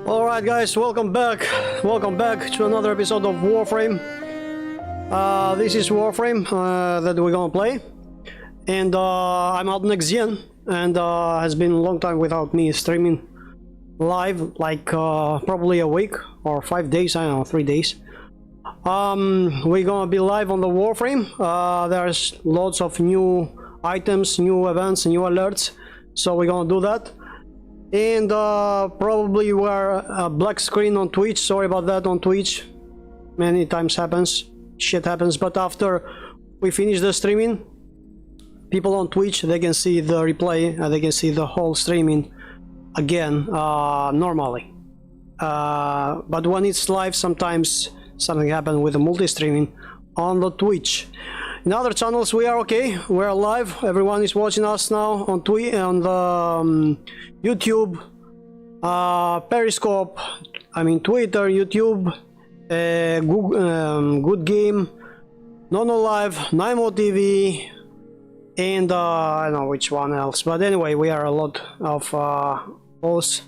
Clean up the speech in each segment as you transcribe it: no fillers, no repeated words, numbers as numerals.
Alright guys, welcome back to another episode of Warframe. This is Warframe that we're gonna play, and I'm out next gen, and has been a long time without me streaming live, like probably a week or 5 days, I don't know, 3 days. We're gonna be live on the Warframe. There's lots of new items, new events, new alerts, so we're gonna do that. And probably we're a black screen on Twitch. Sorry about that. On Twitch many times shit happens, but after we finish the streaming, people on Twitch, they can see the replay and they can see the whole streaming again normally, but when it's live, sometimes something happens with the multi-streaming on the Twitch. In other channels we are okay, we're live, everyone is watching us now on on the YouTube, Periscope, I mean Twitter, YouTube, Google, Good Game, Nono Live, Nimo TV, and I don't know which one else, but anyway, we are a lot of those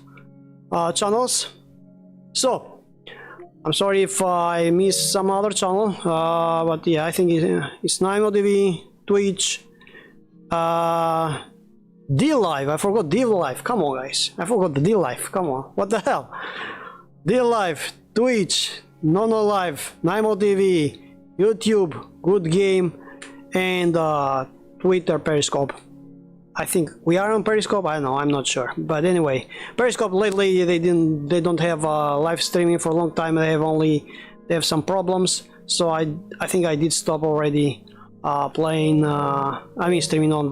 channels. So I'm sorry if I missed some other channel, but yeah, I think it's Nimo TV, Twitch, D-Live. I forgot D-Live. Come on, guys. I forgot the D-Live. Come on. What the hell? D-Live, Twitch, Nono Live, Nimo TV, YouTube, Good Game, and Twitter, Periscope. I think we are on Periscope. I don't know. I'm not sure. But anyway, Periscope lately they don't have live streaming for a long time. They have some problems. So I think I did stop already playing. I mean streaming on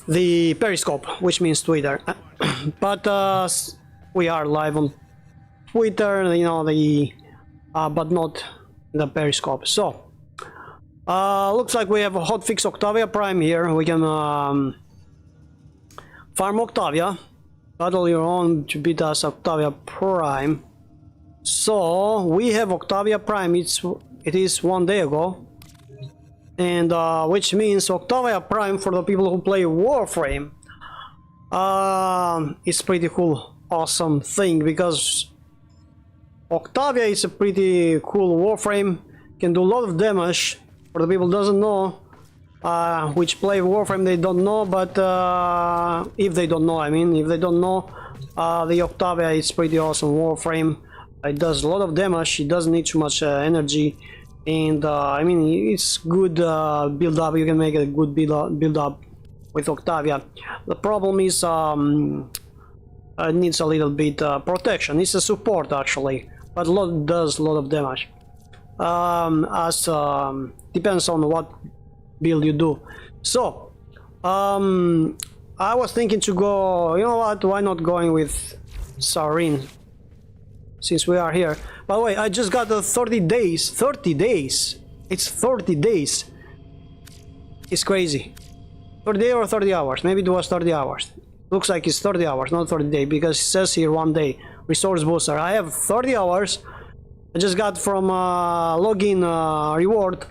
the Periscope, which means Twitter. But we are live on Twitter, you know, but not the Periscope. So. Looks like we have a hotfix Octavia Prime here. We can farm Octavia, battle your own to beat us Octavia Prime. So we have Octavia Prime. It is 1 day ago, and which means Octavia Prime, for the people who play Warframe, it's pretty cool, awesome thing, because Octavia is a pretty cool Warframe, can do a lot of damage. For the people who doesn't know, which play Warframe, they don't know, but if they don't know, I mean, if they don't know, the Octavia is pretty awesome Warframe. It does a lot of damage, it doesn't need too much energy, and I mean, it's good build up. You can make a good build up with Octavia. The problem is it needs a little bit protection. It's a support actually, but does a lot of damage. Depends on what build you do. So I was thinking to go, you know what, why not going with Sarin, since we are here. By the way, I just got the 30 days, it's 30 days, it's crazy. 30 days or 30 hours, maybe it was 30 hours, looks like it's 30 hours, not 30 days, because it says here 1 day, resource booster. I have 30 hours. I just got from login reward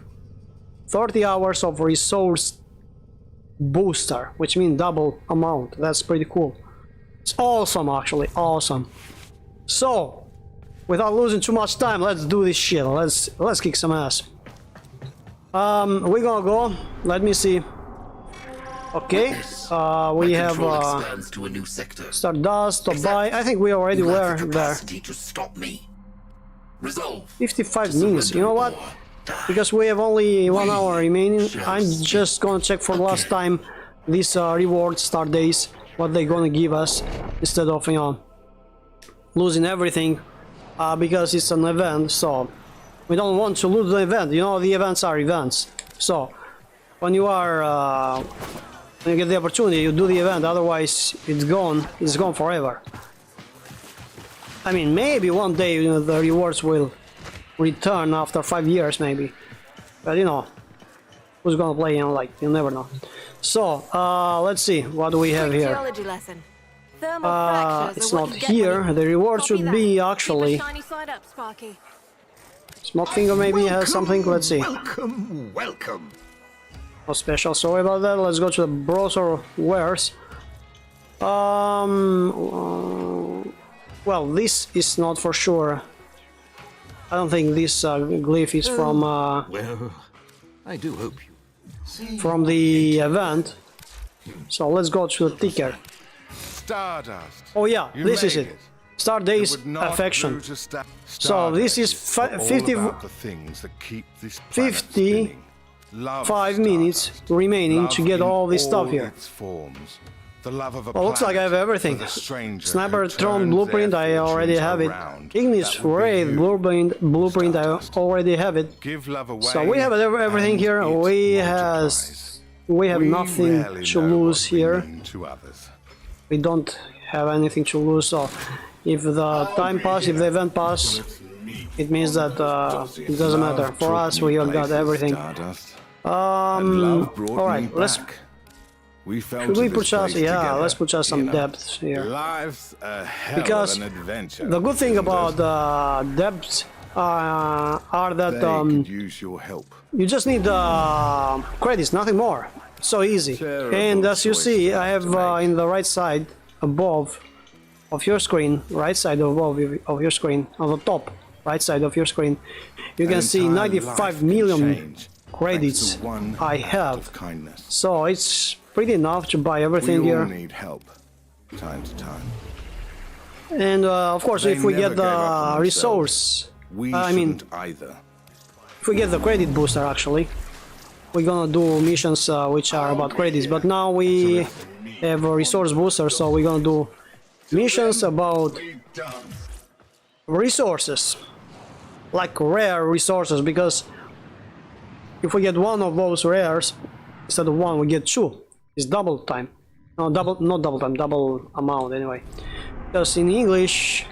30 hours of resource booster, which means double amount. That's pretty cool. It's awesome, actually, awesome. So, without losing too much time, let's do this shit. Let's kick some ass. We're gonna go. Let me see. Okay, we have to a new sector. Stardust to buy. I think we already were there. To stop me. Resolve 55 minutes, you know what? Because we have only 1 hour remaining, I'm just gonna check for last time these reward start days, what they're gonna give us, instead of, you know, losing everything, because it's an event, so we don't want to lose the event. You know, the events are events, so when you are when you get the opportunity, you do the event, otherwise it's gone forever. I mean, maybe one day, you know, the rewards will return after 5 years, maybe. But you know, who's gonna play? You know, like, you never know. So, let's see, what do we have here? It's not here. The reward should be actually. Smoke Finger maybe has something. Let's see. Welcome. No special. Sorry about that. Let's go to the browser wares. Well, this is not for sure. I don't think this glyph is from Well, I do hope you. from the event. So let's go to the ticker. Stardust. Oh yeah, You this is made it. Stardust Would not affection. do to So this is Stardust all 50 about the things that keep this planet 50 spinning. Love 5 Stardust. minutes remaining to Love get in all this stuff all here. its forms. The love of a Well, looks like I have planet everything. for the stranger Sniper who Throne turns blueprint, their I already fortunes have it. around. Ignis That would be Raid you. blueprint, I Stardust. already have it. Give love away. So we have everything and here. it We multiplies. have nothing rarely to know lose what we here. mean to others. We don't have anything to lose. So if the time pass, if the event pass, it means that it doesn't matter. For Love us, took we me have got places, everything. Stardust. And love brought all right, me let's. back. We fell Should to we this put us? place Yeah, together, let's put us some you know. depth here. Life's a hell Because of an adventure. The good thing isn't about it? depths are that They could use your help. you just need credits, nothing more. So easy. Terrible And as you choice see, to I have make. in the right side above of your screen, right side above of your screen, on the top right side of your screen, you can An see entire 95 life can million change credits thanks to one I act have. of kindness. So it's pretty enough to buy We everything all here. need help, time to time. And of course, They if we never get gave up on the themselves. resource, We I mean, shouldn't either. if we get the credit booster, actually, we're gonna do missions which are about credits. But now we have a resource booster, so we're gonna do missions about resources, like rare resources. Because if we get one of those rares instead of one, we get two. It's double time. No, not double time, double amount anyway. Because in English,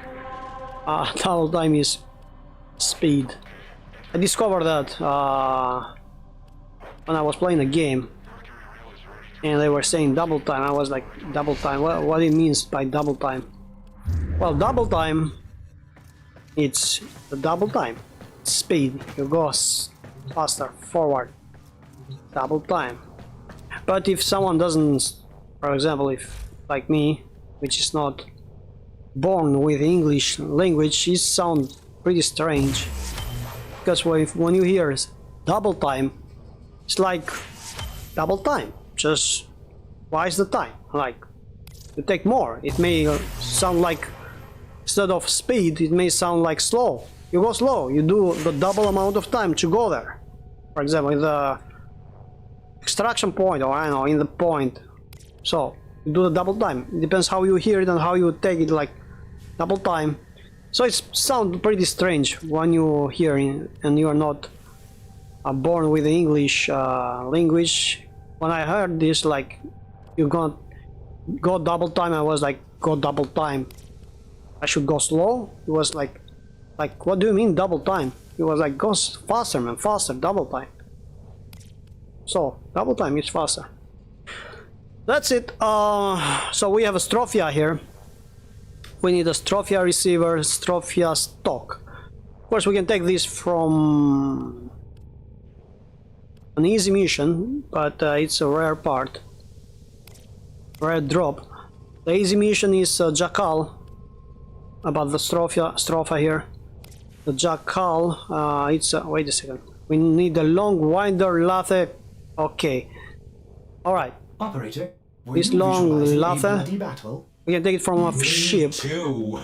double time is speed. I discovered that when I was playing a game, and they were saying double time. I was like, double time? What it means by double time? Well, double time, it's the double time. It's speed. You go faster, forward. Double time. But if someone doesn't, for example, if like me, which is not born with English language, it sounds pretty strange. Because when you hear double time, it's like double time, just twice the time. Like, you take more. It may sound like, instead of speed, it may sound like slow. You go slow, you do the double amount of time to go there. For example, in the extraction point, or I don't know, in the point. So, you do the double time. It depends how you hear it and how you take it, like double time. So it sounds pretty strange when you hear it and you are not born with the English language. When I heard this, like, you go double time, I was like, go double time. I should go slow? It was like, what do you mean double time? It was like, go faster, man, faster, double time. So, double time is faster. That's it. So we have a Strophia here. We need a Strophia receiver, Strophia stock. Of course, we can take this from an easy mission, but it's a rare part. Rare drop. The easy mission is Jackal. About the Stropha here. The Jackal, it's wait a second. We need a long winder lathe. Okay. Alright. Operator, were This you long visualizing a lathe. bloody battle? We can take it from a ship. Two.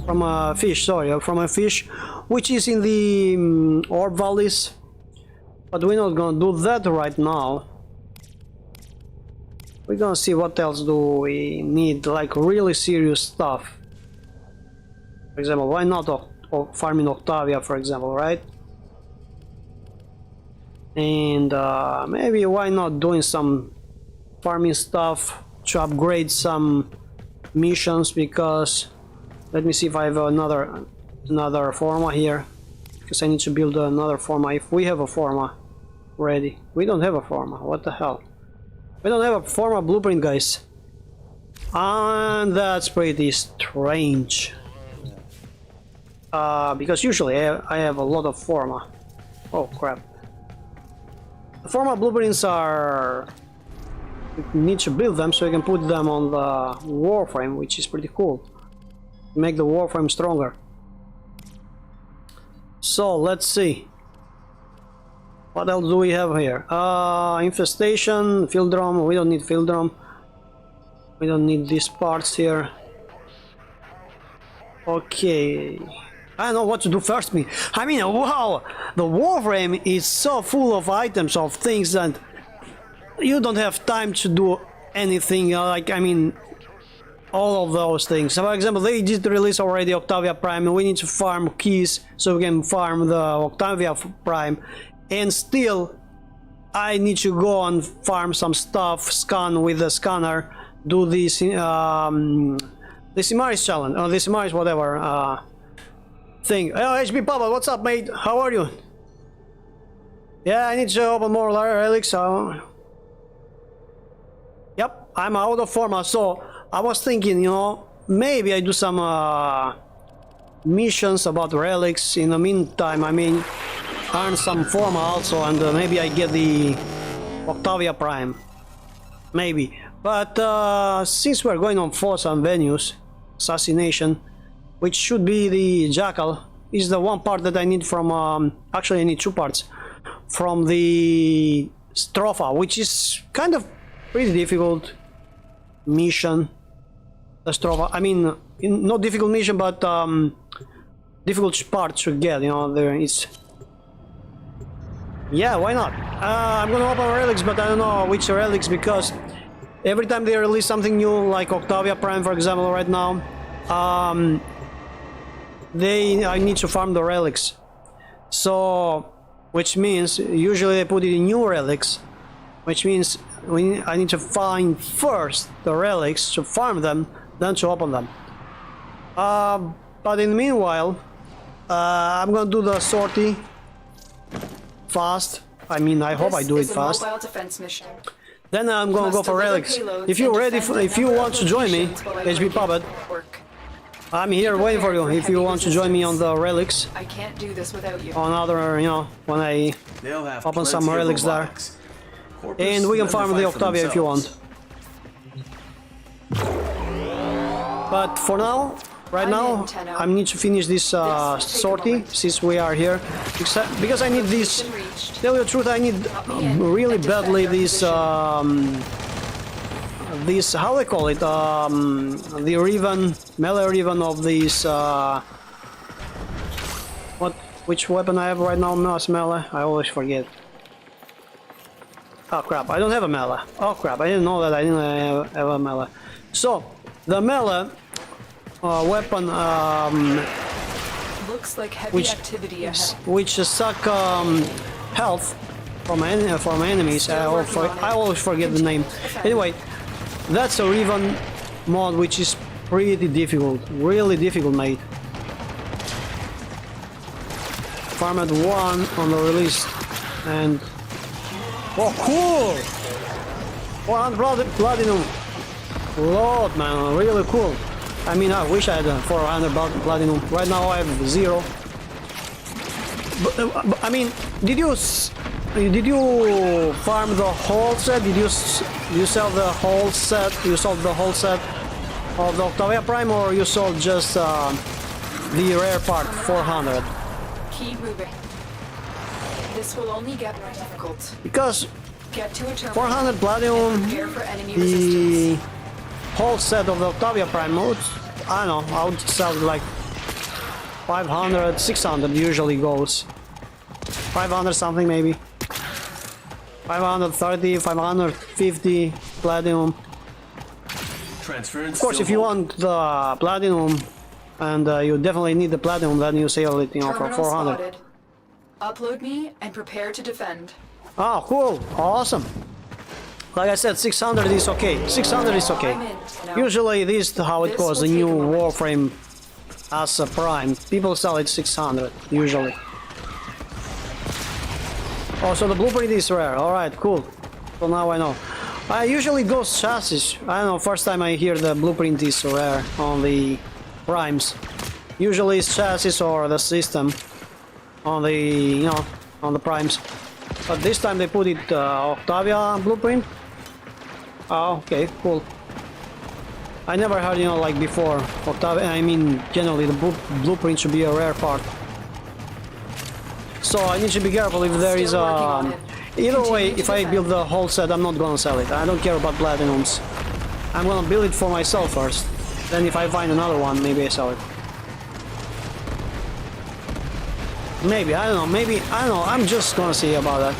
From a fish, sorry, from a fish, which is in the orb valleys. But we're not gonna do that right now. We're gonna see what else do we need, like really serious stuff. For example, why not farming Octavia, for example, right? And maybe why not doing some farming stuff to upgrade some missions, because let me see if I have another forma here, because I need to build another forma. If we have a forma ready, we don't have a forma. What the hell? We don't have a forma blueprint, guys, and that's pretty strange. Because usually I have a lot of forma. Oh crap! The forma blueprints are, you need to build them so you can put them on the Warframe, which is pretty cool. make the Warframe stronger. So let's see. What else do we have here? Infestation, field drum. We don't need field drum. We don't need these parts here. Okay. I don't know what to do first. I mean, wow! The Warframe is so full of items, of things that you don't have time to do anything. Like, I mean, all of those things. So for example, they did release already Octavia Prime, and we need to farm keys so we can farm the Octavia Prime. And still, I need to go and farm some stuff, scan with the scanner, do this, the Simaris challenge, or the Simaris whatever thing. Oh, HB Papa, what's up, mate? How are you? Yeah, I need to open more relics. Yep, I'm out of forma, so I was thinking, you know, maybe I do some missions about relics. In the meantime, I mean, earn some forma also, and maybe I get the Octavia Prime. Maybe. But since we're going on for some venues, assassination, which should be the Jackal, is the one part that I need from, actually I need two parts, from the Stropha, which is kind of pretty difficult mission. The Stropha, I mean, not difficult mission, but difficult part to get, you know, there is. Yeah, why not? I'm gonna open relics, but I don't know which relics, because every time they release something new, like Octavia Prime, for example, right now, I need to farm the relics. So, which means usually they put it in new relics, which means I need to find first the relics to farm them, then to open them. But in the meanwhile, I'm gonna do the sortie fast. I mean, I hope I do it fast. Then I'm gonna go for relics. If you're ready, if you want to join me, HB Puppet, I'm here waiting for you. If you want to join me on the relics, I can't do this without you. On other, you know, when I open some relics there, and we can farm the Octavia if you want. But for now, right now, I need to finish this sortie since we are here, because I need this. Tell you the truth, I need really badly this. This, how they call it, the Riven, melee Riven of this, which weapon I have right now, melee, I always forget. Oh crap, I don't have a melee. Oh crap, I didn't know that I didn't have a melee. So, the melee weapon, looks like heavy activity ahead. which suck health from enemies, I always forget the name. Anyway, that's a Riven mod, which is pretty difficult, really difficult, mate. Farm at 1 on the release, and oh, cool! 400 platinum. Lord, man, really cool. I mean, I wish I had 400 platinum. Right now I have 0. But I mean, did you farm the whole set? Did you sell the whole set? You sold the whole set of the Octavia Prime, or you sold just the rare part, 400? Keep moving. This will only get more difficult. Because Get to a terminal 400 platinum, prepare for enemy the resistance. whole set of the Octavia Prime mode, I don't know, I would sell it like 500, 600 usually goes. 500 something maybe. 530, 550 platinum. Of course, if you want the platinum, and you definitely need the platinum, then you sell it, you know, for Terminal 400. spotted. Upload me and prepare to defend. Oh, cool, awesome. Like I said, 600 is okay. 600 is okay. I'm in. Now, Usually, this is how it This goes. will The new take a moment. Warframe as a Prime. People sell it 600 usually. Oh, so the blueprint is rare. All right, cool. So now I know. Usually it goes chassis. I don't know. First time I hear the blueprint is rare on the Primes. Usually it's chassis or the system on the, you know, on the Primes. But this time they put it Octavia blueprint. Oh, okay, cool. I never heard, you know, like before. Octavia, I mean, generally the blueprint should be a rare part. So I need to be careful if there is a... Either way, if I build the whole set, I'm not gonna sell it. I don't care about platinums. I'm gonna build it for myself first. Then if I find another one, maybe I sell it. Maybe, I don't know, maybe, I don't know, I'm just gonna see about that.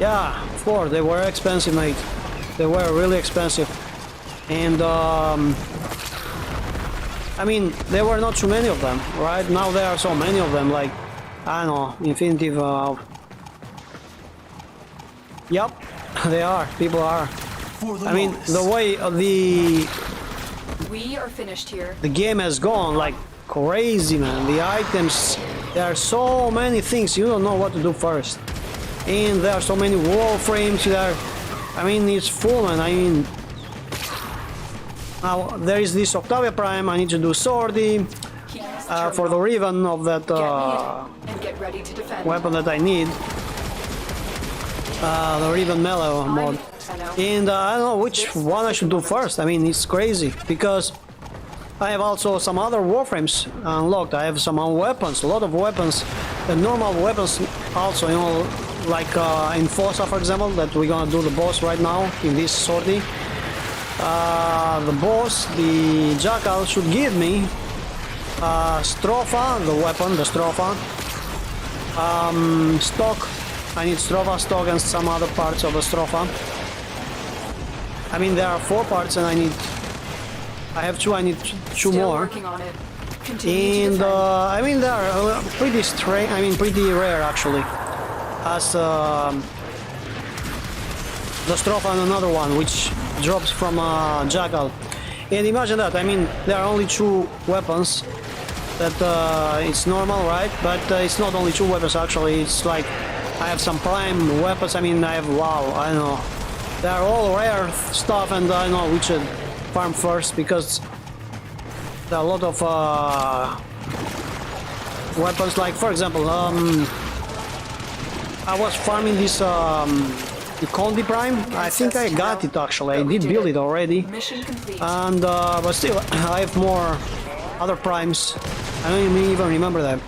Yeah, of course, they were expensive, mate. They were really expensive. And, I mean, there were not too many of them, right? Now there are so many of them, like, I don't know, infinitive, Yep, they are, people are. I mean, the way We are finished here. the game has gone, like, crazy, man. The items, there are so many things, you don't know what to do first. And there are so many Warframes there. I mean, it's full, man. I mean, now there is this Octavia Prime. I need to do Swordy for the Riven of that and get ready to defend. weapon that I need. The Riven melee mod. And I don't know which one I should do first. I mean, it's crazy because I have also some other Warframes unlocked. I have some weapons, a lot of weapons, the normal weapons also, you know, like in Fossa, for example, that we're gonna do the boss right now in this sortie. The boss, the Jackal, should give me Stropha, the weapon, the Stropha, stock. I need Stropha, stock, and some other parts of the Stropha. I mean, there are 4 parts, and I have 2. I need 2 more. And I mean, they are pretty strange. I mean, pretty rare actually. As the Stropha and another one, which drops from Jackal. And imagine that. I mean, there are only 2 weapons. That it's normal, right? But it's not only 2 weapons actually. It's like I have some prime weapons. I mean, I have I know. They are all rare stuff, and I know which should farm first because there are a lot of weapons. Like for example, I was farming this the Condi Prime. I think I got it actually. I did build it already, and but still I have more other primes. I don't even remember them.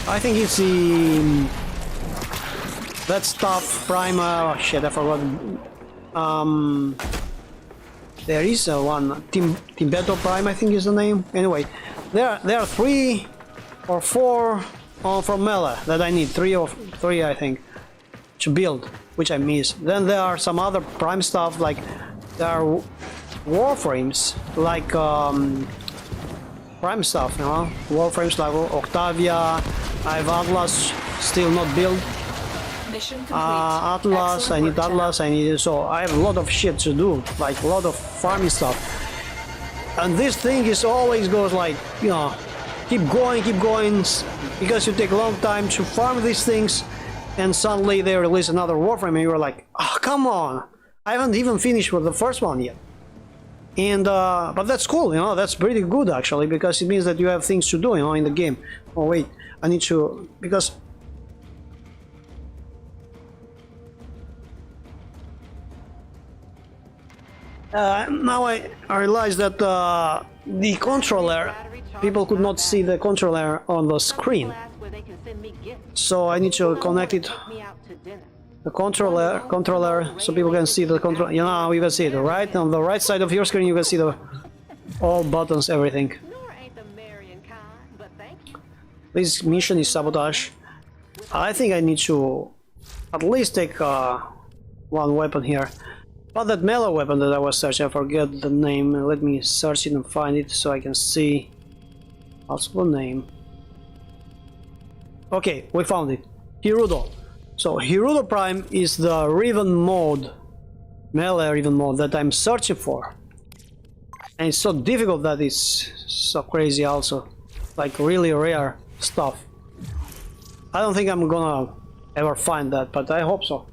I think it's the that stuff prime. Oh shit, I forgot. There is one Timbeto Prime, I think is the name. Anyway, there are 3 or 4 from Mela that I need. 3 I think to build, which I miss. Then there are some other prime stuff, like there are Warframes, like prime stuff, you know, Warframes like Octavia. I have Atlas still not built. Atlas, I need Atlas, I need, so I have a lot of shit to do, like a lot of farming stuff. And this thing is always goes like, you know, keep going, because you take a long time to farm these things, and suddenly they release another Warframe, and you're like, oh, come on, I haven't even finished with the first one yet. And but that's cool, you know, that's pretty good actually, because it means that you have things to do, you know, in the game. Oh wait, I need to, because now I realize that the controller, people could not see the controller on the screen, so I need to connect it, the controller, so people can see the controller. You know, you can see it right on the right side of your screen. You can see the all buttons, everything. This mission is sabotage. I think I need to at least take one weapon here. But that melee weapon that I was searching, I forget the name. Let me search it and find it so I can see also the name. Okay, we found it. Hirudo. So Hirudo Prime is the Riven mode, melee Riven mode that I'm searching for. And it's so difficult that it's so crazy also. Like really rare stuff. I don't think I'm gonna ever find that, but I hope so.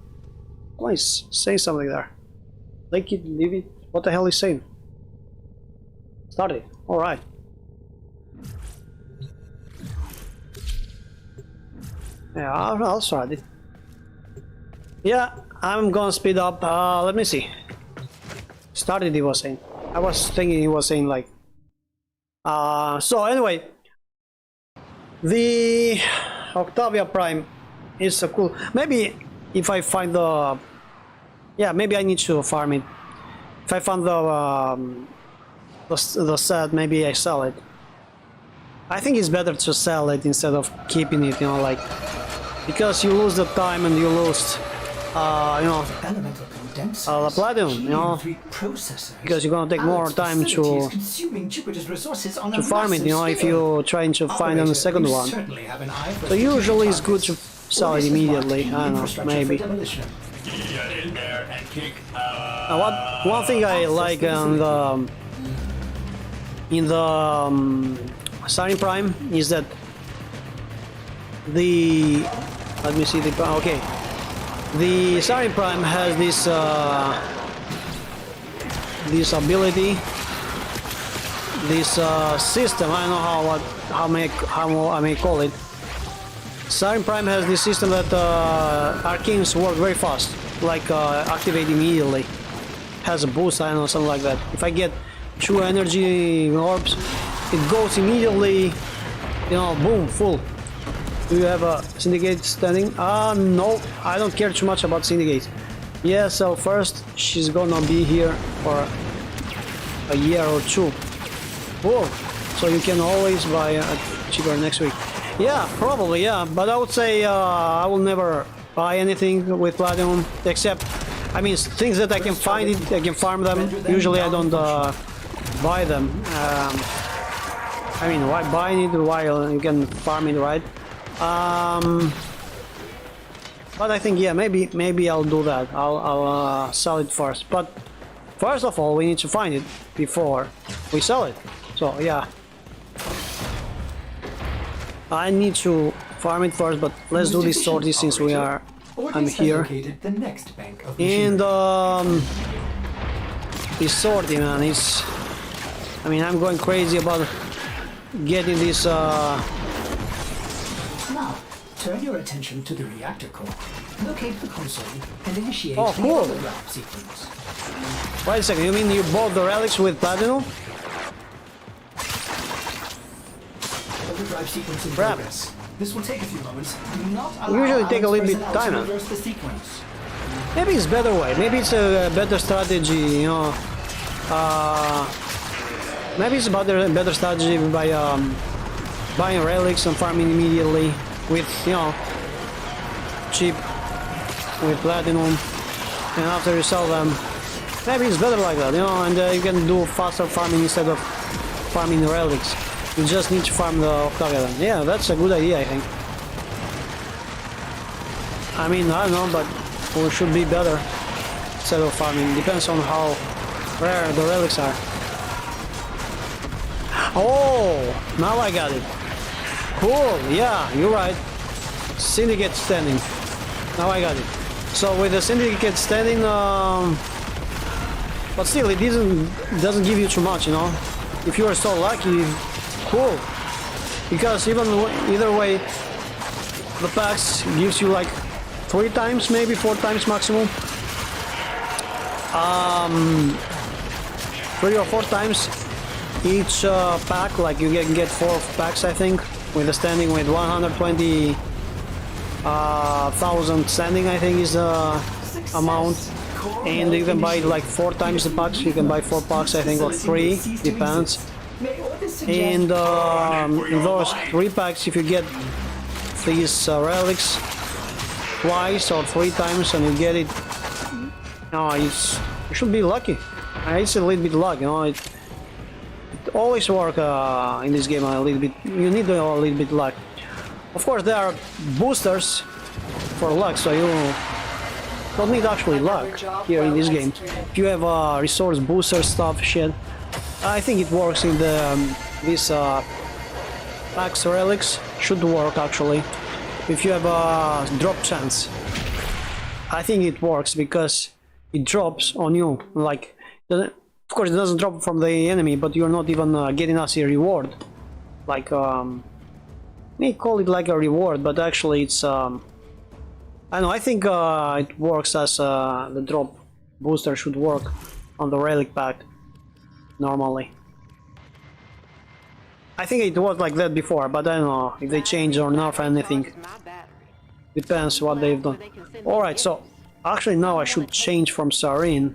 Please say something there. Like it, leave it. What the hell is saying? Start it. Alright. Yeah, I'll start it. Yeah, I'm gonna speed up. Let me see. started he was saying. I was thinking he was saying like so anyway, the Octavia Prime is a cool. Maybe if I find the maybe I need to farm it. If I find the set, maybe I sell it. I think it's better to sell it instead of keeping it, you know, like, because you lose the time and you lose you know, Elemental condensers, the platinum, you know, processors, because you're gonna take more time to farm it, you know, if you trying to find on the second one. So usually it's good to sell it immediately. I don't know, maybe. One thing I like in the Starting Prime is that the let me see the okay. The Starting Prime has this this ability, this system. I don't know how I may call it. Starting Prime has this system that arcanes work very fast, like activate immediately. Has a boost, I don't know, something like that. If I get 2 energy orbs, it goes immediately, you know, boom, full. Do you have a Syndicate standing? No, I don't care too much about Syndicate. Yeah, so first, she's gonna be here for a year or 2. Cool. So you can always buy a cheaper next week. Yeah, probably, yeah. But I would say I will never buy anything with Platinum, except, I mean, things that I can find it, I can farm them. Usually I don't buy them. I mean, why buy it while you can farm it, right? But I think, yeah, maybe I'll do that. I'll sell it first. But first of all, we need to find it before we sell it. So yeah, I need to farm it first. But let's do this sortie since I'm here. And this sortie, man, is. I mean, I'm going crazy about getting this. Now, turn your attention to the reactor core. Locate the console and initiate Oh, cool. the overdrive sequence. Wait a second, you mean you bought the relics with Platinum? Overdrive sequence in Crap. progress. This will take a few moments. Do not Usually allow take a little bit personnel time, to huh? reverse the sequence. Maybe it's better way. Maybe it's a better strategy, you know. Maybe it's a better strategy by buying relics and farming immediately with, you know, cheap with Platinum, and after you sell them, maybe it's better like that, you know, and you can do faster farming instead of farming relics. You just need to farm the Octavia then. Yeah, that's a good idea, I think. I mean, I don't know, but it should be better instead of farming. Depends on how rare the relics are. Oh, now I got it. Cool, yeah, you're right. Syndicate standing. Now I got it. So with the Syndicate standing, but still, it doesn't give you too much, you know. If you are so lucky, cool. Because either way, the packs gives you like 3 times, maybe 4 times maximum. 3 or 4 times each pack. Like you can get 4 packs, I think, with the standing with 120,000 standing, I think is the amount. And you can buy like 4 times the packs. You can buy 4 packs, I think, or 3, depends. And in those 3 packs, if you get these relics twice or 3 times and you get it, you should be lucky. It's a little bit luck, you know. It always work in this game a little bit. You need a little bit luck. Of course, there are boosters for luck, so you don't need actually luck here in this game. If you have resource booster stuff, shit, I think it works in the this packs relics should work actually. If you have a drop chance, I think it works because it drops on you. Like, of course, it doesn't drop from the enemy, but you're not even getting us a reward. Like, may call it like a reward, but actually it's I don't know. I think it works as the drop booster should work on the relic pack normally. I think it was like that before, but I don't know if they changed or nerf anything. Depends what they've done. Alright, so actually now I should change from Sarin.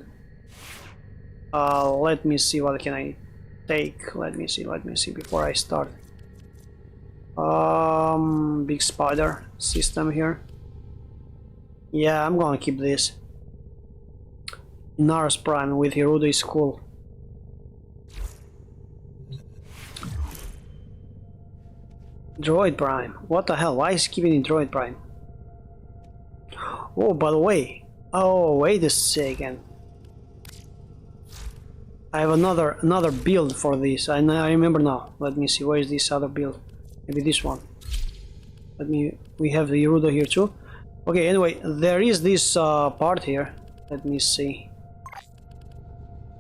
Let me see, what can I take? Let me see before I start. Big spider system here. Yeah, I'm gonna keep this. Nars Prime with Hirudo is cool. Droid Prime. What the hell? Why is he keeping in Droid Prime? Oh, by the way. Oh, wait a second. I have another build for this. I remember now. Let me see. Where is this other build? Maybe this one. We have the Hirudo here too. Okay. Anyway, there is this part here. Let me see.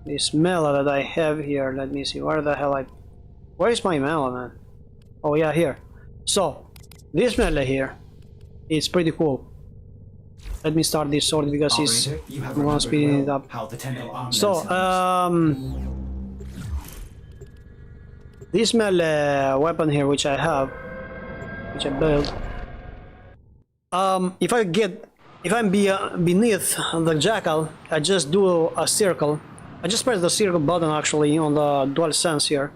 This melee that I have here. Let me see. Where the hell Where is my melee, man? Oh yeah, here. So this melee here, it's pretty cool. Let me start this sword because he's one speeding it up. So this melee weapon here, which I have, which I built. If I'm beneath the jackal, I just do a circle. I just press the circle button actually on the DualSense here.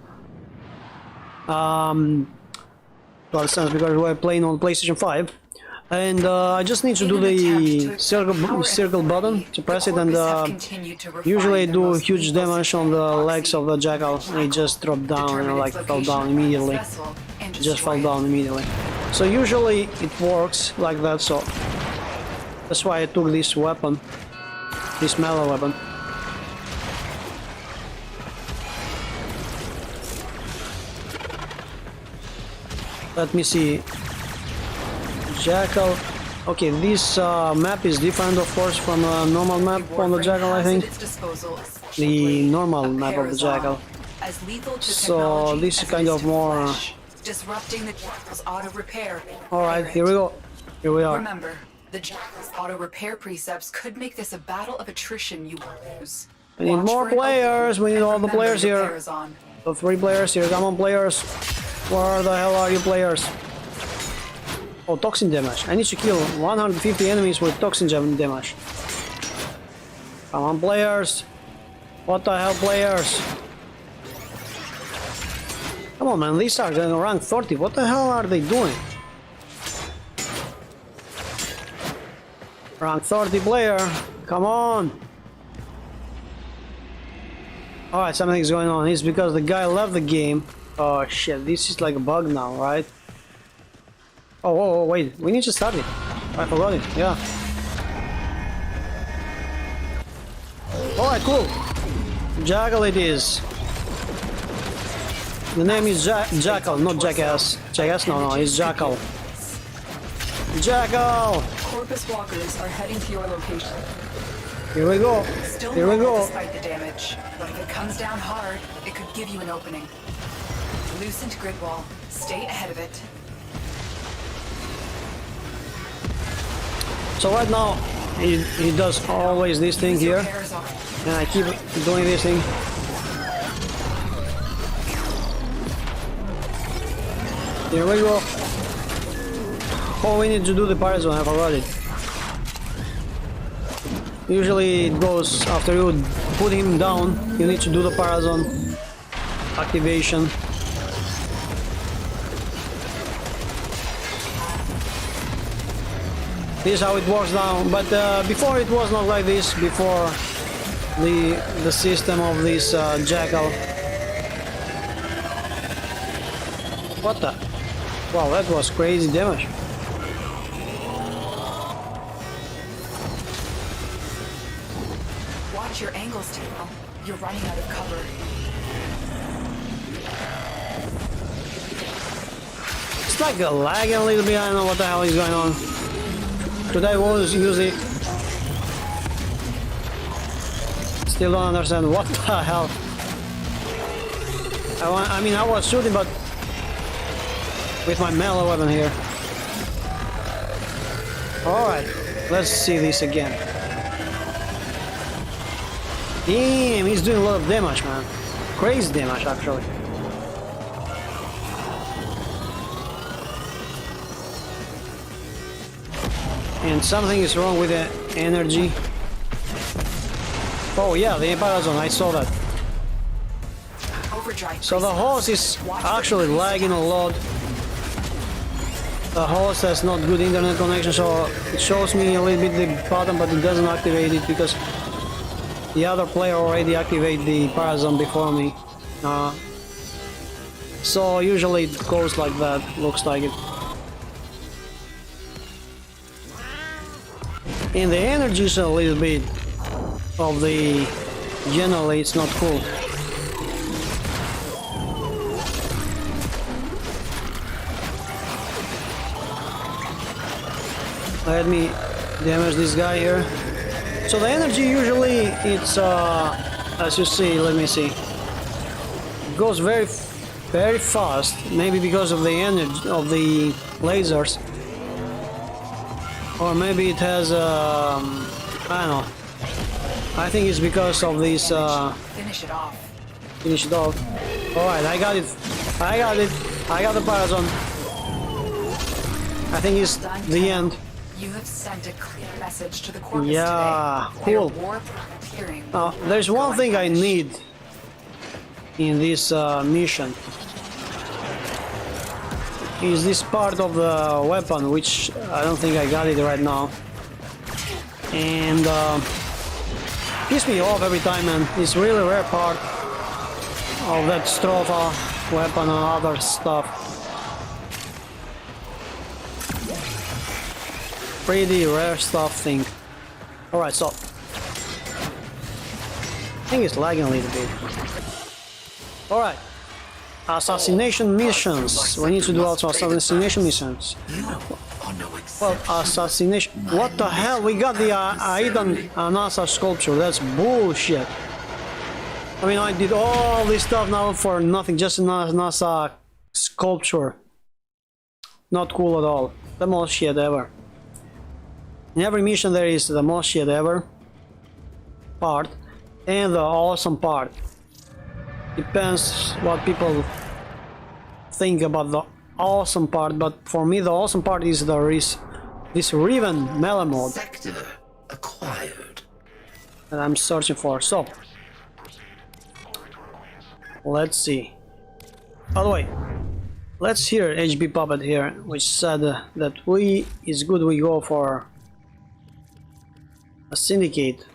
DualSense because we're playing on PlayStation 5, and I just need to do the circle button to press it, and usually I do huge damage on the legs of the jackal. And it just dropped down and like fell down immediately. Just fell down immediately. So usually it works like that. So that's why I took this weapon, this melee weapon. Let me see. Jackal. Okay, this map is different, of course, from a normal map on the Jackal, I think. The normal map of the Jackal. So this is kind of more. Disrupting the Jackal's auto repair. Alright, here we go. Here we are. Remember, the Jackal's auto repair precepts could make this a battle of attrition you will lose. We need more players. We need all the players here. So 3 players here. Come on, players. Where the hell are you, players? Oh, toxin damage. I need to kill 150 enemies with toxin damage. Come on, players. What the hell, players? Come on, man. These are going to rank 30. What the hell are they doing? Rank 30 player. Come on. Alright, something's going on. It's because the guy left the game. Oh shit, this is like a bug now, right? Oh, wait, we need to start it. I forgot it, yeah. Alright, cool. Jackal it is. The name is Jackal, not Jackass. Jackass? No, it's Jackal. Jackal! Corpus walkers are heading to your location. Here we go. Still Here we go. Despite the damage, but if it comes down hard, it could give you an opening. Loosened grid wall. Stay ahead of it. So right now, he does always this thing here, and I keep doing this thing. Here we go. Oh, we need to do the pirate zone. I forgot it. Usually it goes after you put him down. You need to do the pirate zone activation. This is how it works now, but before it was not like this. Before the system of this Jackal. What the? Wow, that was crazy damage. Watch your angles, Timo. You're running out of cover. It's like lagging a little bit. I don't know what the hell is going on. Today was usually. Still don't understand what the hell. I mean, I was shooting, but with my melee weapon here. Alright, let's see this again. Damn, he's doing a lot of damage, man. Crazy damage, actually. And something is wrong with the energy. Oh yeah, the Empire Zone, I saw that. Overdrive. So the host is actually lagging a lot. The host has not good internet connection, so it shows me a little bit the button, but it doesn't activate it because the other player already activated the Parazone before me. So usually it goes like that, looks like it. And the energy is a little bit of the... generally it's not cool. Let me damage this guy here. So the energy usually it's as you see, let me see. It goes very fast, maybe because of the energy of the lasers. Or maybe it has I don't know. I think it's because of this Finish it off. finish it off. Alright, I got it. I got it. I got the Parazone. I think it's the end. You have sent a clear message to the Corvus Yeah, today. cool. Their warp appearing. There's one thing I need in this mission. Is this part of the weapon, which I don't think I got it right now. And piss me off every time, man. It's really rare part of that Stropha weapon and other stuff. Pretty rare stuff thing. Alright, so I think it's lagging a little bit. Alright. Assassination missions. We need to do also assassination missions. Well, assassination. What the hell? We got the Aidan NASA sculpture. That's bullshit. I mean, I did all this stuff now for nothing, just a NASA sculpture. Not cool at all. The most shit ever. In every mission there is the most shit ever part and the awesome part. Depends what people think about the awesome part, but for me the awesome part is this Riven melee mode Sector acquired. that I'm searching for. So let's see. By the way, let's hear HB Puppet here, which said that it's good we go for a syndicate.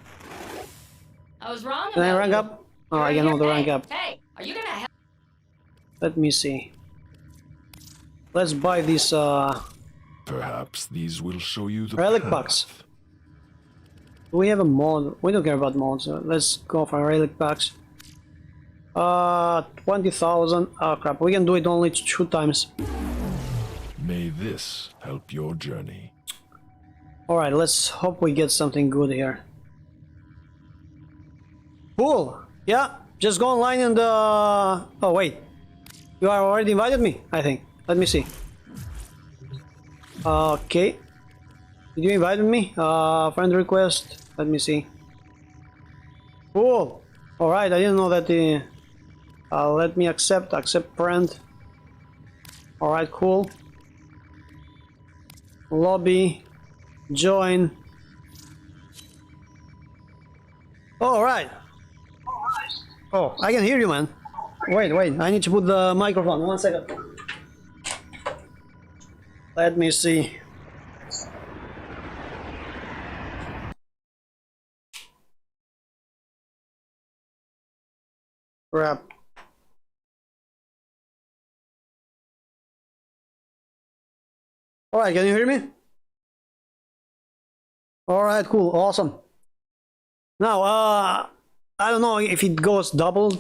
I was wrong. Can I about rank you. up? Oh, I can know the rank up. Hey, are you gonna help? Let me see. Let's buy this Perhaps these will show you the relic path. packs. Do we have a mod? We don't care about mods. Let's go for relic packs. 20,000. Oh crap, we can do it only 2 times. May this help your journey. Alright, let's hope we get something good here. Cool! Yeah, just go online and oh wait. You are already invited me, I think. Let me see. Okay. Did you invite me? Friend request. Let me see. Cool! Alright, I didn't know that the... let me accept friend. Alright, cool. Lobby. Join. Alright. Oh, I can hear you, man. Wait, I need to put the microphone. 1 second. Let me see. Crap. Alright, can you hear me? Alright, cool, awesome. Now, I don't know if it goes double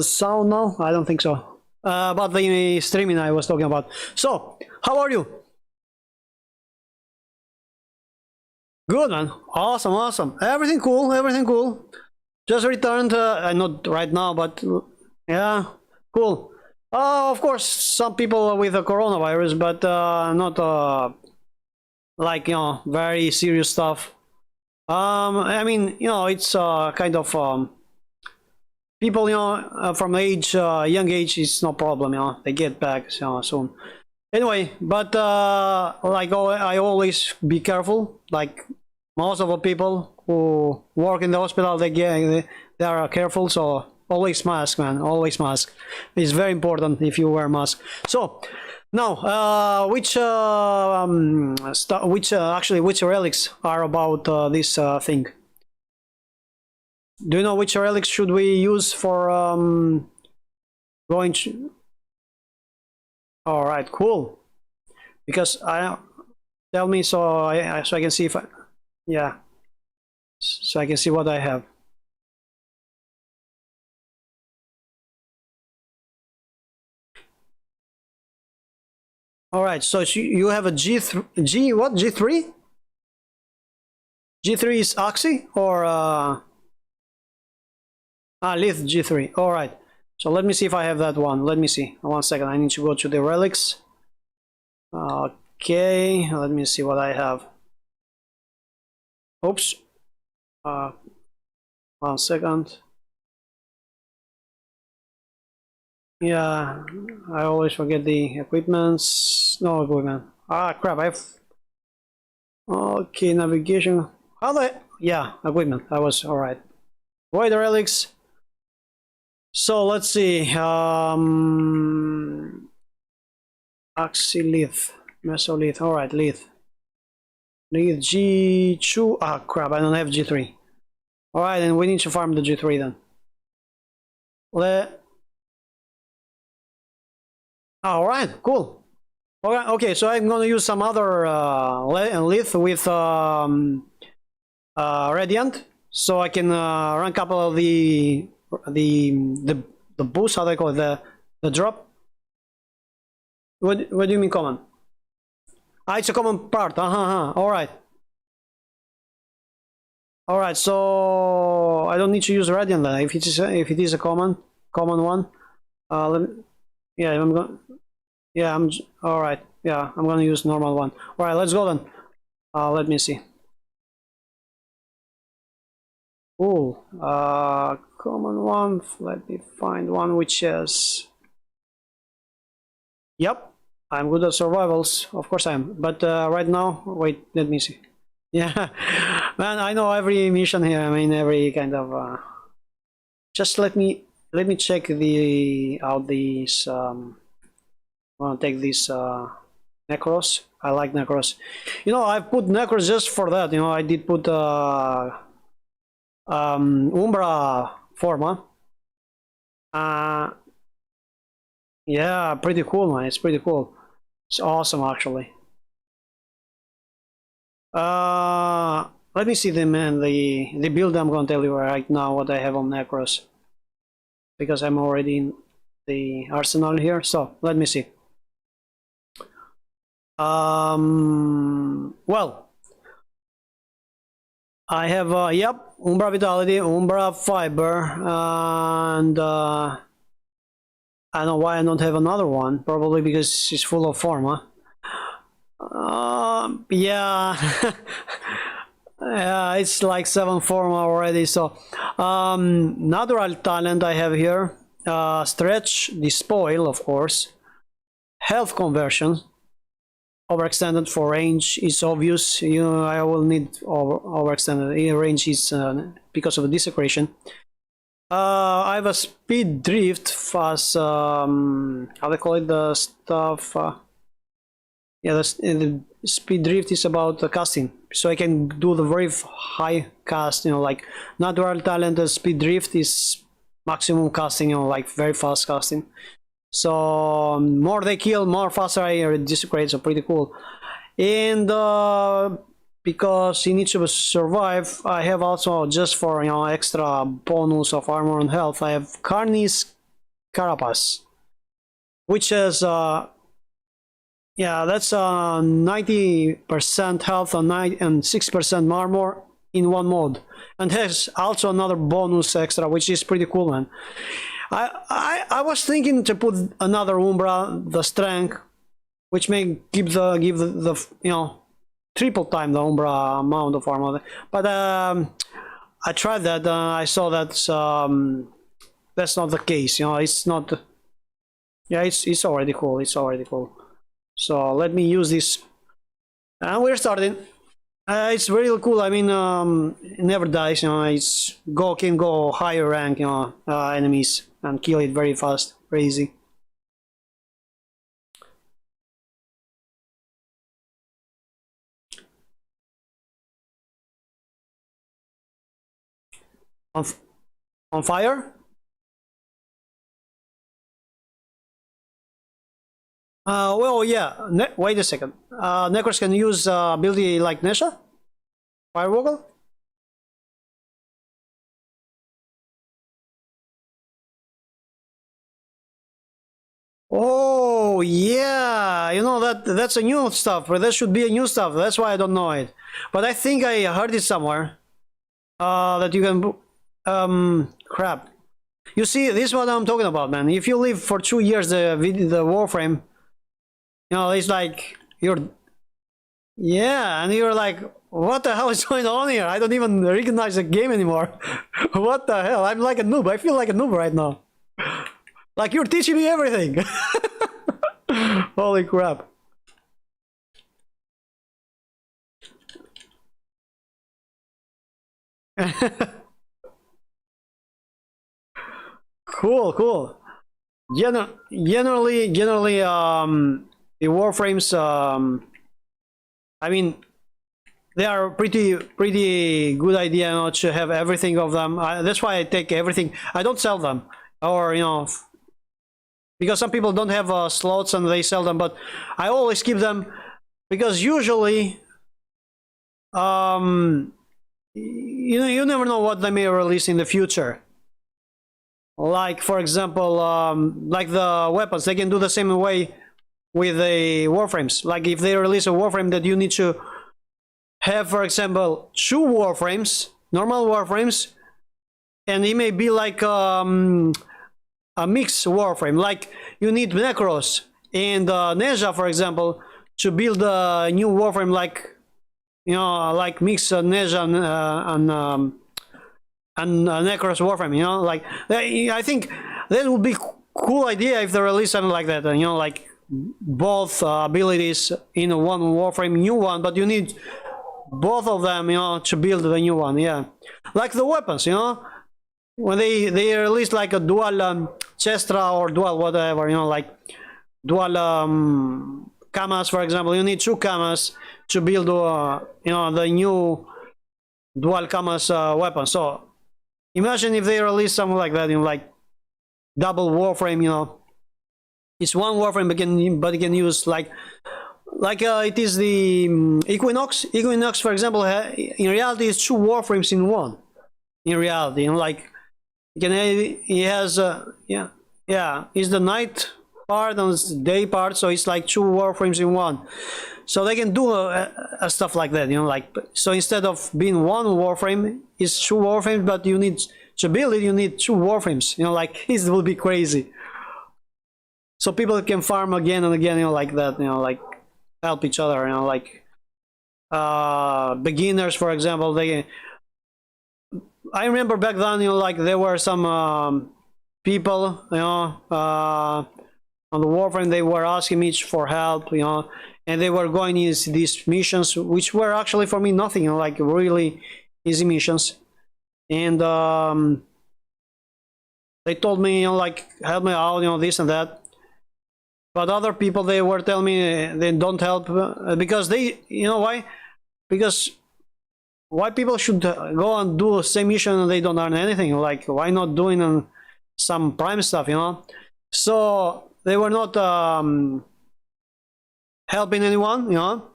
sound now. I don't think so. But the streaming I was talking about. So, how are you? Good, man. Awesome. Everything cool. Just returned. Not right now, but yeah, cool. Of course, some people with the coronavirus, but not like, you know, very serious stuff. I mean, you know, it's kind of people, you know, from age young age is no problem, you know, they get back soon. Anyway, but like I always be careful. Like most of the people who work in the hospital, they are careful. So always mask, man. Always mask. It's very important if you wear mask. So now, which relics are about this thing? Do you know which relics should we use for going? All right, cool. Because tell me so I can see if yeah, so I can see what I have. All right, so you have a G what G3? G3 is Oxy or Lith G3. All right. So let me see if I have that one. Let me see. 1 second. I need to go to the relics. Okay. Let me see what I have. Oops. 1 second. Yeah, I always forget the equipments. No equipment. Ah, crap. Okay, navigation. How do yeah, equipment. I was all right. Void relics. So let's see. Oxylith, Mesolith. All right, Lith. Lith G2. Ah, crap! I don't have G3. All right, then we need to farm the G3 then. All right, cool. Okay, so I'm gonna use some other Lith with Radiant, so I can run a couple of the boost, how do I call it, the drop. What do you mean common? Ah, it's a common part. All right. All right, so I don't need to use Radiant then if it is a common one. Yeah, I'm going. Yeah, all right. Yeah, I'm gonna use normal one. All right, let's go then. Let me see. Cool. Common one. Let me find one which is. Yep, I'm good at survivals. Of course I am. But right now, wait. Let me see. Yeah, man, I know every mission here. I mean, every kind of. Just let me check out these. I want to take this Necros. I like Necros. You know, I put Necros just for that. You know, I did put Umbra Forma. Yeah, pretty cool, man. It's pretty cool. It's awesome, actually. Let me see the build. I'm gonna tell you right now what I have on Necros, because I'm already in the arsenal here. So let me see. Well, I have yep, Umbra Vitality, Umbra Fiber, and I don't know why I don't have another one. Probably because it's full of Forma. Yeah. Yeah, it's like 7 Forma already. So natural talent I have here. Stretch, the spoil, of course. Health conversion. Overextended for range is obvious. You know, I will need overextended range is because of the desecration. I have a speed drift fast. How they call it, the stuff. Yeah, the speed drift is about casting, so I can do the very high cast. You know, like natural talent. Speed drift is maximum casting. You know, like very fast casting. So more they kill, more faster I desecrate. So pretty cool. And because he needs to survive, I have also, just for, you know, extra bonus of armor and health, I have Carni's Carapace, which is yeah, that's 90% health and 6% armor in one mode, and has also another bonus extra, which is pretty cool, man. I was thinking to put another Umbra, the strength, which may give the you know, triple time the Umbra amount of armor. But I tried that. I saw that that's not the case. You know, it's not. Yeah, it's already cool. It's already cool. So let me use this, and we're starting. It's really cool. I mean, it never dies. You know, it's can go higher rank. You know, enemies and kill it very fast, very easy. On fire? Well, yeah. Wait a second. Necros can use ability like Nesha? Firewall? Oh, yeah. You know, that's a new stuff. But that should be a new stuff. That's why I don't know it. But I think I heard it somewhere. That you can... crap. You see, this is what I'm talking about, man. If you live for 2 years the Warframe, you know, it's like you're, yeah, and you're like, what the hell is going on here? I don't even recognize the game anymore. What the hell? I'm like a noob. I feel like a noob right now. Like you're teaching me everything. Holy crap. Cool. Generally, the Warframes, I mean, they are pretty good idea, you know, to have everything of them. That's why I take everything. I don't sell them, or you know, because some people don't have slots and they sell them. But I always keep them because usually, you never know what they may release in the future. Like for example, like the weapons, they can do the same way with the Warframes. Like if they release a Warframe that you need to have, for example, 2 Warframes, normal Warframes, and it may be like a mixed Warframe. Like you need Necros and Nezha, for example, to build a new Warframe, like, you know, like mix Nezha and Necros Warframe, you know, like I think that would be cool idea if they release something like that, you know, like both abilities in one Warframe, new one, but you need both of them, you know, to build the new one. Yeah, like the weapons, you know, when they release like a dual Chestra or dual whatever, you know, like dual Kamas, for example. You need 2 Kamas to build you know, the new dual Kamas weapon. So imagine if they release something like that, you know, like double Warframe, you know. It's one Warframe, but you can use like it is the Equinox. Equinox, for example, in reality is 2 Warframes in one. In reality, you know, like he has it's the night part and the day part, so it's like 2 Warframes in one. So they can do stuff like that, you know, like, so instead of being 1 Warframe, it's 2 Warframes, but you need to build it, you need 2 Warframes, you know, like, it will be crazy. So people can farm again and again, you know, like that, you know, like help each other, you know, like beginners, for example. I remember back then, you know, like there were some people, you know, on the Warframe, they were asking me for help, you know, and they were going in these missions, which were actually for me nothing, you know, like really easy missions. And they told me, you know, like, help me out, you know, this and that. But other people, they were telling me they don't help because they, you know why? Because why people should go and do the same mission and they don't earn anything? Like, why not doing some prime stuff, you know? So they were not helping anyone, you know,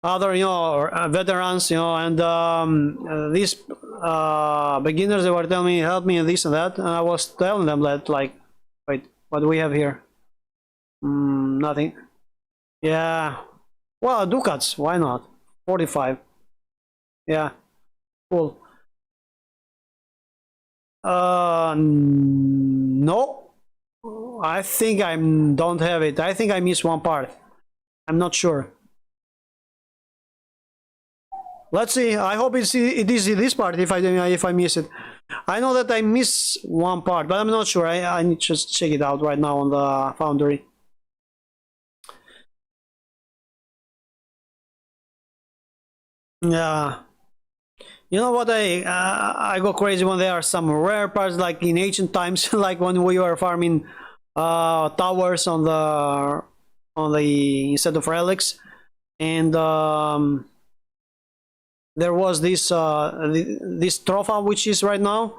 other, you know, veterans, you know, and these beginners, they were telling me, help me and this and that, and I was telling them that, like, wait, what do we have here? Nothing. Yeah, well, ducats, why not? 45. Yeah, cool. No, I think I don't have it. I think I missed one part. I'm not sure. Let's see. I hope it is this part. If I miss it, I know that I missed one part, but I'm not sure. I need to just check it out right now on the Foundry. Yeah. You know what, I go crazy when there are some rare parts, like in ancient times, like when we were farming towers on the instead of relics, and there was this this Stropha, which is right now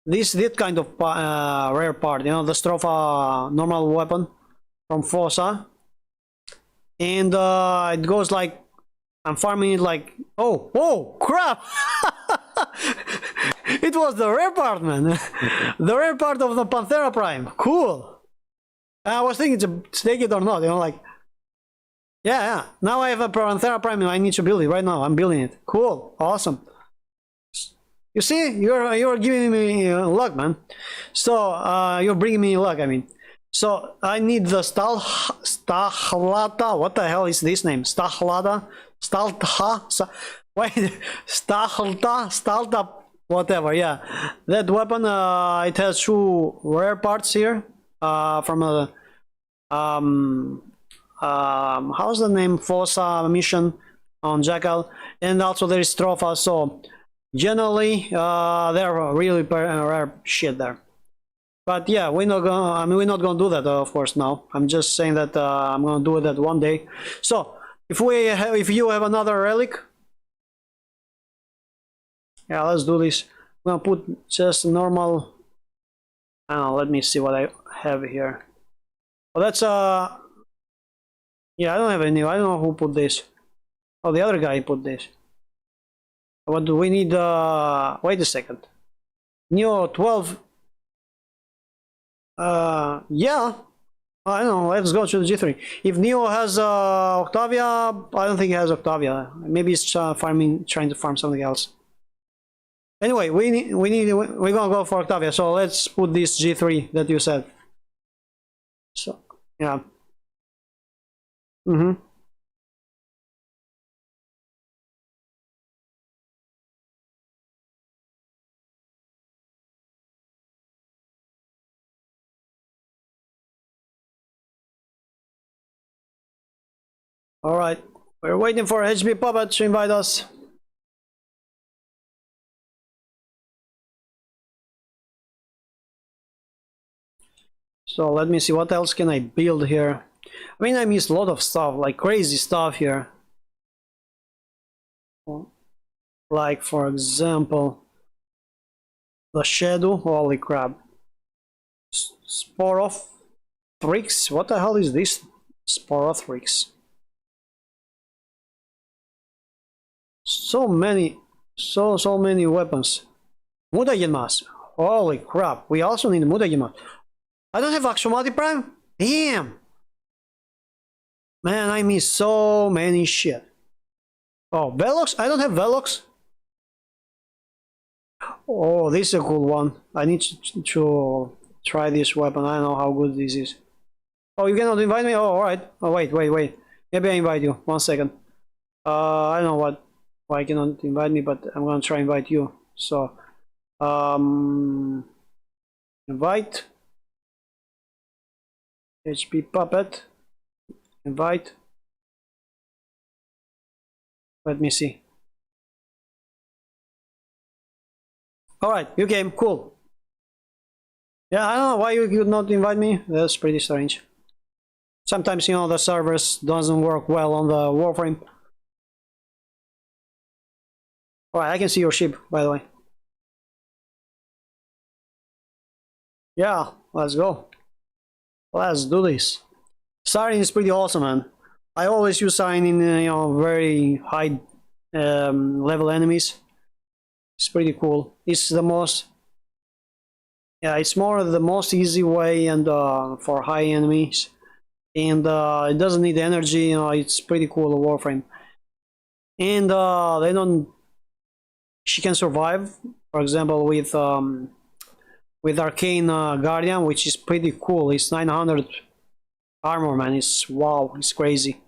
this kind of rare part, you know, the Stropha normal weapon from Fossa, and it goes like I'm farming it like, oh crap. It was the rare part, man. The rare part of the Panthera Prime. Cool. I was thinking to take it or not, you know, like, yeah. Now I have a Panthera Prime and I need to build it right now. I'm building it. Cool. Awesome. You see, you're giving me luck, man. So you're bringing me luck, I mean. So I need the Stahlata. What the hell is this name? Stahlata? Wait, Stalta, whatever, yeah. That weapon, it has 2 rare parts here, from a, how's the name, Fossa mission on Jackal, and also there is Stropha, so generally, they're really rare shit there. But yeah, we're not gonna do that, of course, now. I'm just saying that, I'm gonna do that one day. So, if you have another relic, yeah, let's do this. I'm gonna put just normal. I don't know, let me see what I have here. Oh, that's yeah, I don't have any. I don't know who put this. Oh, the other guy put this. What do we need? Wait a second. Neo 12. Yeah. I don't know, let's go to the G3. If Neo has Octavia, I don't think he has Octavia. Maybe he's trying to farm something else. Anyway, we're gonna go for Octavia, so let's put this G3 that you said. So, yeah. Alright, we're waiting for HB Puppet to invite us. So let me see, what else can I build here? I mean, I missed a lot of stuff, like crazy stuff here. Like, for example, the Shadow, holy crap. Sporothrix, what the hell is this? Sporothrix. So many weapons. Mutagen Mask. Holy crap. We also need Mutagen Mask. I don't have Axomati Prime? Damn. Man, I miss so many shit. Oh, Velox? I don't have Velox. Oh, this is a cool one. I need to try this weapon. I don't know how good this is. Oh, you cannot invite me? Oh, alright. Oh, wait. Maybe I invite you. 1 second. I don't know why you cannot invite me, but I'm gonna try to invite you. So, invite. HP Puppet. Invite. Let me see. Alright, you came. Cool. Yeah, I don't know why you could not invite me. That's pretty strange. Sometimes, you know, the servers doesn't work well on the Warframe. Alright, I can see your ship, by the way. Yeah, let's go. Let's do this. Siren is pretty awesome, man. I always use Siren in, you know, very high level enemies. It's pretty cool. It's the most... Yeah, it's more the most easy way and for high enemies. And it doesn't need energy, you know, it's pretty cool, Warframe. And they don't... She can survive, for example, with Arcane Guardian, which is pretty cool. It's 900 armor, man. It's wow, it's crazy.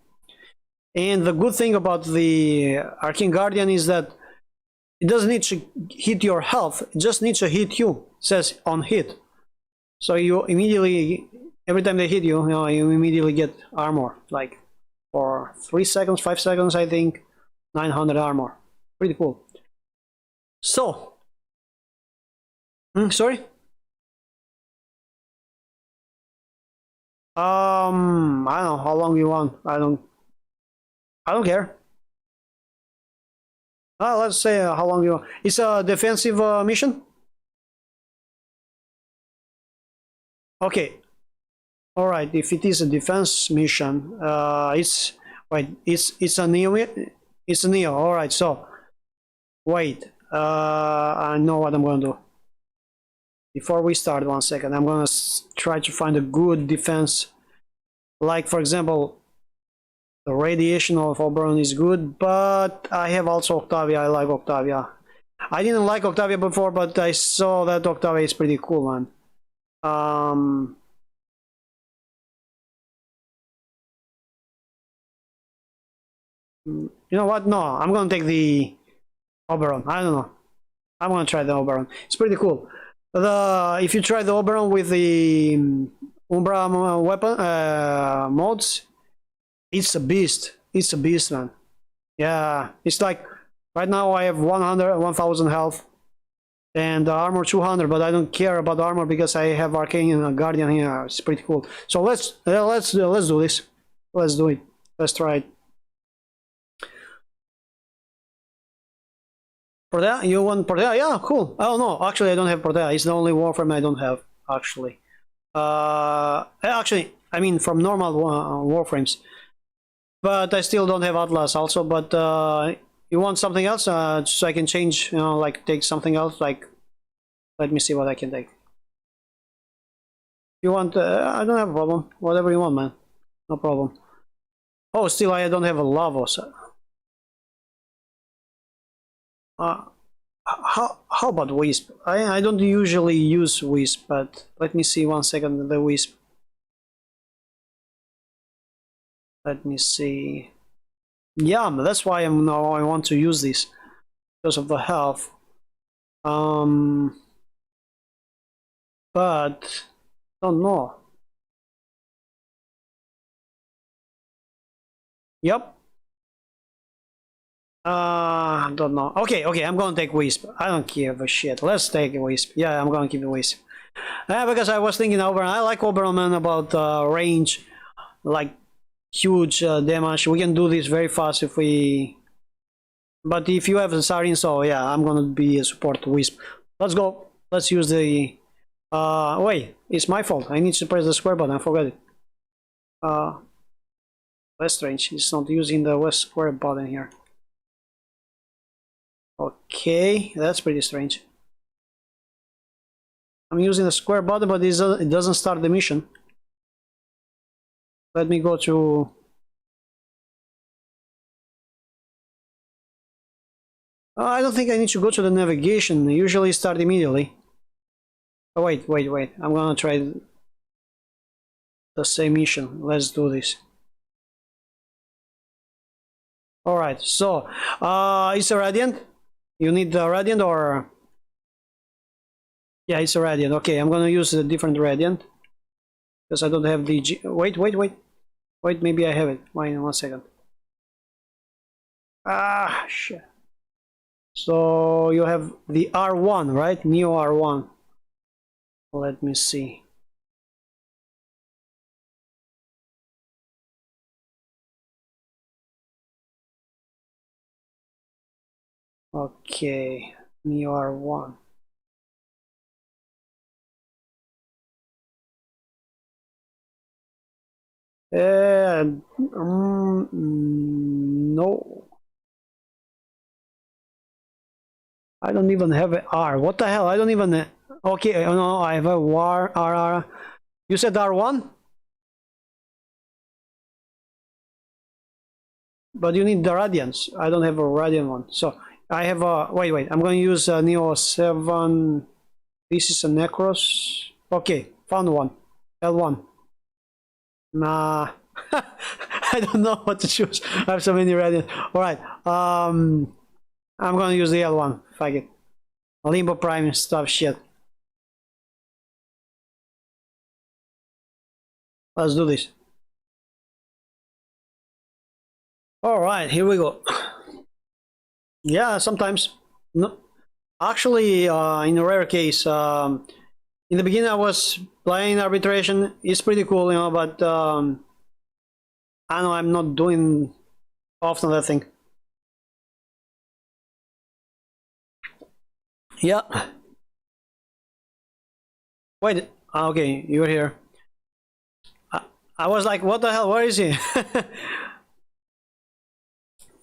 And the good thing about the Arcane Guardian is that it doesn't need to hit your health, it just needs to hit you. It says on hit. So you immediately, every time they hit you, you immediately get armor. Like for 3 seconds, 5 seconds, I think, 900 armor. Pretty cool. So, sorry? I don't know how long you want. I don't care. Let's say how long you want. It's a defensive mission. Okay. All right. If it is a defense mission, it's a neo. It's a neo. All right. So, wait. I know what I'm gonna do. Before we start, 1 second, I'm gonna try to find a good defense. Like, for example, the radiation of Oberon is good, but I have also Octavia. I like Octavia. I didn't like Octavia before, but I saw that Octavia is pretty cool, man. You know what? No, I'm gonna take the Oberon. I don't know. I'm gonna try the Oberon. It's pretty cool. If you try the Oberon with the Umbra weapon mods, it's a beast. It's a beast, man. Yeah, it's like right now I have 1000 health and armor 200, but I don't care about armor because I have Arcane Guardian here. It's pretty cool. So let's do this. Let's do it. Let's try it. Portea? You want Portea? Yeah, cool. Oh no, actually I don't have Portea. It's the only Warframe I don't have, actually. Actually, I mean from normal Warframes. But I still don't have Atlas also, but you want something else? So I can change, like take something else, like, let me see what I can take. You want, I don't have a problem. Whatever you want, man. No problem. Oh, still I don't have a Lavos. How about Wisp? I don't usually use Wisp, but let me see 1 second the Wisp. Let me see. Yeah, that's why I want to use this because of the health. But don't know. Yep. Don't know. Okay, I'm gonna take Wisp. I don't give a shit. Let's take a Wisp. Yeah, I'm gonna keep the Wisp. Because I was thinking Oberon. I like Oberon, man, about range, like huge damage. We can do this very fast if we. But if you have a Siren, so yeah, I'm gonna be a support Wisp. Let's go. Let's use the. Wait, it's my fault. I need to press the square button. I forgot it. That's strange. It's not using the West square button here. Okay, that's pretty strange. I'm using the square button, but it doesn't start the mission. Let me go to... I don't think I need to go to the navigation. Usually start immediately. Oh, wait. I'm gonna try the same mission. Let's do this. Alright, so it's a Radiant. You need the Radiant or... Yeah, it's a Radiant. Okay, I'm gonna use a different Radiant. Because I don't have the... Wait, maybe I have it. Wait, 1 second. Ah, shit. So you have the R1, right? Neo R1. Let me see. Okay, Neo R1. No. I don't even have an R. What the hell? I don't even... Okay, no, I have a R. You said R1? But you need the Radiance. I don't have a Radiant one. So I have a... Wait. I'm going to use a Neo 7. This is a Necros. Okay, found one. L1. Nah. I don't know what to choose. I have so many Radiant. Alright. I'm gonna use the other one. Fuck it. Limbo Prime stuff shit. Let's do this. Alright, here we go. Yeah, sometimes. No, actually, in a rare case, in the beginning I was playing arbitration. It's pretty cool, you know, but I know I'm not doing often that thing. Yeah. Wait, okay, you're here. I was like, what the hell, where is he?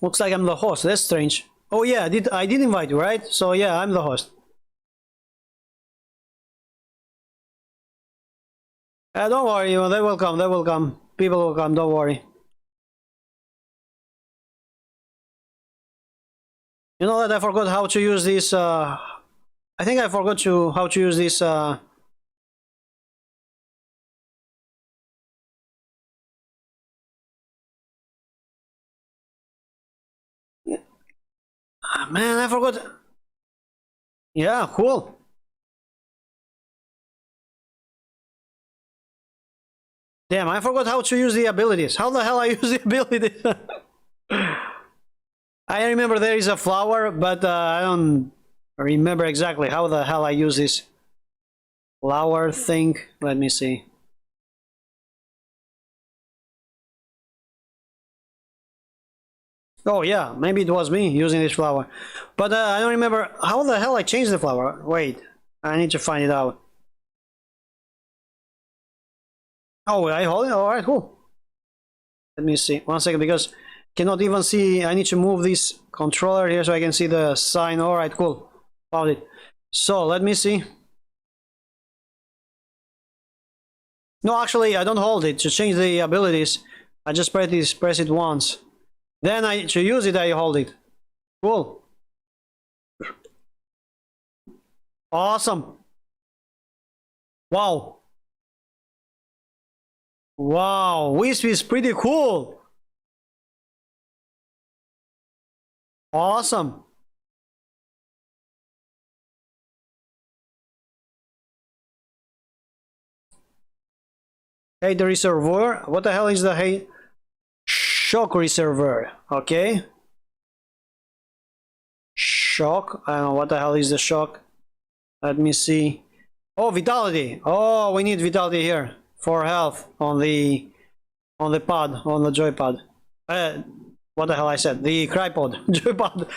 Looks like I'm the host, that's strange. Oh yeah, I did invite you, right? So yeah, I'm the host. Don't worry, you know, they will come, they will come. People will come, don't worry. You know that I forgot how to use this, I think I forgot how to use this, man, I forgot. Yeah, cool. Damn, I forgot how to use the abilities. How the hell I use the abilities? I remember there is a flower, but I don't remember exactly how the hell I use this flower thing. Let me see. Oh yeah, maybe it was me using this flower. But I don't remember how the hell I changed the flower. Wait, I need to find it out. Oh, I hold it? Alright, cool. Let me see. 1 second, because cannot even see. I need to move this controller here so I can see the sign. Alright, cool. Found it. So, let me see. No, actually, I don't hold it. To change the abilities, I just press it once. Then to use it, I hold it. Cool. Awesome. Wow. Wow, Wisp is pretty cool. Awesome. Hey, the reservoir. What the hell is the hey? Shock reservoir. Okay. Shock. I don't know what the hell is the shock. Let me see. Oh, vitality. Oh, we need vitality here for health on the pod, on the joypad. What the hell I said? The crypod, joypad.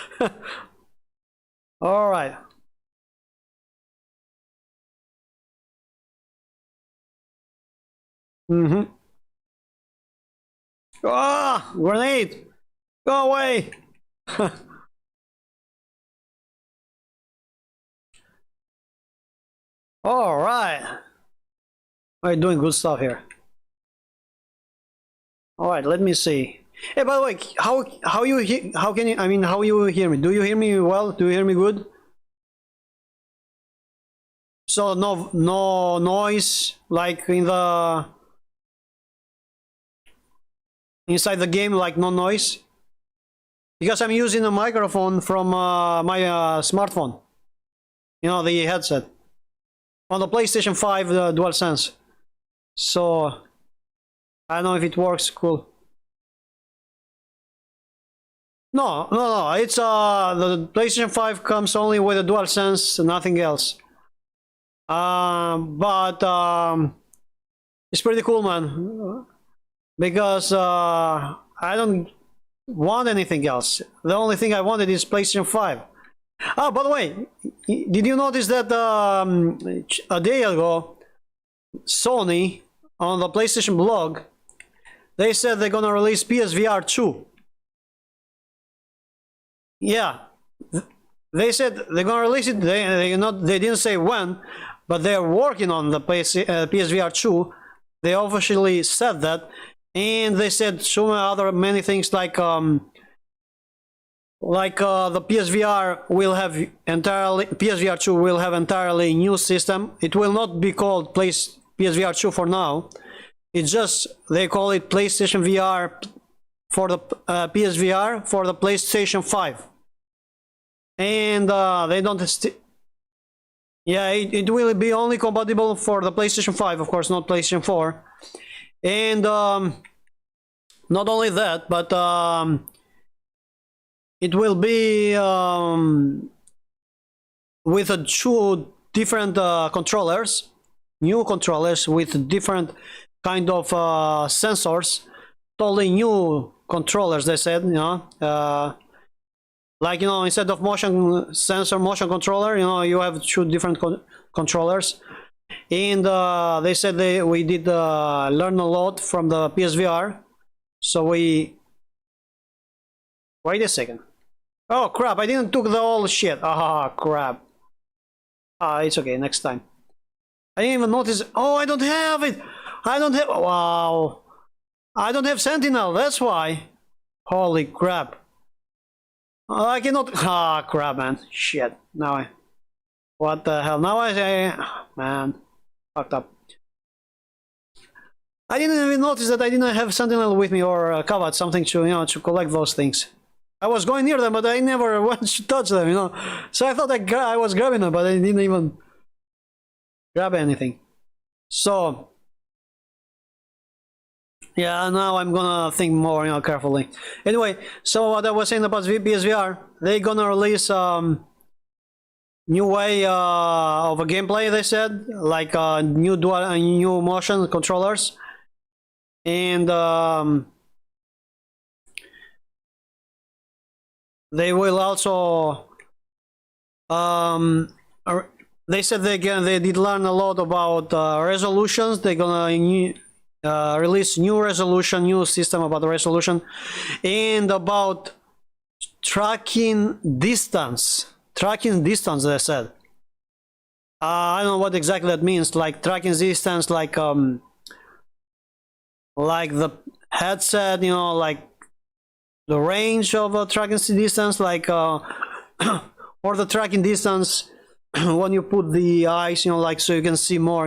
All right. Ah, grenade! Go away! All right. We're doing good stuff here. All right, let me see. Hey, by the way, how can you? I mean, how you hear me? Do you hear me well? Do you hear me good? So no noise like in the inside the game, like no noise. Because I'm using a microphone from my smartphone. You know, the headset on the PlayStation 5 DualSense. So I don't know if it works. Cool. No. It's the PlayStation 5 comes only with a DualSense, nothing else. But it's pretty cool, man. Because I don't want anything else. The only thing I wanted is PlayStation 5. Oh, by the way, did you notice that a day ago, Sony on the PlayStation blog, they said they're gonna release PSVR 2. Yeah, they said they're gonna release it. They didn't say when, but they're working on the PSVR 2. They officially said that, and they said so many things like the PSVR will have PSVR 2 will have entirely new system. It will not be called PSVR 2 for now. It's just they call it PlayStation VR for the PSVR for the PlayStation 5. and they don't. Yeah, it will be only compatible for the PlayStation 5, of course, not PlayStation 4. And not only that, but it will be with two different controllers, new controllers with different kind of sensors, totally new controllers. They said, you know, like, you know, instead of motion sensor, motion controller, you know, you have two different controllers. And they said we did learn a lot from the PSVR. So we wait a second. Oh crap! I didn't took the whole shit. Ah crap. It's okay. Next time. I didn't even notice. Oh, I don't have it. I don't have. Wow. I don't have Sentinel. That's why. Holy crap. I cannot. Ah crap, man. Shit. Now I. What the hell? Now man. Fucked up. I didn't even notice that I didn't have Sentinel with me or covered something to, you know, to collect those things. I was going near them, but I never went to touch them, you know. So I thought I was grabbing them, but I didn't even grab anything. So yeah, now I'm gonna think more, you know, carefully. Anyway, so what I was saying about PSVR, they're gonna release new way of a gameplay. They said, like new motion controllers. And they will also they said they did learn a lot about resolutions. They're gonna release new resolution, new system about the resolution, and about tracking distance. They said, I don't know what exactly that means, like tracking distance, like the headset, you know, like the range of a tracking distance, like or the tracking distance when you put the eyes, you know, like so you can see more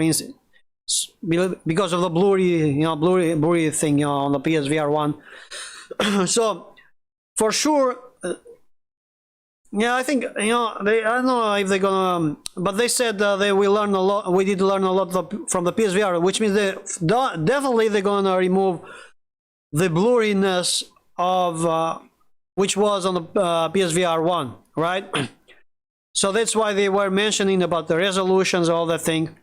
because of the blurry thing, you know, on the PSVR 1. So for sure, yeah, I think, you know, I don't know if they're gonna, but they said they will learn a lot. We did learn a lot from the PSVR, which means definitely they're gonna remove the blurriness of which was on the PSVR 1, right? So that's why they were mentioning about the resolutions, all that thing.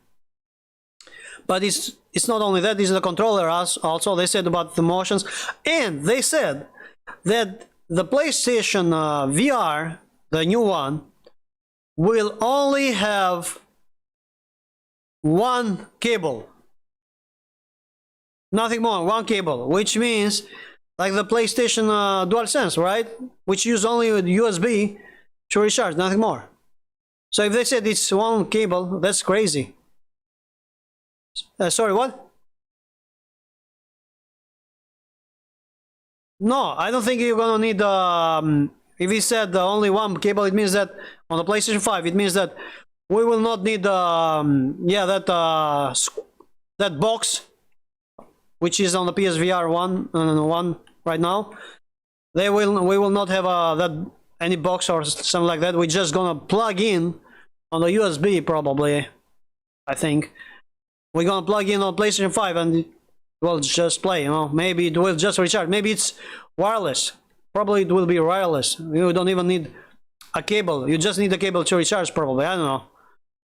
But it's not only that; it's the controller also. They said about the motions, and they said that the PlayStation VR, the new one, will only have one cable, nothing more, one cable, which means like the PlayStation DualSense, right? Which use only USB to recharge, nothing more. So if they said it's one cable, that's crazy. Sorry, what? No, I don't think you're gonna need if he said only one cable, it means that on the PlayStation 5, it means that we will not need yeah, that box, which is on the PSVR 1 right now. We will not have that any box or something like that. We're just gonna plug in on the USB probably. I think we're gonna plug in on PlayStation 5 and it will just play. You know, maybe it will just recharge. Maybe it's wireless. Probably it will be wireless. You don't even need a cable. You just need a cable to recharge probably. I don't know.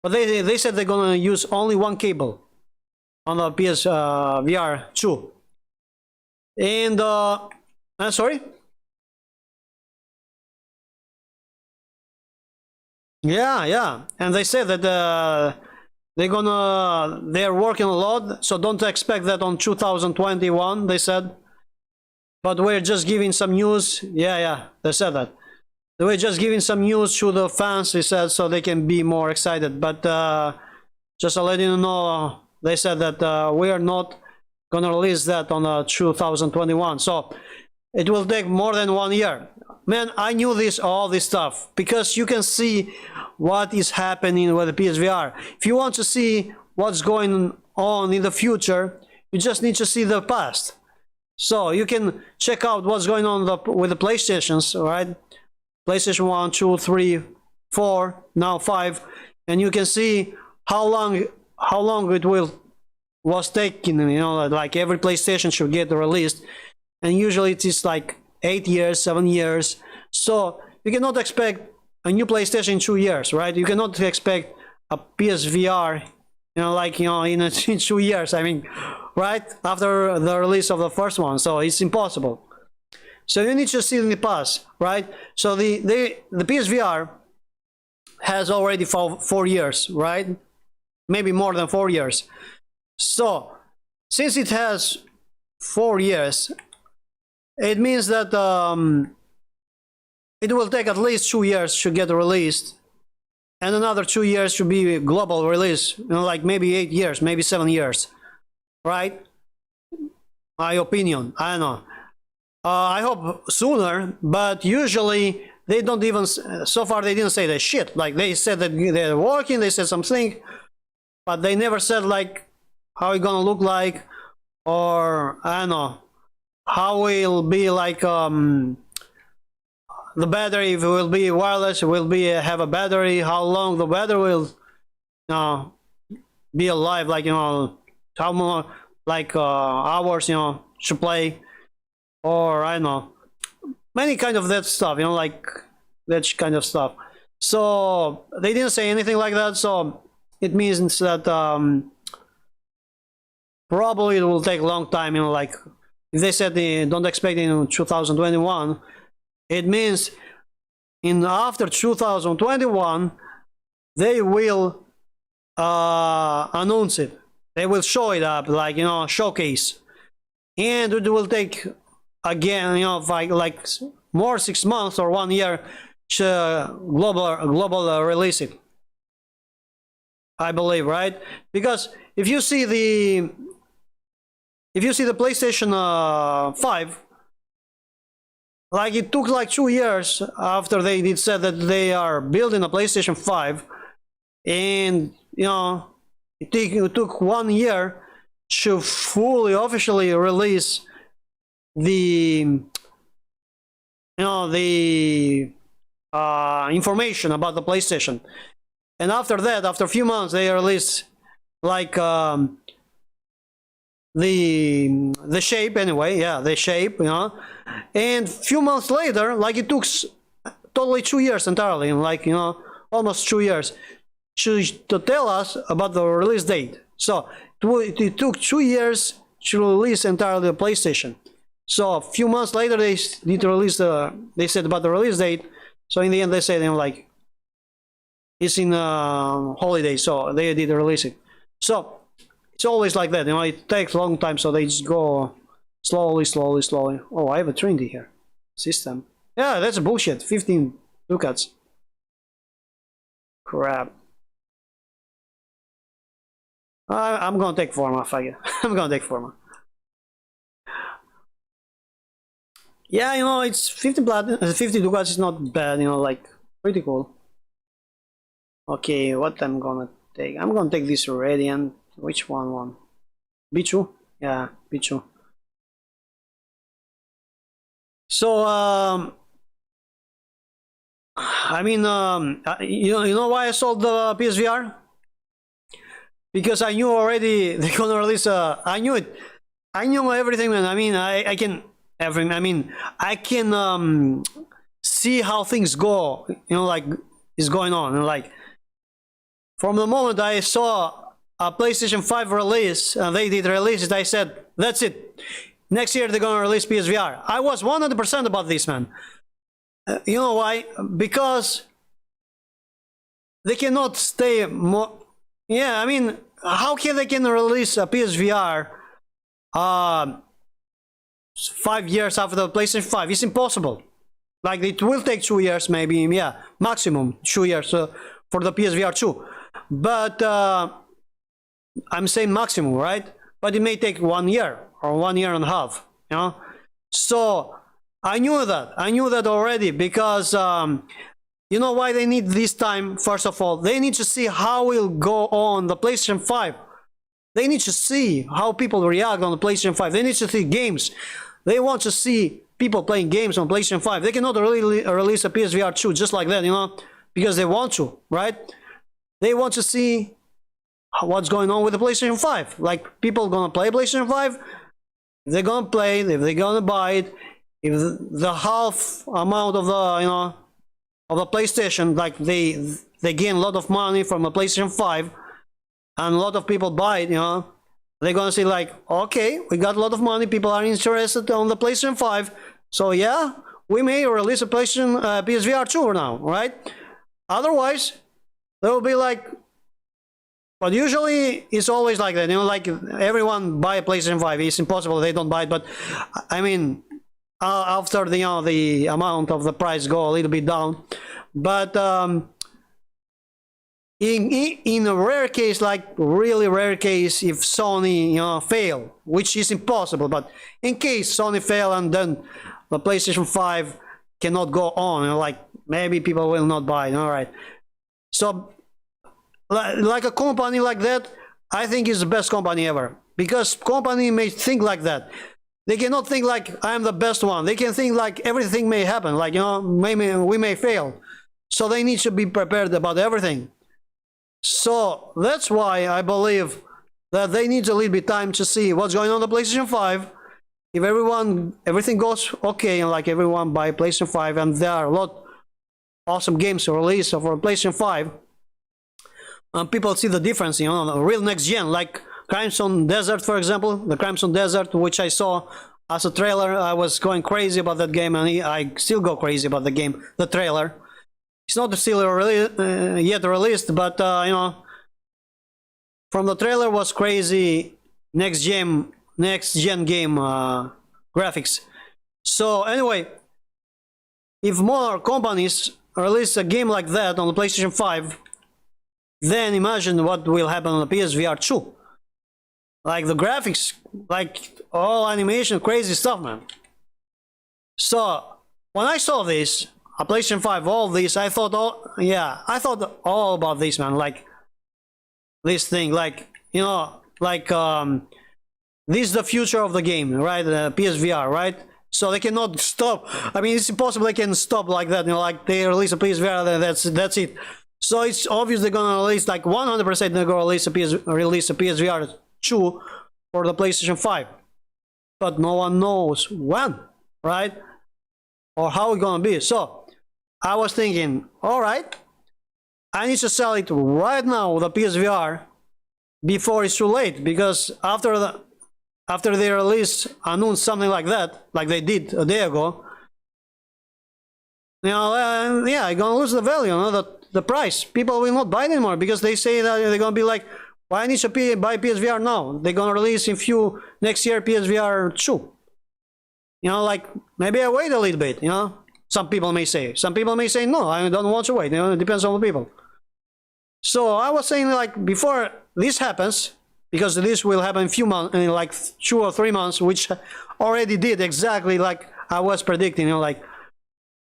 But they said they're gonna use only one cable on the PSVR 2. And sorry? Yeah. And they said that they're working a lot, so don't expect that on 2021, they said. But we're just giving some news. Yeah, they said that. They were just giving some news to the fans, they said, so they can be more excited. But just to let you know, they said that we are not gonna release that on 2021. So it will take more than 1 year. Man, I knew all this stuff, because you can see what is happening with the PSVR. If you want to see what's going on in the future, you just need to see the past. So you can check out what's going on with the PlayStations, right? PlayStation 1, 2, 3, 4, now 5, and you can see how long it was taking, you know, like every PlayStation should get released, and usually it is like 8 years, 7 years. So you cannot expect a new PlayStation in 2 years, right? You cannot expect a PSVR, you know, like, you know, in 2 years, I mean, right? After the release of the first one. So it's impossible. So you need to see in the past, right? So the PSVR has already 4 years, right? Maybe more than 4 years. So since it has 4 years, it means that it will take at least 2 years to get released, and another 2 years to be global release, you know, like maybe 8 years, maybe 7 years, right? My opinion, I don't know. I hope sooner, but usually they don't even, so far they didn't say that shit. Like they said that they're working, they said something, but they never said like how it's gonna look like, or I don't know, how it'll be like the battery, if it will be wireless, it will be have a battery, how long the battery will be alive, like, you know, how more like hours, you know, to play, or I don't know, many kind of that stuff, you know, like that kind of stuff. So they didn't say anything like that, so it means that probably it will take a long time, you know, like if they said they don't expect it in 2021, it means in after 2021 they will announce it, they will show it up, like, you know, showcase, and it will take again, you know, like more 6 months or 1 year to global release it, I believe, right? Because if you see the PlayStation 5, like it took like 2 years after they did said that they are building a PlayStation 5, and you know, it took 1 year to fully officially release the, you know, the information about the PlayStation. And after that, after a few months, they released like the shape, anyway, yeah, the shape, you know. And few months later, like it took totally 2 years entirely, like, you know, almost 2 years to tell us about the release date. So it took 2 years to release entirely the PlayStation. So a few months later, they need to release they said about the release date. So in the end, they said, you know, like it's in holiday, so they did release it. So it's always like that, you know. It takes a long time, so they just go slowly. Oh, I have a Trinity here. System. Yeah, that's bullshit. 15 ducats. Crap. I'm gonna take Forma, fuck it. I'm gonna take Forma. Yeah, you know, it's 50 ducats is not bad, you know, like pretty cool. Okay, what I'm gonna take? I'm gonna take this Radiant. Which one? B2? Yeah, B2. So I mean, you know why I sold the PSVR? Because I knew already they're gonna release I knew it. I knew everything, man. I mean, I can see how things go, you know, like is going on, and like from the moment I saw a PlayStation 5 release, and they did release it, I said, that's it. Next year they're gonna release PSVR. I was 100% about this, man. You know why? Because they cannot stay more. Yeah, I mean, how can they release a PSVR 5 years after the PlayStation 5? It's impossible. Like it will take 2 years, maybe, yeah, maximum 2 years for the PSVR 2. But I'm saying maximum, right? But it may take 1 year or 1 year and a half, you know. So I knew that already, because you know why they need this time? First of all, they need to see how it will go on the PlayStation 5. They need to see how people react on the PlayStation 5. They need to see games. They want to see people playing games on PlayStation 5. They cannot really release a PSVR 2 just like that, you know, because they want to, right? They want to see what's going on with the PlayStation 5. Like, people gonna play PlayStation 5, they're gonna play it, if they're gonna buy it, if the half amount of the, you know, of the PlayStation, like they gain a lot of money from a PlayStation 5, and a lot of people buy it, you know, they're gonna say like, okay, we got a lot of money, people are interested on the PlayStation 5, so yeah, we may release a PlayStation PSVR 2 now, right? Otherwise, there will be like, but usually it's always like that, you know, like everyone buy a PlayStation 5. It's impossible they don't buy it, but I mean, after the, you know, the amount of the price go a little bit down, but in a rare case, like really rare case, if Sony, you know, fail, which is impossible, but in case Sony fail and then the PlayStation 5 cannot go on, you know, like maybe people will not buy it. All right, so like a company like that, I think is the best company ever, because company may think like that. They cannot think like I'm the best one. They can think like everything may happen, like, you know, maybe we may fail, so they need to be prepared about everything. So that's why I believe that they need a little bit time to see what's going on the PlayStation 5. If everything goes okay, and like everyone buy PlayStation 5, and there are a lot awesome games released for PlayStation 5, and people see the difference, you know, the real next gen, like Crimson Desert, for example, the Crimson Desert, which I saw as a trailer. I was going crazy about that game, and I still go crazy about the game, the trailer. It's not still yet released, but you know, from the trailer was crazy next gen game graphics. So anyway, if more companies release a game like that on the PlayStation 5, then imagine what will happen on the PSVR 2. Like the graphics, like all animation, crazy stuff, man. So when I saw this, a PlayStation 5, all this, I thought all about this, man. Like this thing, like, you know, like this is the future of the game, right? PSVR, right? So they cannot stop. I mean, it's impossible they can stop like that. You know, like they release a PSVR, then that's it. So it's obvious they're gonna release, like 100% they're gonna release a PSVR 2 for the PlayStation 5, but no one knows when, right? Or how it's gonna be. So I was thinking, all right, I need to sell it right now, the PSVR, before it's too late, because after they announce something like that, like they did a day ago, you know, yeah, I'm gonna lose the value, you know, the price. People will not buy it anymore, because they say that they're gonna be like, why I need to buy PSVR now? They're gonna release next year PSVR 2. You know, like maybe I wait a little bit, you know. Some people may say. Some people may say, no, I don't want to wait. You know, it depends on the people. So I was saying, like, before this happens, because this will happen in few months, in like 2 or 3 months, which already did exactly like I was predicting, you know, like,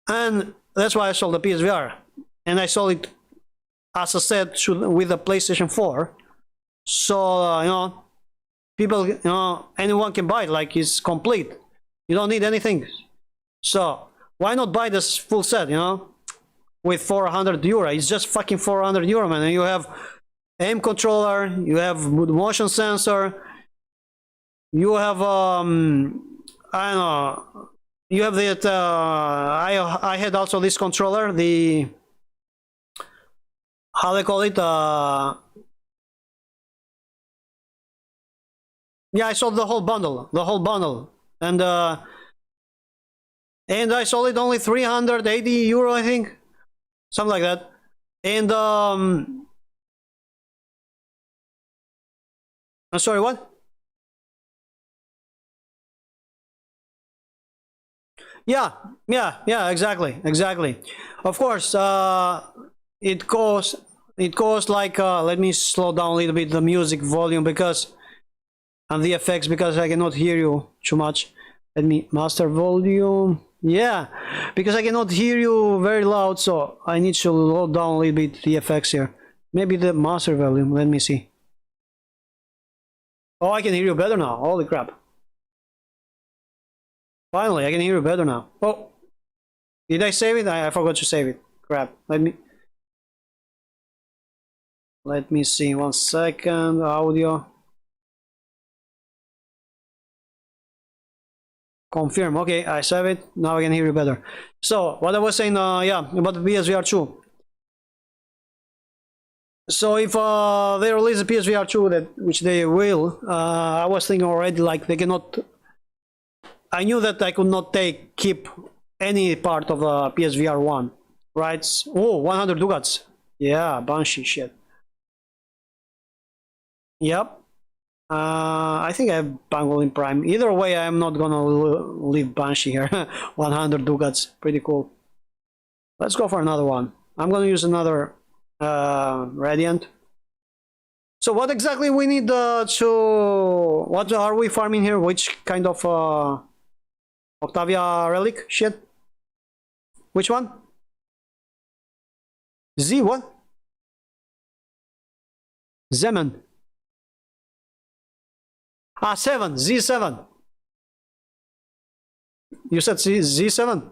and that's why I sold the PSVR, and I sold it, as I said, with the PlayStation 4. So you know, people, you know, anyone can buy it, like it's complete. You don't need anything. So why not buy this full set, you know, with 400 euro? It's just fucking 400 euro, man. And you have aim controller, you have motion sensor, you have I don't know, you have that I had also this controller, the, how they call it, yeah, I sold the whole bundle, and I sold it only 380 euro, I think, something like that. And I'm sorry, what? Yeah, exactly. Of course, it costs like let me slow down a little bit the music volume, because, and the effects, because I cannot hear you too much. Let me master volume. Yeah, because I cannot hear you very loud, so I need to low down a little bit the effects here. Maybe the master volume. Let me see. Oh, I can hear you better now. Holy crap. Finally, I can hear you better now. Oh, did I save it? I forgot to save it. Crap. Let me see. 1 second. Audio. Confirm. Okay, I save it. Now I can hear you better. So, what I was saying, yeah, about the PSVR 2. So if they release the PSVR 2, which they will, I was thinking already, like, they cannot... I knew that I could not keep any part of PSVR 1, right? Oh, 100 Dugats. Yeah, Banshee shit. Yep. I think I have Pangolin Prime. Either way, I'm not gonna leave Banshee here. 100 Dugats. Pretty cool. Let's go for another one. I'm gonna use another Radiant. So what exactly we need to... What are we farming here? Which kind of Octavia relic shit? Which one? Z what? Zeman. Ah, 7. Z7. You said Z7?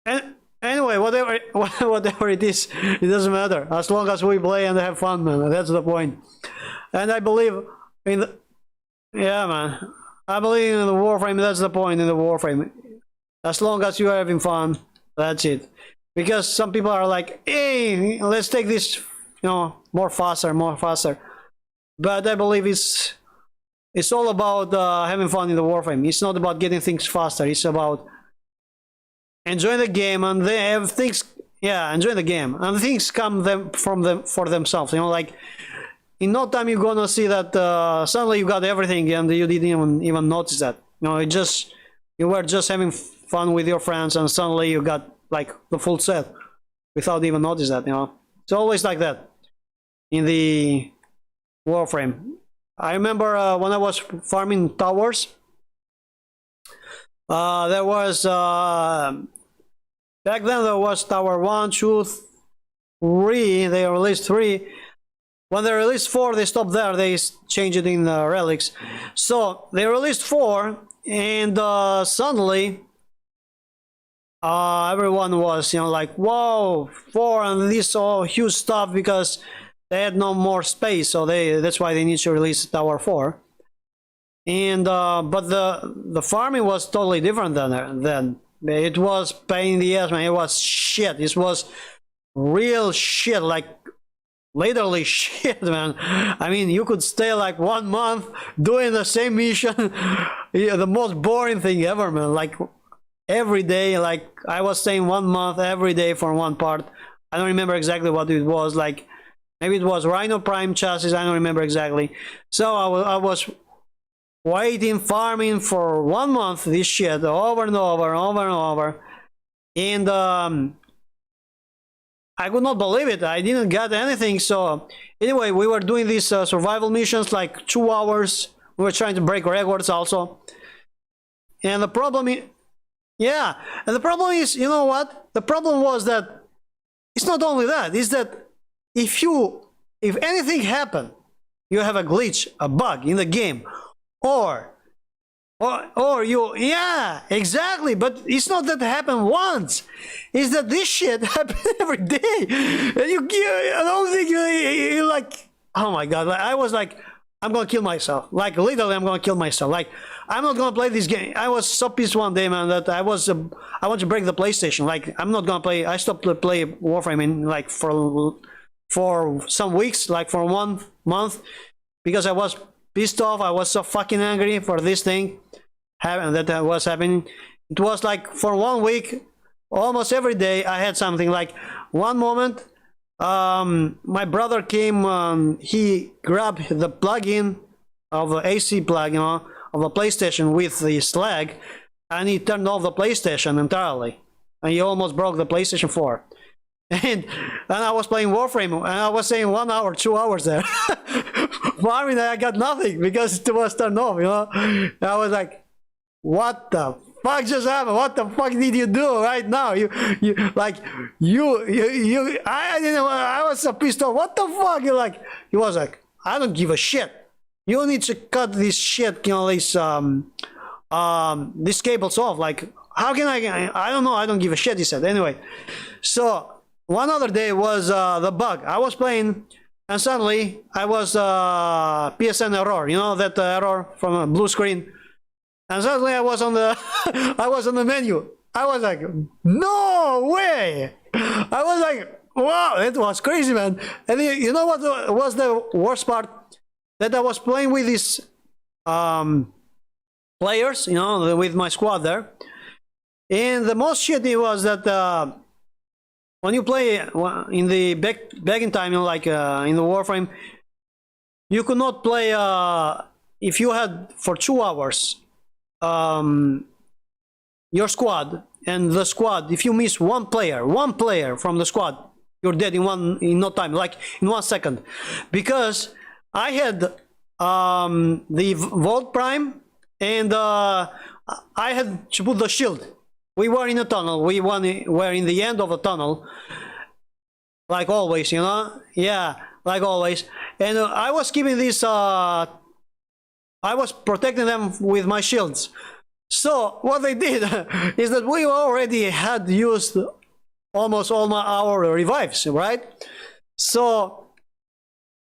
And anyway, whatever it is, it doesn't matter. As long as we play and have fun, man. That's the point. And I believe in the... Yeah, man. I believe in the Warframe. That's the point in the Warframe. As long as you're having fun, that's it. Because some people are like, hey, let's take this, you know, more faster. But I believe it's all about having fun in the Warframe. It's not about getting things faster. It's about enjoying the game, and they have things. Yeah, enjoy the game, and things come for themselves. You know, like in no time you're gonna see that suddenly you got everything, and you didn't even notice that. You know, you were just having fun with your friends, and suddenly you got like the full set without even notice that. You know, it's always like that in the Warframe. I remember when I was farming towers, there was back then there was tower 1, 2, 3. They released 3. When they released 4, they stopped there. They changed it in relics. So they released 4, and suddenly everyone was, you know, like, wow, 4 and this all huge stuff, because they had no more space, so that's why they need to release Tower 4. And but the farming was totally different then. It was pain in the ass, man. It was shit. It was real shit, like literally shit, man. I mean, you could stay like 1 month doing the same mission. Yeah, the most boring thing ever, man. Like every day, like I was staying 1 month every day for one part. I don't remember exactly what it was, like maybe it was Rhino Prime chassis, I don't remember exactly. So I was waiting, farming for 1 month, this shit, over and over. And I could not believe it. I didn't get anything. So anyway, we were doing these survival missions, like 2 hours. We were trying to break records also. And the problem is, yeah, and the problem is, you know what? The problem was that it's not only that, it's that if anything happened, you have a glitch, a bug in the game, or you, yeah, exactly. But it's not that it happened once. It's that this shit happened every day. And I don't think you like, oh my god, like, I was like, I'm gonna kill myself. Like literally, I'm gonna kill myself. Like I'm not gonna play this game. I was so pissed one day, man, that I want to break the PlayStation. Like I'm not gonna play. I stopped to play Warframe in like for some weeks, like for 1 month, because I was pissed off. I was so fucking angry for this thing that was happening. It was like for 1 week, almost every day I had something. Like one moment, my brother came, he grabbed the plug-in of the AC plug, you know, of a PlayStation with the slag, and he turned off the PlayStation entirely, and he almost broke the PlayStation 4. And I was playing Warframe, and I was saying 1 hour, 2 hours there. Farming, I got nothing because it was turned off, you know. And I was like, what the fuck just happened? What the fuck did you do right now? I didn't know, I was so pissed off. What the fuck? He was like, I don't give a shit. You need to cut this shit, you know, this this cable's off. Like, how can I don't know, I don't give a shit, he said. Anyway, so one other day was the bug. I was playing and suddenly I was PSN error, you know, that error from a blue screen. And suddenly I was on the I was on the menu. I was like, no way. I was like, wow, it was crazy, man. And you know what was the worst part? That I was playing with these players, you know, with my squad there. And the most shitty was that when you play in the back in time, you know, like in the Warframe, you could not play if you had for 2 hours your squad, and the squad, if you miss one player from the squad, you're dead in no time, like in 1 second. Because I had the Vault Prime, and I had to put the shield. We were in a tunnel. We were in the end of a tunnel, like always, you know. Yeah, like always. And I was keeping this. I was protecting them with my shields. So what they did is that we already had used almost all our revives, right? So,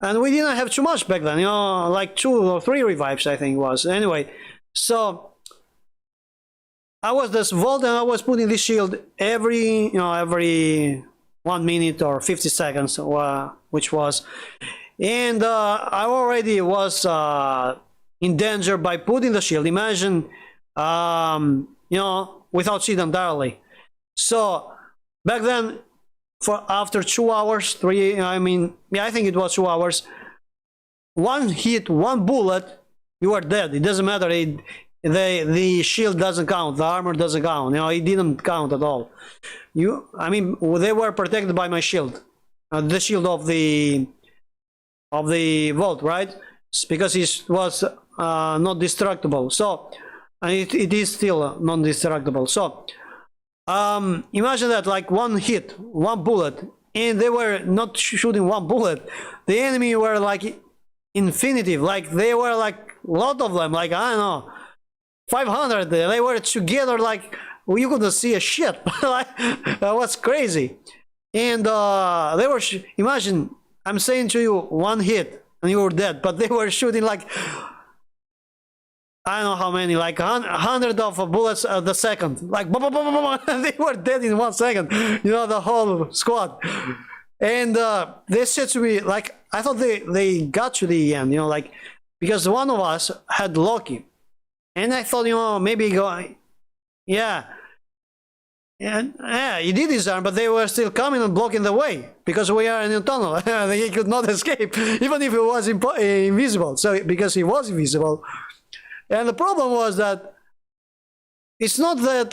and we didn't have too much back then, you know, like 2 or 3 revives, I think it was. Anyway, so I was this vault and I was putting this shield every 1 minute or 50 seconds, which was, and I already was in danger by putting the shield. Imagine, you know, without shield entirely. So back then, for after 2 hours, 3, I mean, yeah, I think it was 2 hours. 1 hit, 1 bullet, you are dead. It doesn't matter. The shield doesn't count. The armor doesn't count. You know, it didn't count at all. I mean, they were protected by my shield, the shield of the vault, right? It's because it was not destructible. So, and it is still non-destructible. So, imagine that, like 1 hit, 1 bullet, and they were not shooting 1 bullet. The enemy were like infinitive, like they were like a lot of them, like I don't know, 500. They were together, like you couldn't see a shit. Like, that was crazy. And they were imagine, I'm saying to you, 1 hit and you were dead, but they were shooting like I don't know how many, like 100 of bullets a the second, like boom, boom, boom, boom, boom. They were dead in 1 second, you know, the whole squad. And they said to me, like, I thought they got to the end, you know, like, because one of us had Loki, and I thought, you know, maybe go, yeah, he did his arm, but they were still coming and blocking the way because we are in a tunnel. He could not escape, even if he was invisible. So because he was invisible. And the problem was that it's not that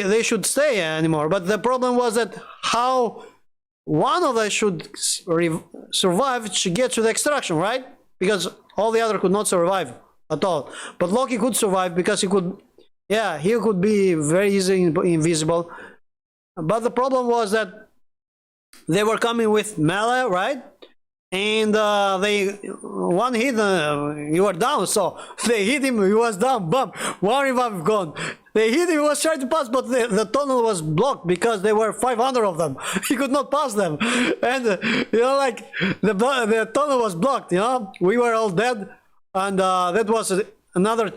they should stay anymore, but the problem was that how one of them should survive to get to the extraction, right? Because all the other could not survive at all. But Loki could survive because he could, yeah, he could be very easily invisible. But the problem was that they were coming with melee, right? And they 1 hit, you were down. So they hit him, he was down. Bump, 1 revive gone. They hit him, he was trying to pass, but the tunnel was blocked because there were 500 of them. He could not pass them, and you know, like the tunnel was blocked. You know, we were all dead, and that was another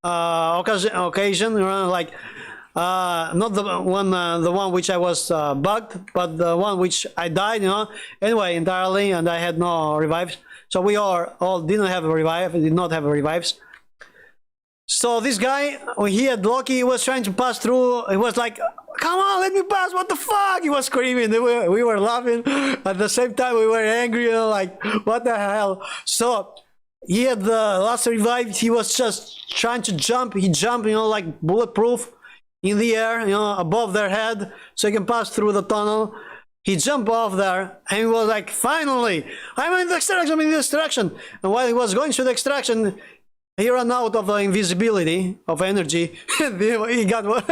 occasion. You know, like not the one which I was bugged, but the one which I died, you know, anyway, entirely, and I had no revives. So we all didn't have a revive, did not have revives. So this guy, when he had Loki, he was trying to pass through. He was like, come on, let me pass, what the fuck? He was screaming. We were laughing. At the same time, we were angry, you know, like, what the hell? So he had the last revive. He was just trying to jump. He jumped, you know, like bulletproof in the air, you know, above their head, so he can pass through the tunnel. He jumped off there, and he was like, finally, I'm in the extraction, I'm in the extraction. And while he was going through the extraction, he ran out of invisibility, of energy. He got one,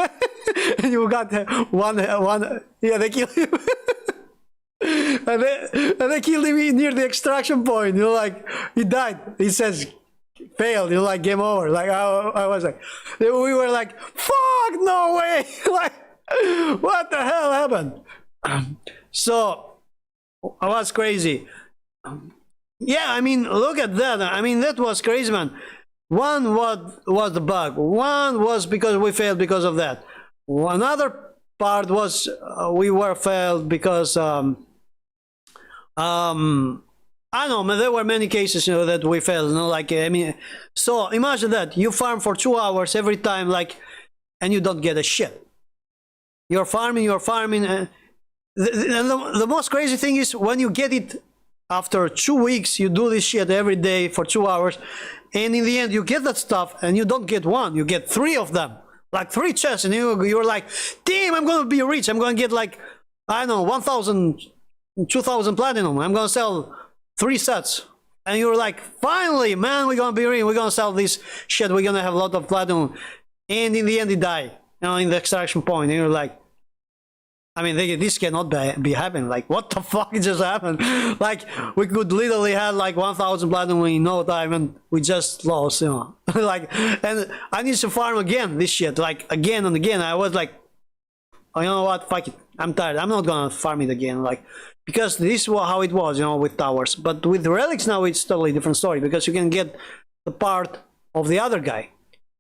and you got one, yeah, they killed him. and they killed him near the extraction point, you know, like, he died. He says, failed, you know, like game over. Like I was like, we were like, fuck, no way. Like, what the hell happened? So I was crazy. Yeah, I mean, look at that. I mean, that was crazy, man. One was the bug. One was because we failed because of that. Another part was we were failed because I don't know, man, there were many cases, you know, that we failed, you know, like, I mean, so imagine that you farm for 2 hours every time, like, and you don't get a shit. You're farming, and the most crazy thing is when you get it after 2 weeks, you do this shit every day for 2 hours, and in the end you get that stuff and you don't get one, you get 3 of them, like 3 chests, and you're like, damn, I'm gonna be rich, I'm gonna get like, I don't know, 1,000, 2,000 platinum, I'm gonna sell 3 sets, and you're like, finally, man, we're gonna be rich, we're gonna sell this shit, we're gonna have a lot of platinum, and in the end you die, you know, in the extraction point, and you're like, I mean, this cannot be happening. Like, what the fuck just happened? Like, we could literally have like 1,000 platinum in no time, and we just lost, you know. Like, and I need to farm again this shit, like again and again. I was like, oh, you know what? Fuck it. I'm tired. I'm not gonna farm it again. Like, because this was how it was, you know, with towers. But with relics now, it's totally different story because you can get the part of the other guy.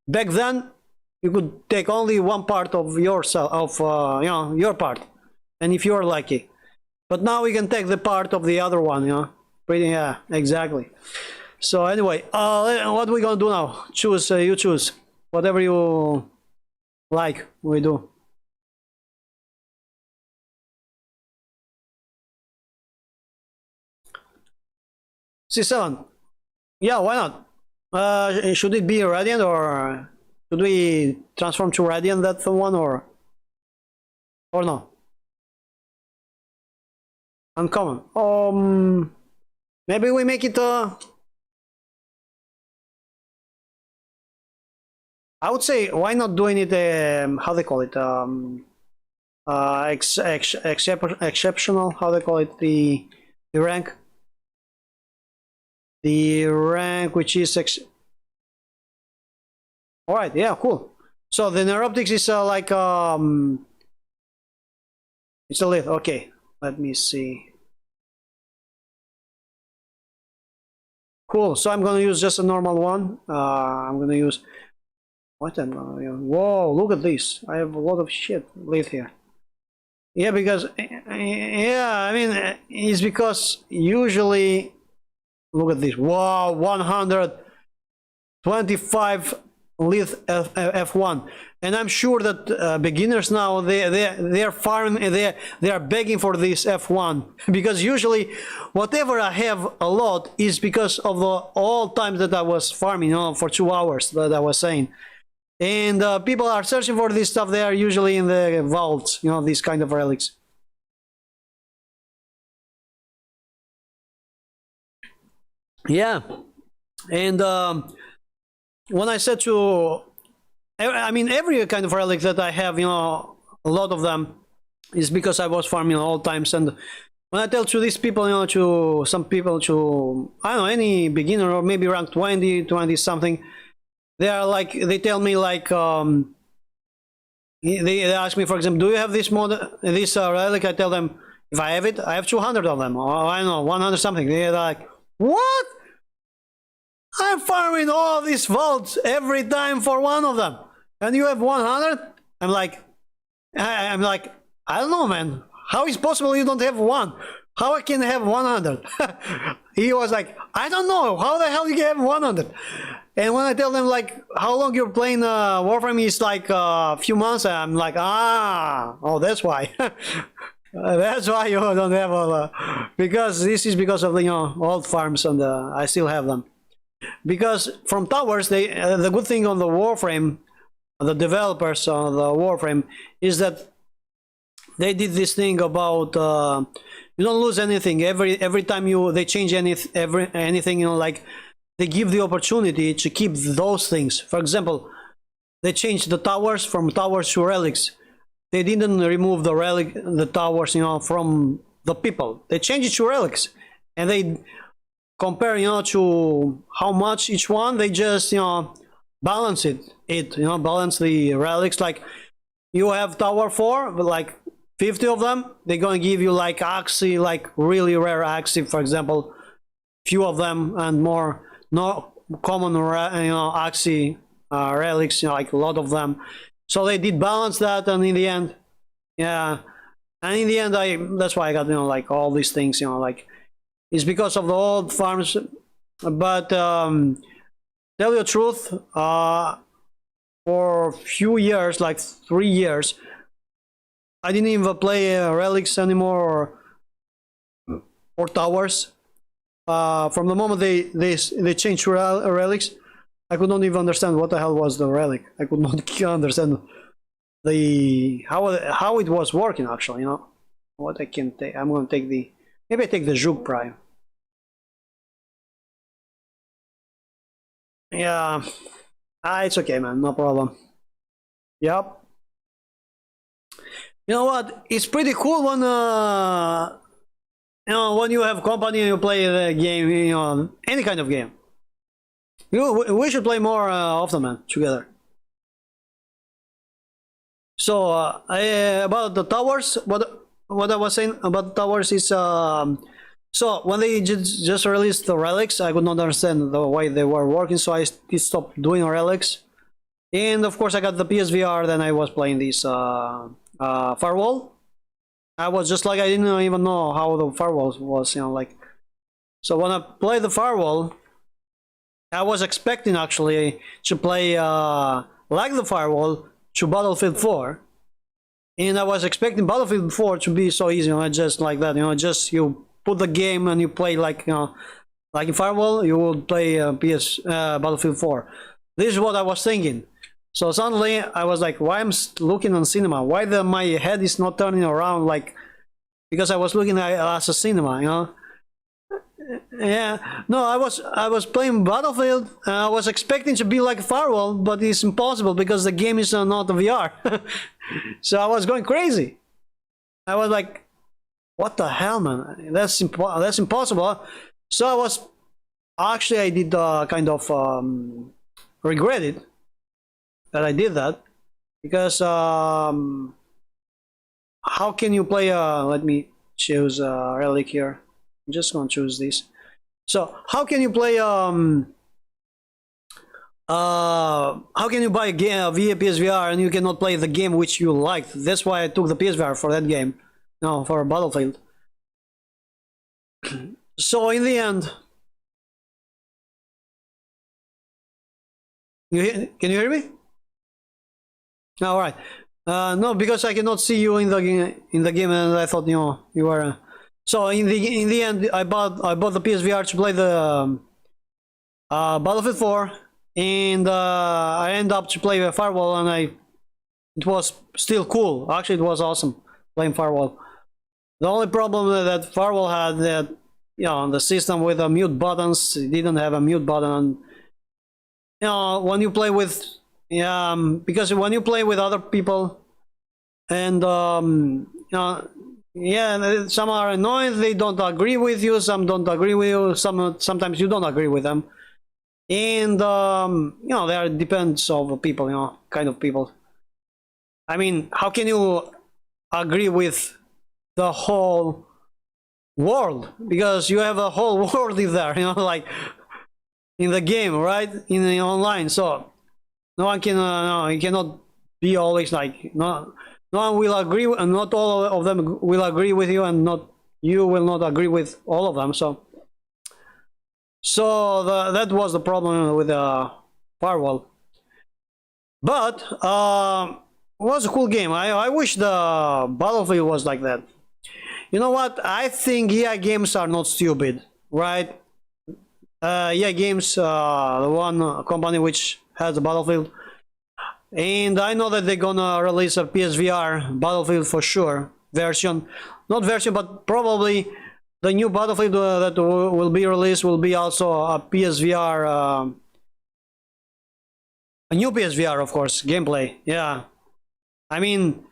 Back then, you could take only one part of yourself, you know, your part, and if you're lucky. But now we can take the part of the other one, you know. Pretty, yeah, exactly. So anyway, what are we gonna do now? Choose, you choose. Whatever you like, we do. C7. Yeah, why not? Should it be Radiant or should we transform to Radiant that one or no? Uncommon. Maybe we make it I would say why not doing it how they call it exceptional, how they call it, the rank which is all right, yeah, cool. So the neuroptics is like it's a lit. Okay, let me see. Cool. So I'm gonna use just a normal one. I'm gonna use what? Whoa! Look at this. I have a lot of shit lit here. Yeah, because yeah, I mean it's because usually look at this. Wow, 125 lit F1, and I'm sure that beginners now they're farming, they are begging for this F1 because usually whatever I have a lot is because of the all times that I was farming, you know, for 2 hours that I was saying, and people are searching for this stuff. They are usually in the vaults, you know, these kind of relics. Yeah, and when I said to, I mean, every kind of relic that I have, you know, a lot of them is because I was farming all times. And when I tell to these people, you know, to some people, to, I don't know, any beginner or maybe rank 20 something, they are like, they tell me like, they ask me, for example, do you have this this relic? I tell them, if I have it, I have 200 of them, or I don't know, 100 something. They're like, what? I'm farming all these vaults every time for one of them, and you have 100? I'm like, I don't know, man. How is possible you don't have one? How I can have 100? He was like, I don't know. How the hell you can have 100? And when I tell them like how long you're playing Warframe is like a few months, I'm like, oh, that's why. That's why you don't have all. Because this is because of the, you know, old farms, and I still have them. Because from towers, they the good thing on the Warframe, the developers on the Warframe, is that they did this thing about you don't lose anything every time they change anything, you know, like they give the opportunity to keep those things. For example, they changed the towers from towers to relics. They didn't remove the towers, you know, from the people. They changed it to relics, and they compare, you know, to how much each one. They just, you know, balance it, you know, balance the relics. Like you have Tower 4, but like 50 of them, they're gonna give you like Axie, like really rare Axie, for example, few of them, and more no common, you know, Axie relics, you know, like a lot of them. So they did balance that, and in the end, yeah, and in the end, that's why I got, you know, like all these things, you know, like it's because of the old farms. But tell you the truth, for a few years, like 3 years, I didn't even play relics anymore, or towers. From the moment they changed relics, I could not even understand what the hell was the relic. I could not understand the how it was working actually. You know what I can take. I'm gonna take the, maybe I take the Zhug Prime. Yeah, it's okay, man. No problem. Yep. You know what? It's pretty cool when you know, when you have company and you play the game, you know, any kind of game. We should play more often, man, together. So about the towers, what I was saying about the towers is, so when they just released the relics, I could not understand the way they were working, so I stopped doing relics. And of course I got the PSVR, then I was playing this firewall. I was just like, I didn't even know how the firewall was, you know, like. So when I played the firewall, I was expecting actually to play like the firewall to Battlefield 4. And I was expecting Battlefield 4 to be so easy, you know, just like that, you know, just you put the game and you play like, you know, like in firewall, you would play Battlefield 4. This is what I was thinking. So suddenly I was like, why I'm looking on cinema? Why my head is not turning around, like, because I was looking at a cinema, you know? Yeah, no, I was playing Battlefield. I was expecting to be like Firewall, but it's impossible because the game is not a VR. So I was going crazy. I was like, what the hell, man? That's impossible. So I did kind of regret it that I did that, because how can you play let me choose relic here. I'm just gonna choose this. So how can you play how can you buy a game via PSVR and you cannot play the game which you liked? That's why I took the PSVR for that game, no, for Battlefield. So in the end, can you hear me? All right. No, because I cannot see you in the game, and I thought, you know, you were. So in the end, I bought the PSVR to play the Battlefield 4, and I ended up to play Firewall, and it was still cool. Actually, it was awesome playing Firewall. The only problem that Firewall had, that, you know, the system with the mute buttons, it didn't have a mute button. You know, when you play with, because when you play with other people, and you know, yeah, some are annoying, they don't agree with you, some don't agree with you, sometimes you don't agree with them, and you know, there depends on people, you know, kind of people. I mean, how can you agree with the whole world? Because you have a whole world in there, you know, like in the game, right, in the online. So no one can, no, you cannot be always like, no one will agree, and not all of them will agree with you, and you will not agree with all of them. So that was the problem with the Firewall. But it was a cool game. I wish the Battlefield was like that. You know what? I think EA games are not stupid, right? EA games, the one company which has the Battlefield. And I know that they're gonna release a PSVR Battlefield for sure version. Not version, but probably the new Battlefield that will be released will be also a PSVR, a new PSVR, of course, gameplay. Yeah, I mean,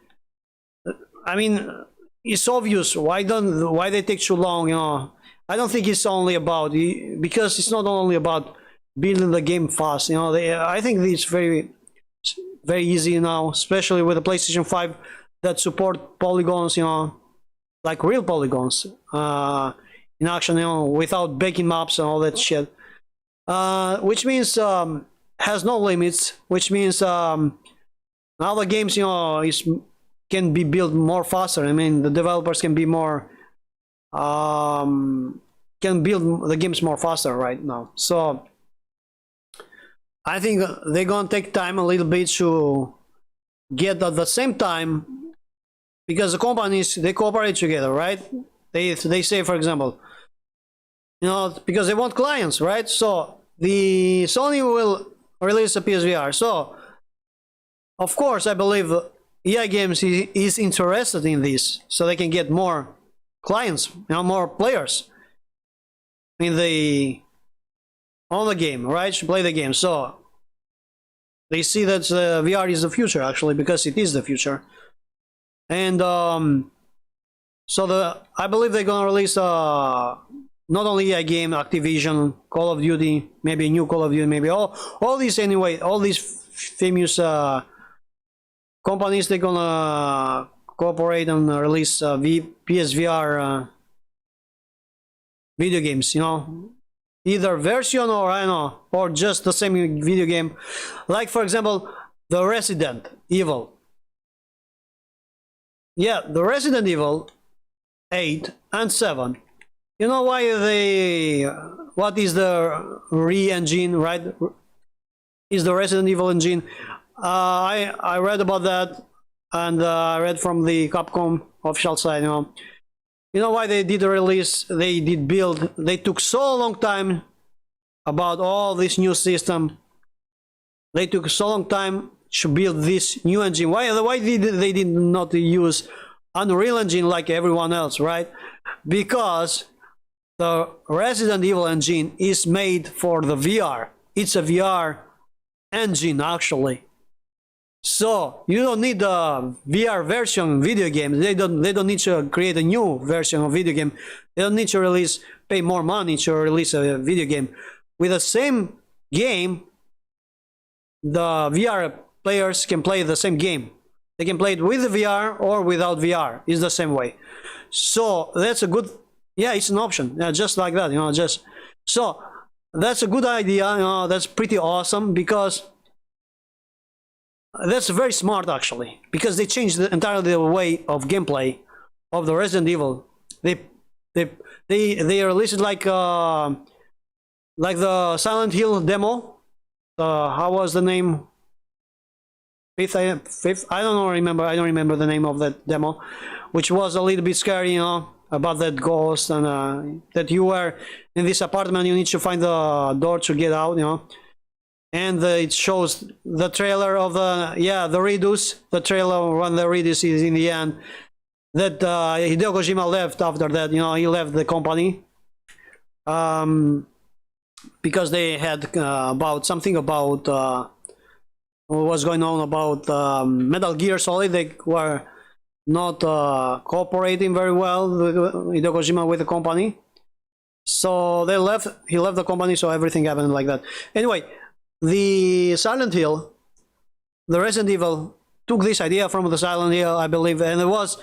it's obvious why they take so long. You know, I don't think it's only about, because it's not only about building the game fast. You know, I think it's very easy now, especially with the PlayStation 5 that support polygons. You know, like real polygons in action. You know, without baking maps and all that shit. Which means has no limits. Which means other games, you know, can be built more faster. I mean, the developers can be more can build the games more faster right now. So I think they're gonna take time a little bit to get at the same time, because the companies, they cooperate together, right? They say, for example, you know, because they want clients, right? So the Sony will release a PSVR. So of course, I believe EA Games is interested in this, so they can get more clients, you know, more players in on the game, right? To play the game. So they see that VR is the future, actually, because it is the future. And so I believe they're gonna release not only EA game, Activision, Call of Duty, maybe a new Call of Duty, maybe all these anyway, all these famous companies, they're gonna cooperate and release PSVR video games, you know, either version or I don't know, or just the same video game. Like, for example, the Resident Evil. Yeah, the Resident Evil 8 and 7. You know why what is the re-engine, right? Is the Resident Evil engine. I read about that, and I read from the Capcom official side. You know why they did the release? They did build. They took so long time about all this new system. They took so long time to build this new engine. Why did they did not use Unreal Engine like everyone else, right? Because the Resident Evil engine is made for the VR. It's a VR engine, actually. So you don't need a VR version video game. They don't need to create a new version of video game. They don't need to pay more money to release a video game. With the same game, the VR players can play the same game. They can play it with the VR or without VR. It's the same way. So that's a good, yeah, it's an option. Yeah, just like that, so that's a good idea. That's pretty awesome, because that's very smart, actually, because they changed entirely the way of gameplay of the Resident Evil. They released it like the Silent Hill demo. How was the name? Fifth. I don't remember the name of that demo, which was a little bit scary, about that ghost, and that you were in this apartment. You need to find the door to get out, And it shows the trailer of the redos. The trailer when the redos is in the end. That Hideo Kojima left after that. He left the company. Because they had something about what was going on about Metal Gear Solid. They were not cooperating very well with Hideo Kojima with the company. So they left. He left the company. So everything happened like that. Anyway. The Silent Hill, the Resident Evil took this idea from the Silent Hill, I believe, and it was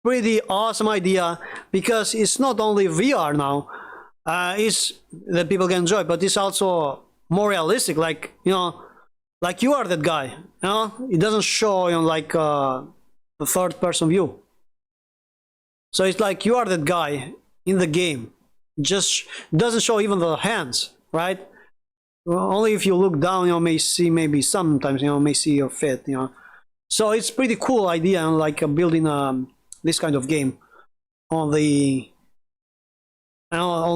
pretty awesome idea, because it's not only VR now, it's that people can enjoy, but it's also more realistic, like you are that guy, it doesn't show like the third person view. So it's like you are that guy in the game, just doesn't show even the hands, right? Well, only if you look down, may see, maybe sometimes, may see your feet, So it's pretty cool idea, like building this kind of game on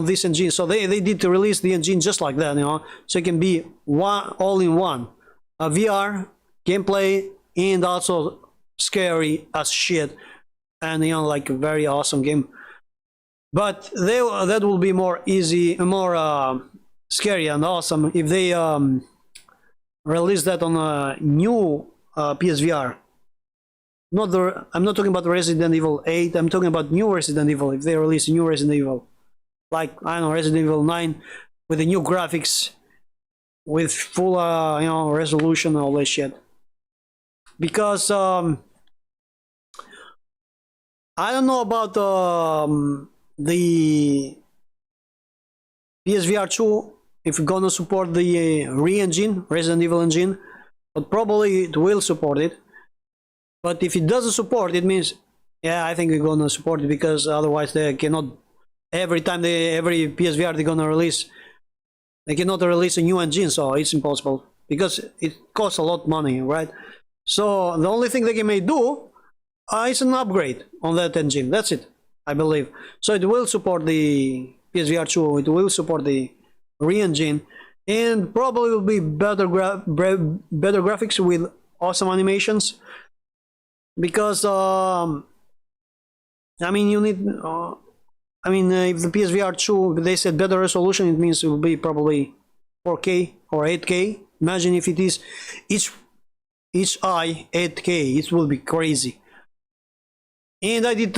this engine. So they did to release the engine just like that, So it can be all in one, a VR gameplay and also scary as shit, and like a very awesome game. But that will be more easy, more scary and awesome if they release that on a new PSVR. I'm not talking about Resident Evil 8. I'm talking about new Resident Evil. If they release new Resident Evil, like, I don't know, Resident Evil 9 with the new graphics, with full you know, resolution and all that shit. Because I don't know about the PSVR 2 if it's gonna support the re-engine, Resident Evil engine, but probably it will support it. But if it doesn't support it, means, yeah, I think we're gonna support it, because otherwise they cannot, every PSVR they're gonna release, they cannot release a new engine, so it's impossible, because it costs a lot of money, right? So the only thing they may do is an upgrade on that engine. That's it, I believe. So it will support the PSVR 2, it will support the re-engine, and probably will be better graphics with awesome animations. Because I mean, you need I mean, if the PSVR 2, they said better resolution, it means it will be probably 4K or 8K. Imagine if it is each eye 8K, it will be crazy. And I did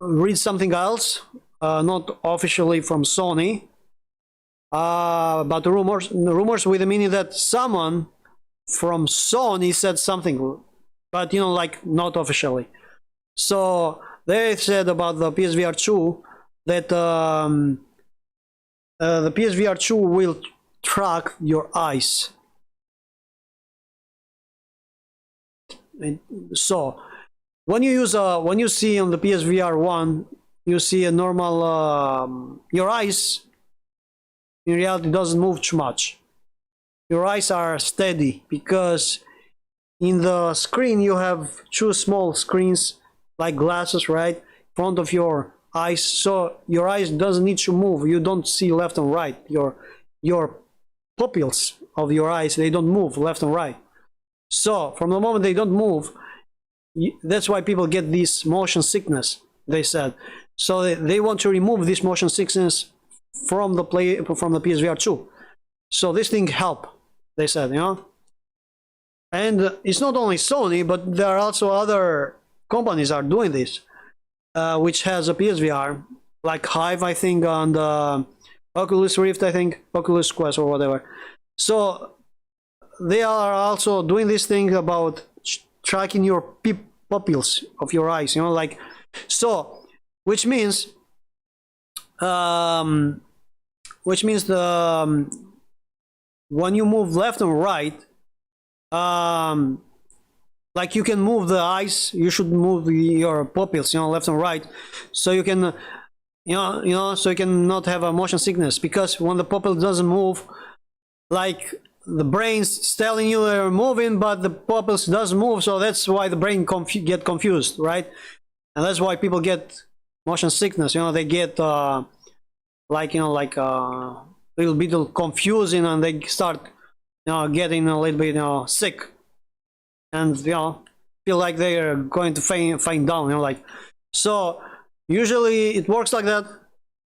read something else, not officially from Sony, but rumors with the meaning that someone from Sony said something, but you know, like, not officially. So they said about the PSVR 2 that the PSVR 2 will track your eyes. And so when you use when you see on the PSVR 1, you see a normal your eyes in reality doesn't move too much. Your eyes are steady, because in the screen you have two small screens like glasses, right, in front of your eyes, so your eyes doesn't need to move. You don't see left and right. Your pupils of your eyes, they don't move left and right. So from the moment they don't move, that's why people get this motion sickness, they said. So they want to remove this motion sickness from the PSVR 2. So this thing help, they said, you know. And it's not only Sony, but there are also other companies are doing this, which has a PSVR, like Hive, I think, and Oculus Rift, I think, Oculus Quest or whatever. So they are also doing this thing about tracking your pupils of your eyes, you know, like, so, which means the when you move left and right, like, you can move the eyes, you should move your pupils, you know, left and right, so you can, you know, so you can not have a motion sickness. Because when the pupil doesn't move, like, the brain's telling you they're moving, but the pupils doesn't move, so that's why the brain get confused, right? And that's why people get motion sickness, you know, they get like, you know, like a little bit confusing, and they start, you know, getting a little bit, you know, sick, and, you know, feel like they're going to faint down, you know, like. So usually it works like that,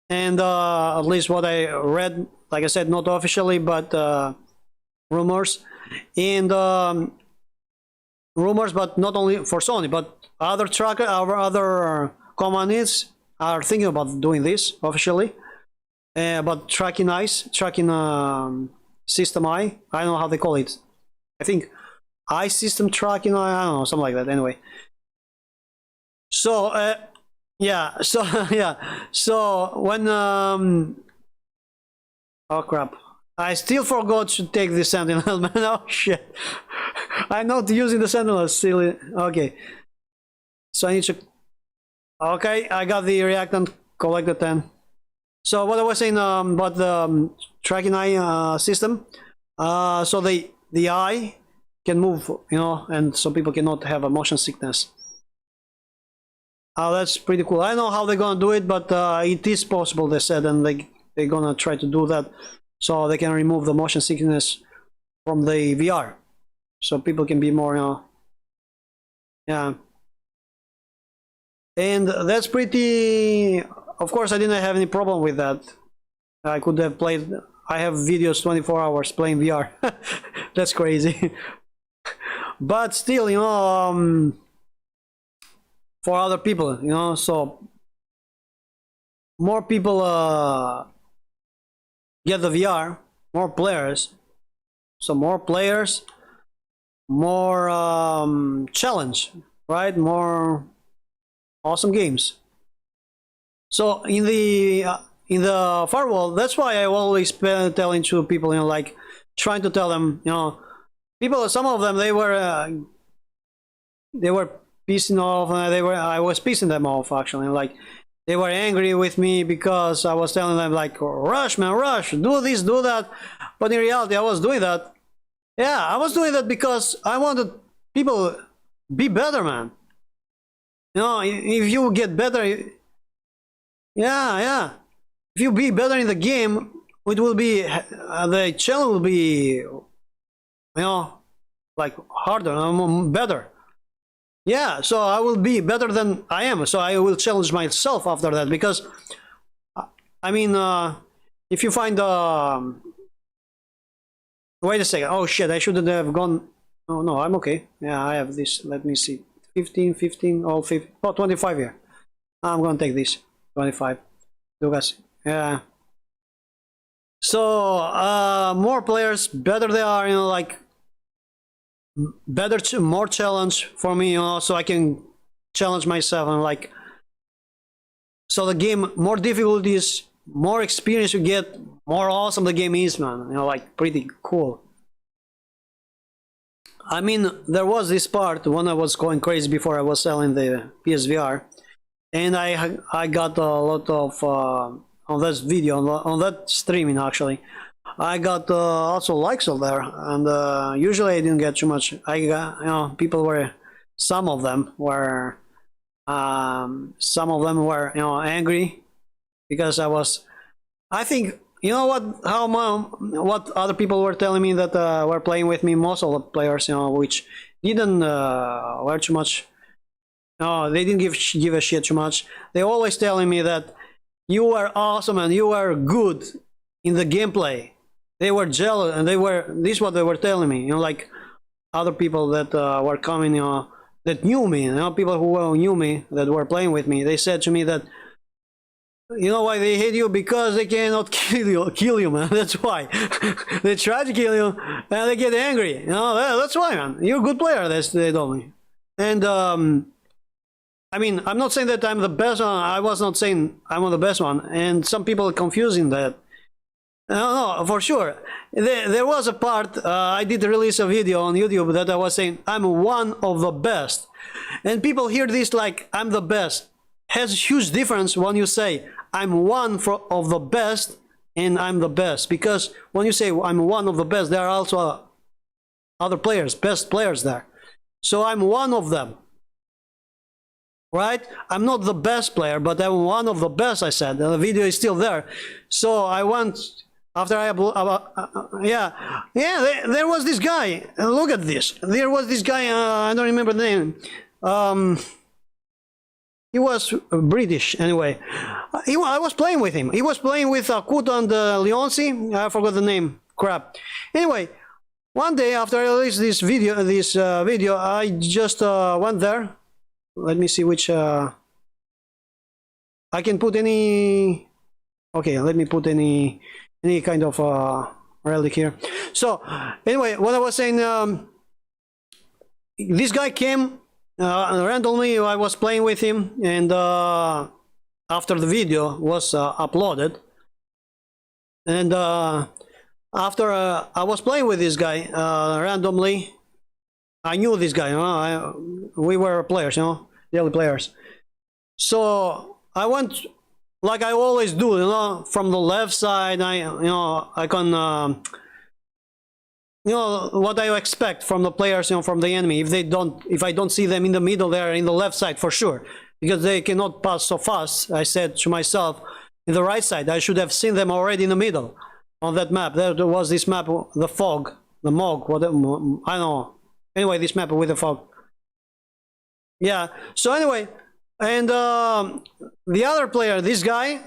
and at least what I read, like I said, not officially, but rumors, and rumors, but not only for Sony, but other companies are thinking about doing this officially, but tracking system eye, I don't know how they call it, I think eye system tracking, I don't know, something like that, anyway. So yeah, so yeah, so when oh crap, I still forgot to take the Sentinel, man. Oh shit, I'm not using the Sentinel, silly. Okay, so I need to, okay, I got the reactant, collected 10. So what I was saying about the tracking eye system, so the eye can move, you know, and so people cannot have a motion sickness. That's pretty cool. I don't know how they're gonna do it, but it is possible, they said, and they're gonna try to do that, so they can remove the motion sickness from the VR, so people can be more, you know, yeah. And that's pretty, of course I didn't have any problem with that. I could have played, I have videos 24 hours playing VR. That's crazy. But still, you know, for other people, you know, so more people get the VR, more players. So more players, more challenge, right? More awesome games. So in the firewall, that's why I always telling to people, you know, like trying to tell them, you know, people. Some of them they were pissing off. I was pissing them off actually. Like they were angry with me because I was telling them like, rush, man, rush, do this, do that. But in reality, I was doing that. Yeah, I was doing that because I wanted people be better, man. You know, if you get better, yeah. If you be better in the game, it will be the challenge will be, you know, like harder, better. Yeah, so I will be better than I am. So I will challenge myself after that because, I mean, if you find wait a second. Oh shit, I shouldn't have gone. Oh no, I'm okay. Yeah, I have this. Let me see. 15, all 50. Oh, 25 here. I'm gonna take this. 25. Lucas. Yeah. So, more players, better they are, you know, like, better, more challenge for me, you know, so I can challenge myself and like, so the game, more difficulties, more experience you get, more awesome the game is, man. You know, like pretty cool. I mean, there was this part when I was going crazy before I was selling the PSVR, and I got a lot of on this video, on that streaming actually. I got also likes on there, and usually I didn't get too much. I got, you know, people were, some of them were you know, angry because I think, you know what other people were telling me that were playing with me, most of the players, you know, which didn't wear too much. No, they didn't give a shit too much. They always telling me that you were awesome and you were good in the gameplay. They were jealous, and this is what they were telling me, you know, like other people that were coming, you know, that knew me, you know, people who knew me that were playing with me. They said to me that, you know why they hate you? Because they cannot kill you, man. That's why. They try to kill you and they get angry. You know, that's why, man. You're a good player, they told me. And I mean, I'm not saying that I'm the best one. I was not saying I'm the best one. And some people are confusing that. No, for sure. There was a part, I did release a video on YouTube that I was saying I'm one of the best. And people hear this like I'm the best. Has a huge difference when you say I'm one of the best and I'm the best. Because when you say I'm one of the best, there are also other players, best players there. So I'm one of them. Right? I'm not the best player, but I'm one of the best, I said. And the video is still there. So I want... After I there was this guy. Look at this. There was this guy. I don't remember the name. He was British anyway. I was playing with him. He was playing with Kut and Leonsi. I forgot the name. Crap. Anyway, one day after I released this video, I just went there. Let me see which. I can put any. Okay, let me put any kind of relic here. So anyway, what I was saying, this guy came randomly. I was playing with him, and after the video was uploaded, and after I was playing with this guy randomly, I knew this guy. You know, we were players, you know, daily players. So I went, like I always do, you know, from the left side. I can, you know, what I expect from the players, you know, from the enemy. If I don't see them in the middle, they're in the left side for sure, because they cannot pass so fast. I said to myself, in the right side, I should have seen them already in the middle on that map. There was this map, the fog, the Mog, whatever, I don't know. Anyway, this map with the fog. Yeah. So anyway. And the other player, this guy,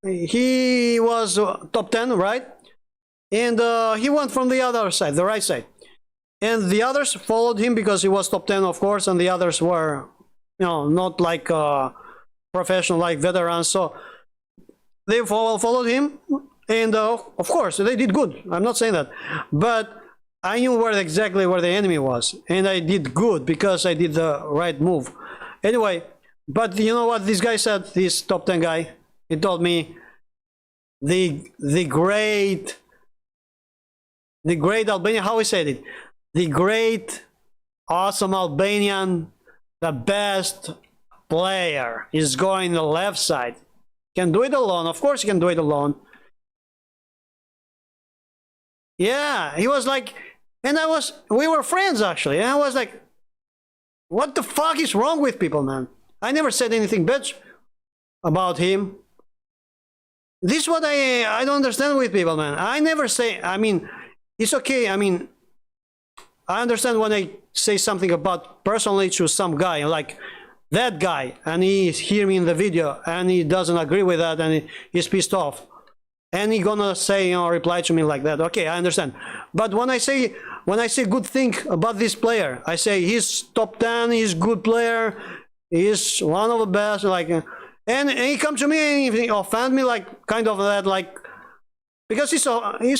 he was top 10, right? And he went from the other side, the right side. And the others followed him because he was top 10, of course, and the others were, you know, not like professional, like veterans. So they followed him, and of course they did good. I'm not saying that, but I knew exactly where the enemy was, and I did good because I did the right move. Anyway, but you know what this guy said? This top 10 guy, he told me the great Albanian. How he said it? The great, awesome Albanian, the best player is going the left side. Can do it alone. Of course, you can do it alone. Yeah, he was like, and we were friends actually, and I was like, what the fuck is wrong with people, man? I never said anything bad about him. This is what I don't understand with people, man. I never say, I mean, it's okay. I mean, I understand when I say something about personally to some guy, like that guy, and he hear me in the video, and he doesn't agree with that, and he's pissed off, and he gonna say, reply to me like that. Okay, I understand. But when I say good thing about this player, I say he's top 10, he's good player, he's one of the best, like, and he come to me and he offend me, like, kind of that, like, because he's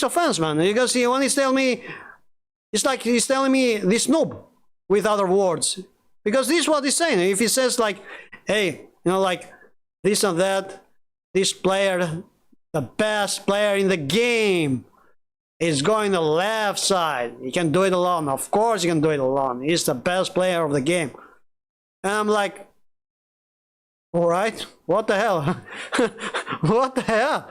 offense, man. Because when he's telling me, it's like he's telling me this noob with other words. Because this is what he's saying. If he says like, hey, like this and that, this player, the best player in the game, is going the left side. He can do it alone. Of course he can do it alone. He's the best player of the game. And I'm like, all right, what the hell? What the hell?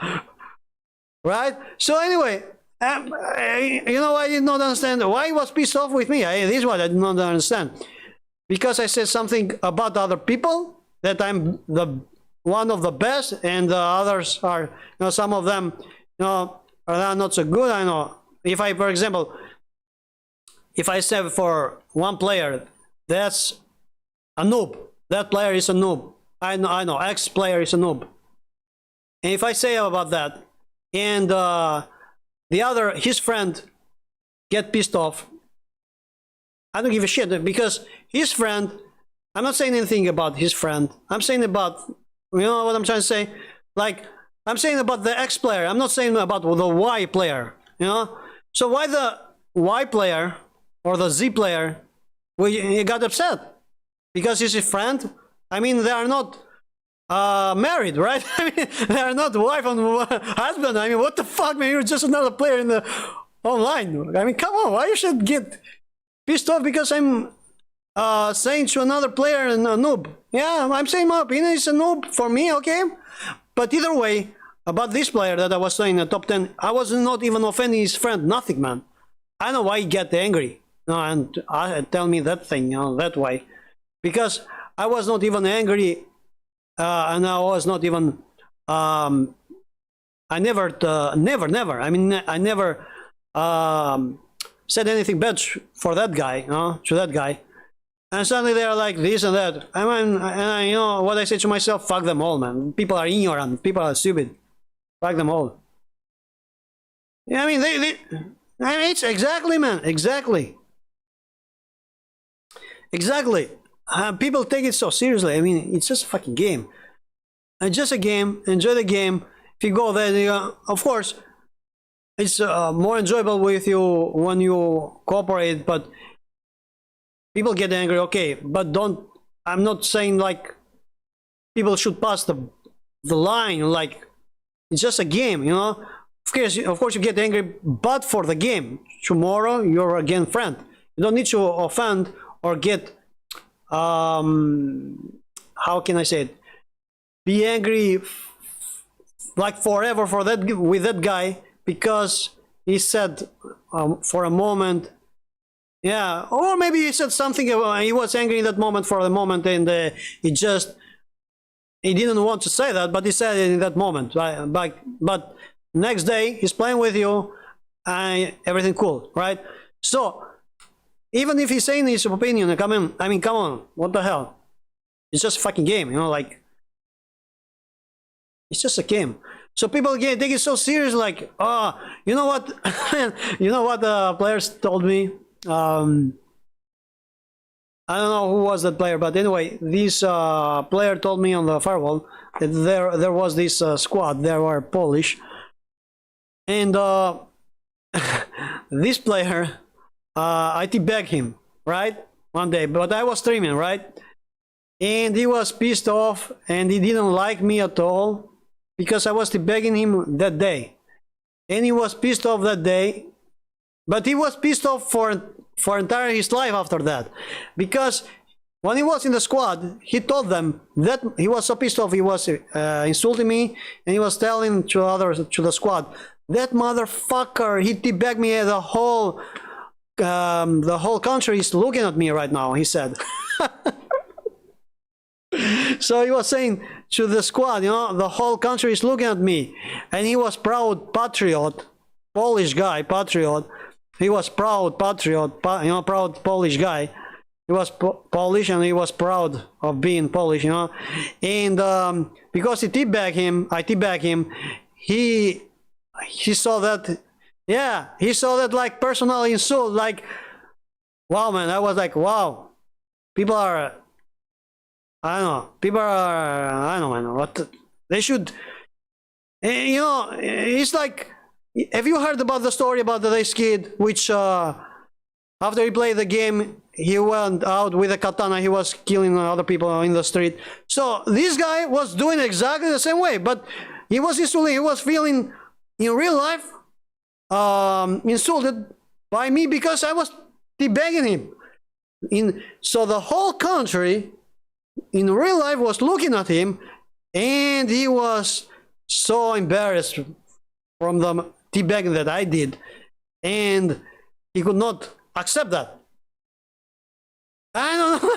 Right? So anyway, I did not understand why he was pissed off with me. This is what I did not understand. Because I said something about other people, that I'm the one of the best, and the others are, some of them, are not so good. I know. If I, for example, if I say for one player, that's a noob. That player is a noob. I know. X player is a noob. And if I say about that, and the other, his friend, get pissed off, I don't give a shit, because his friend, I'm not saying anything about his friend. I'm saying about, you know what I'm trying to say? Like, I'm saying about the X player. I'm not saying about the Y player, So why the Y player or the Z player, he got upset? Because he's his friend? I mean, they are not married, right? I mean, they are not wife and husband. I mean, what the fuck, man? You're just another player in the online. I mean, come on, why you should get pissed off because I'm saying to another player a noob? Yeah, I'm saying my opinion is a noob for me, okay? But either way, about this player that I was saying in the top 10, I was not even offending his friend, nothing, man. I know why he get angry, and tell me that thing, that way. Because I was not even angry, and I was not even, I never, I mean, I never said anything bad for that guy, to that guy. And suddenly they are like this and that. I mean, and what I say to myself, fuck them all, man. People are ignorant, people are stupid. Fuck them all. Yeah, I mean, I mean, it's exactly, man, exactly. People take it so seriously. I mean, it's just a fucking game. It's just a game. Enjoy the game. If you go there, of course, it's more enjoyable with you when you cooperate, but people get angry, okay, but don't, I'm not saying like people should pass the line, like it's just a game, Of course you get angry, but for the game. Tomorrow you're again friend. You don't need to offend or get, how can I say it? Be angry like forever for that, with that guy, because he said for a moment, yeah, or maybe he said something, he was angry in that moment for the moment, and he didn't want to say that, but he said it in that moment, right? But next day he's playing with you, and everything cool, right? So even if he's saying his opinion, come on, what the hell? It's just a fucking game, like, it's just a game. So people take it so serious, like, you know what? You know what the players told me? I don't know who was that player, but anyway, this player told me on the firewall, there was this squad. They were Polish, and this player, I teabagged him, right, one day, but I was streaming, right, and he was pissed off, and he didn't like me at all because I was teabagging him that day, and he was pissed off that day, but he was pissed off for entire his life after that, because when he was in the squad, he told them that he was so pissed off, he was insulting me, and he was telling to the squad, that motherfucker, he teabagged me, the whole country is looking at me right now, he said. So he was saying to the squad, you know, the whole country is looking at me, and he was proud patriot, Polish guy, patriot. He was proud patriot, you know, proud Polish guy. He was Polish, and he was proud of being Polish, you know. And because he teabagged him, I teabagged him. He saw that, yeah, he saw that like personal insult, like, wow, man. I was like, wow, people are, I don't know, people are, I don't know, what they should, you know. It's like, have you heard about the story about this kid, which after he played the game, he went out with a katana, he was killing other people in the street. So this guy was doing exactly the same way, but he was insulting, he was feeling in real life insulted by me because I was teabagging him. So the whole country in real life was looking at him, and he was so embarrassed from the teabagging that I did, and he could not accept that. I don't know.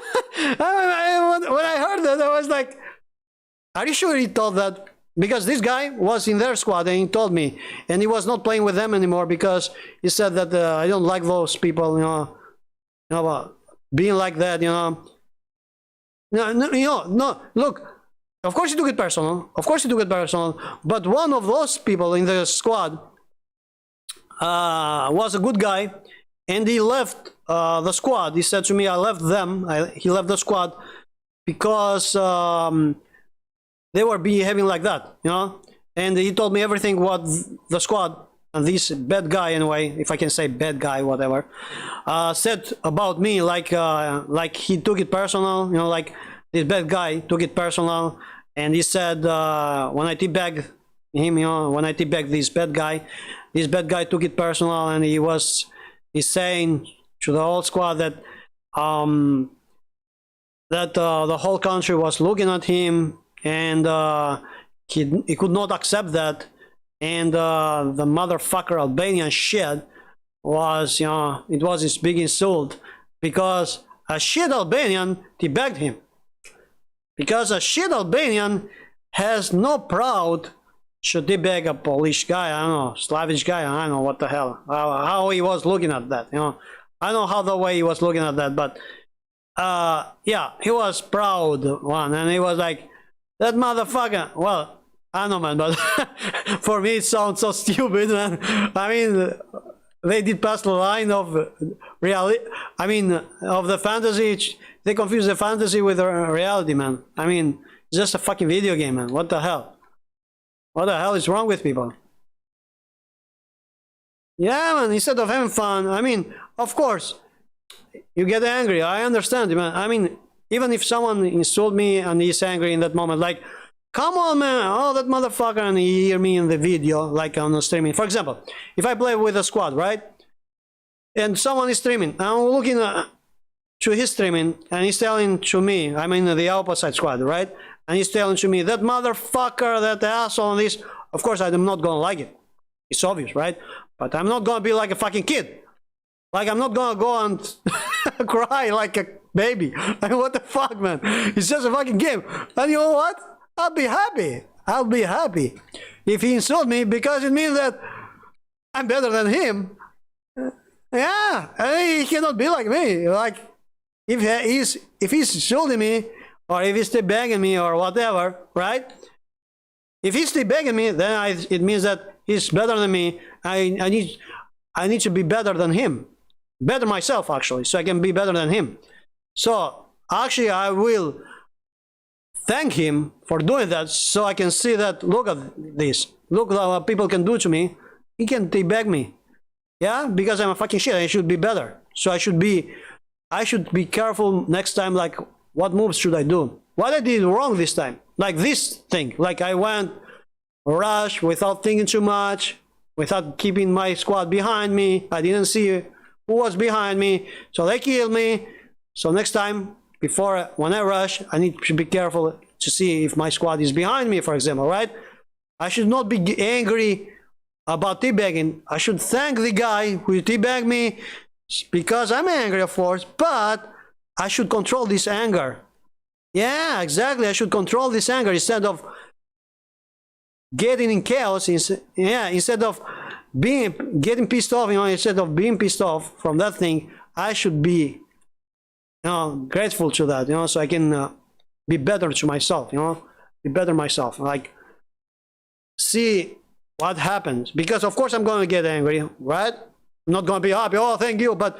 When I heard that, I was like, are you sure he thought that? Because this guy was in their squad, and he told me, and he was not playing with them anymore because he said that I don't like those people, you know, being like that, you know. No, look, of course he took it personal, but one of those people in the squad was a good guy, and he left the squad. He said to me, I left them, he left the squad because they were behaving like that, you know. And he told me everything what the squad and this bad guy, anyway, if I can say bad guy, whatever, said about me, like he took it personal, you know, like this bad guy took it personal. And he said when I teabagged him, you know, when I teabagged this bad guy took it personal, and he's saying to the whole squad that the whole country was looking at him, and he could not accept that, and the motherfucker Albanian shit was, you know, it was his big insult because a shit Albanian teabagged him, because a shit Albanian has no proud to teabag a Polish guy, I don't know, Slavish guy, I don't know what the hell, how he was looking at that, you know. I don't know how the way he was looking at that, but yeah, he was proud one, and he was like, that motherfucker, well, I don't know, man, but for me it sounds so stupid, man. I mean, they did pass the line of reality, I mean, of the fantasy. They confuse the fantasy with the reality, man. I mean, it's just a fucking video game, man. What the hell? What the hell is wrong with people? Yeah, man, instead of having fun, I mean, of course, you get angry. I understand, man. I mean, even if someone insults me and he's angry in that moment, like, come on, man, oh, that motherfucker, and you hear me in the video, like on the streaming. For example, if I play with a squad, right? And someone is streaming, I'm looking to his streaming, and he's telling to me, I'm in the opposite squad, right? And he's telling to me, that motherfucker, that asshole, and this. Of course, I'm not gonna like it. It's obvious, right? But I'm not gonna be like a fucking kid. Like, I'm not gonna go and cry like a baby. I mean, what the fuck, man? It's just a fucking game. And you know what? I'll be happy. I'll be happy if he insults me, because it means that I'm better than him. Yeah, and he cannot be like me. Like, if he's insulting me, or if he's teabagging me, or whatever, right? If he's teabagging me, then it means that he's better than me. I need to be better than him, better myself actually, so I can be better than him. So actually, I will thank him for doing that, so I can see that, look at this, look at what people can do to me. He can teabag me, yeah, because I'm a fucking shit. I should be better, so I should be careful next time. Like, what moves should I do? What I did wrong this time, like this thing, like I went rush without thinking too much, without keeping my squad behind me. I didn't see who was behind me, so they killed me. So next time, when I rush, I need to be careful to see if my squad is behind me, for example, right? I should not be angry about teabagging. I should thank the guy who teabagged me, because I'm angry, of course, but I should control this anger. Yeah, exactly. I should control this anger instead of getting in chaos. Instead of getting pissed off, instead of being pissed off from that thing, I should be, grateful to that, so I can be better to myself, be better myself, like see what happens. Because of course I'm going to get angry, right? I'm not going to be happy, oh thank you, but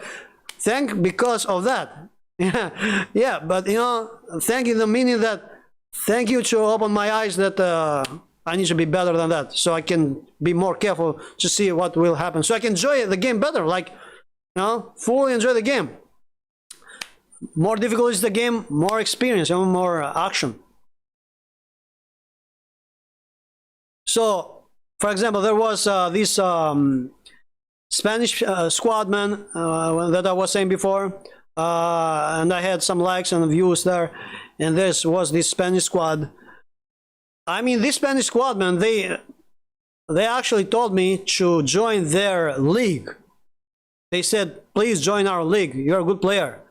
thank because of that. Yeah, but thank in the meaning that thank you to open my eyes that I need to be better than that, so I can be more careful to see what will happen, so I can enjoy the game better, like fully enjoy the game. More difficult is the game, more experience and more action. So, for example, there was this Spanish squadman that I was saying before, and I had some likes and views there, and this was this Spanish squad. I mean, this Spanish squadman, they actually told me to join their league. They said, please join our league, you're a good player.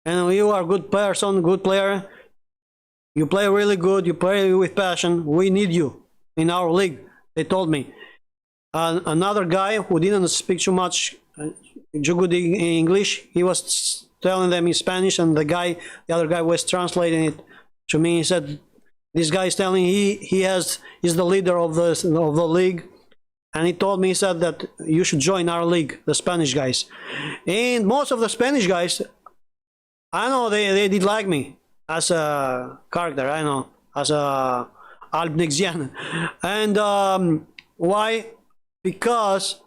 And you are a good person, good player. You play really good, you play with passion. We need you in our league, they told me. Another guy who didn't speak too much good English, he was telling them in Spanish, and the other guy was translating it to me. He said, this guy is telling he's the leader of the league, and he told me, he said that you should join our league, the Spanish guys. And most of the Spanish guys, I know they did like me as a character, I know, as a Alpnexian. And why? Because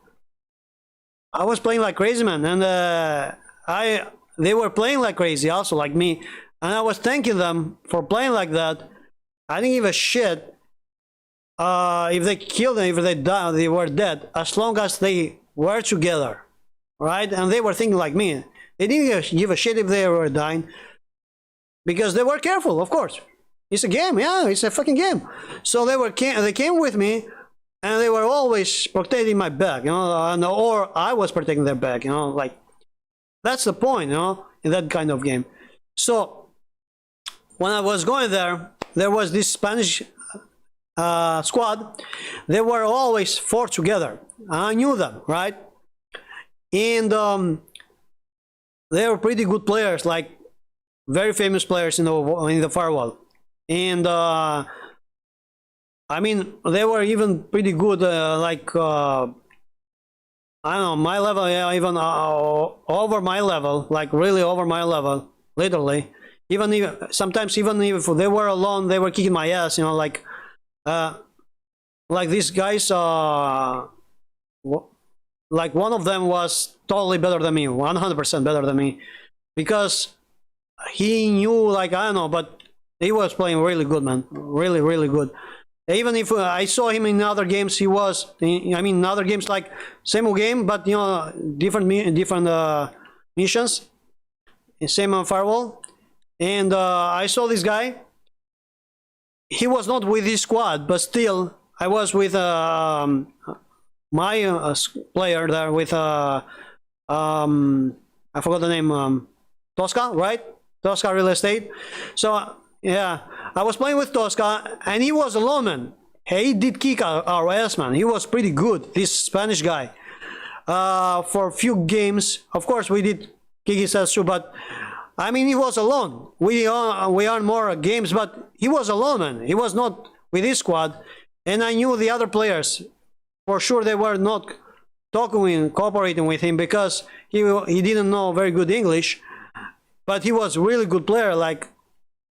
I was playing like crazy, man, and they were playing like crazy also, like me, and I was thanking them for playing like that. I didn't give a shit if they killed them, if they died, they were dead, as long as they were together, right? And they were thinking like me. They didn't give a shit if they were dying, because they were careful, of course. It's a game, yeah, it's a fucking game. So they came with me, and they were always protecting my back, or I was protecting their back, like that's the point, in that kind of game. So when I was going there was this Spanish squad. They were always four together. I knew them, right? And they were pretty good players, like very famous players in the firewall. And I mean, they were even pretty good, like I don't know, my level, yeah, even over my level, like really over my level, literally. Even sometimes, even if they were alone, they were kicking my ass, like these guys. Like one of them was totally better than me, 100% better than me, because he knew, like, I don't know, but he was playing really good, man, really, really good. Even if I saw him in other games, he was, I mean, in other games, like same game, but different missions, same firewall. And I saw this guy. He was not with his squad, but still, I was with my player there with I forgot the name, Tosca, right? Tosca Real Estate. So yeah, I was playing with Tosca, and he was alone, man. He did kick our ass, man. He was pretty good, this Spanish guy. For a few games, of course, we did kick his ass too, but I mean, he was alone. We earned more games, but he was alone, man. He was not with his squad, and I knew the other players. For sure, they were not cooperating with him, because he didn't know very good English, but he was a really good player. Like,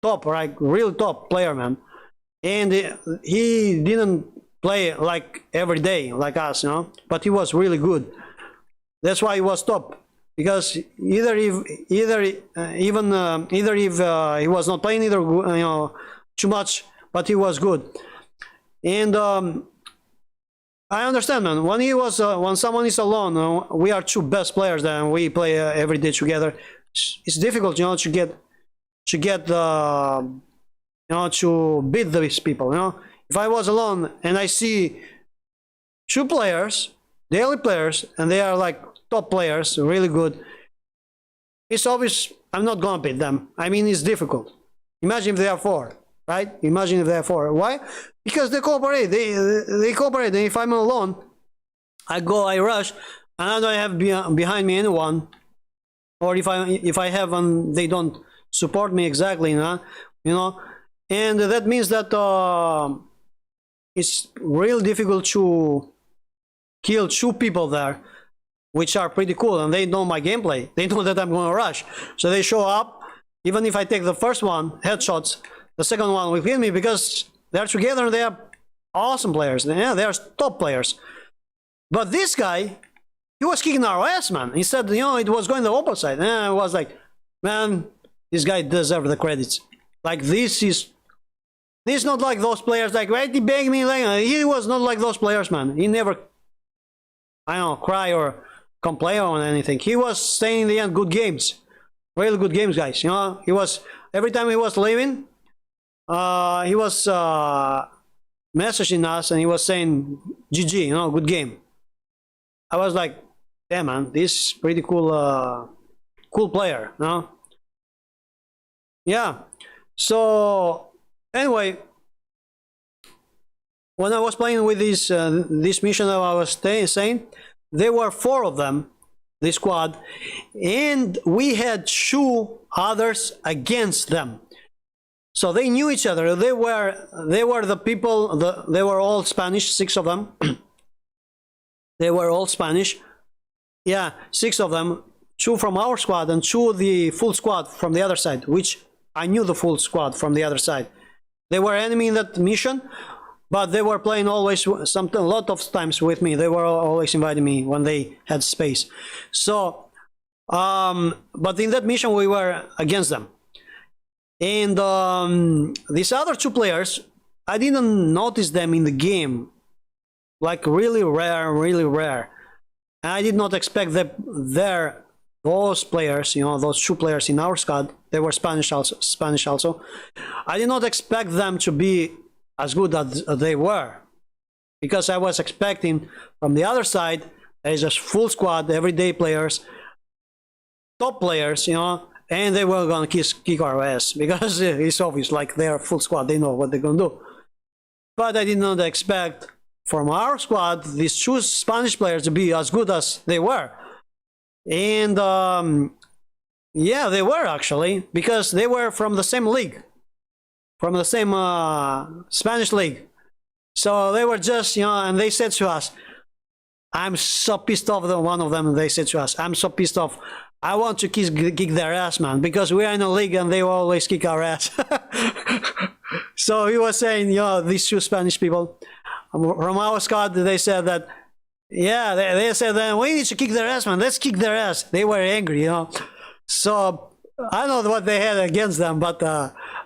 top, like real top player, man. And he didn't play like every day like us, you know, but he was really good. That's why he was top, because either if he was not playing either, you know, too much, but he was good. And I understand, man. When when someone is alone, we are two best players, then we play every day together. It's difficult, you know, to get you know, to beat these people, you know. If I was alone and I see two players, daily players, and they are like top players, really good, it's obvious I'm not gonna beat them. I mean, it's difficult. Imagine if they are four, right? Imagine if they are four. Why? Because they cooperate. They cooperate. And if I'm alone, I rush, and I don't have behind me anyone. Or if I have and they don't support me exactly, you know, and that means that it's real difficult to kill two people there, which are pretty cool, and they know my gameplay. They know that I'm gonna rush, so they show up. Even if I take the first one headshots, the second one will hit me because they're together and they are awesome players. Yeah, they are top players. But this guy, he was kicking our ass, man. He said, you know, it was going the opposite. And I was like, man, this guy deserves the credits. Like, this is not like those players, like, right, he begged me, like, he was not like those players, man. He never, I don't know, cry or complain on anything. He was saying in the end good games. Really good games, guys. You know, he was, every time he was leaving, he was messaging us and he was saying, GG, you know, good game. I was like, damn, man, this is pretty cool, cool player, you know? Yeah. So anyway, when I was playing with this mission that I was saying, there were four of them, this squad, and we had two others against them. So they knew each other. They were the people. They were all Spanish. 6 of them. They were all Spanish. Yeah, 6 of them. 2 from our squad and 2 the full squad from the other side. Which I knew the full squad from the other side. They were enemy in that mission, but they were playing always a lot of times with me. They were always inviting me when they had space. So, but in that mission we were against them. And these other 2 players, I didn't notice them in the game. Like really rare, really rare. And I did not expect that those players, you know, those 2 players in our squad, they were Spanish also. I did not expect them to be as good as they were, because I was expecting from the other side there is a full squad, everyday players, top players, you know, and they were gonna kick our ass, because it's obvious, like, they are full squad, they know what they're gonna do. But I did not expect from our squad these 2 Spanish players to be as good as they were. And yeah, they were actually, because they were from the same league, from the same Spanish league. So they were just, you know, and they said to us, I'm so pissed off. One of them, they said to us, I'm so pissed off. I want to kick their ass, man, because we are in a league and they always kick our ass. So he was saying, you know, these 2 Spanish people from our squad, they said that, yeah, they said that we need to kick their ass, man. Let's kick their ass. They were angry, you know. So I don't know what they had against them, but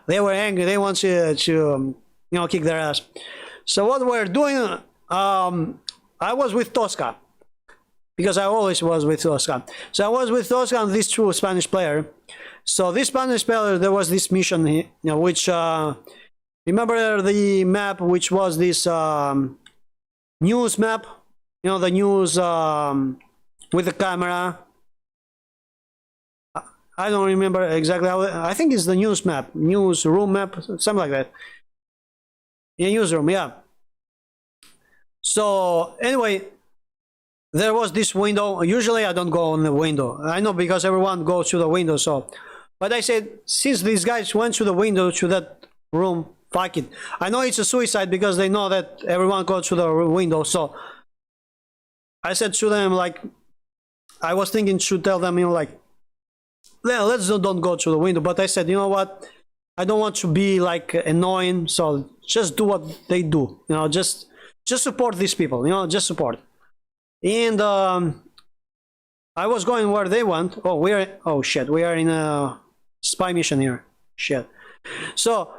they were angry. They want to you know, kick their ass. So what we're doing, I was with Tosca, because I always was with Tosca. So I was with Tosca and this 2 Spanish player. So this Spanish player, there was this mission, you know, which remember the map, which was this news map, you know, the news with the camera. I don't remember exactly how. I think it's the news map, newsroom map, something like that. Yeah, newsroom, yeah. So anyway, there was this window. Usually I don't go on the window. I know, because everyone goes to the window. So, but I said, since these guys went to the window, to that room, fuck it. I know it's a suicide because they know that everyone goes to the window. So I said to them, like, I was thinking to tell them, you know, like, yeah, let's don't go to the window. But I said, you know what? I don't want to be like annoying, so just do what they do, you know, just support these people, you know, just support. And I was going where they went. Oh shit, we are in a spy mission here. Shit. So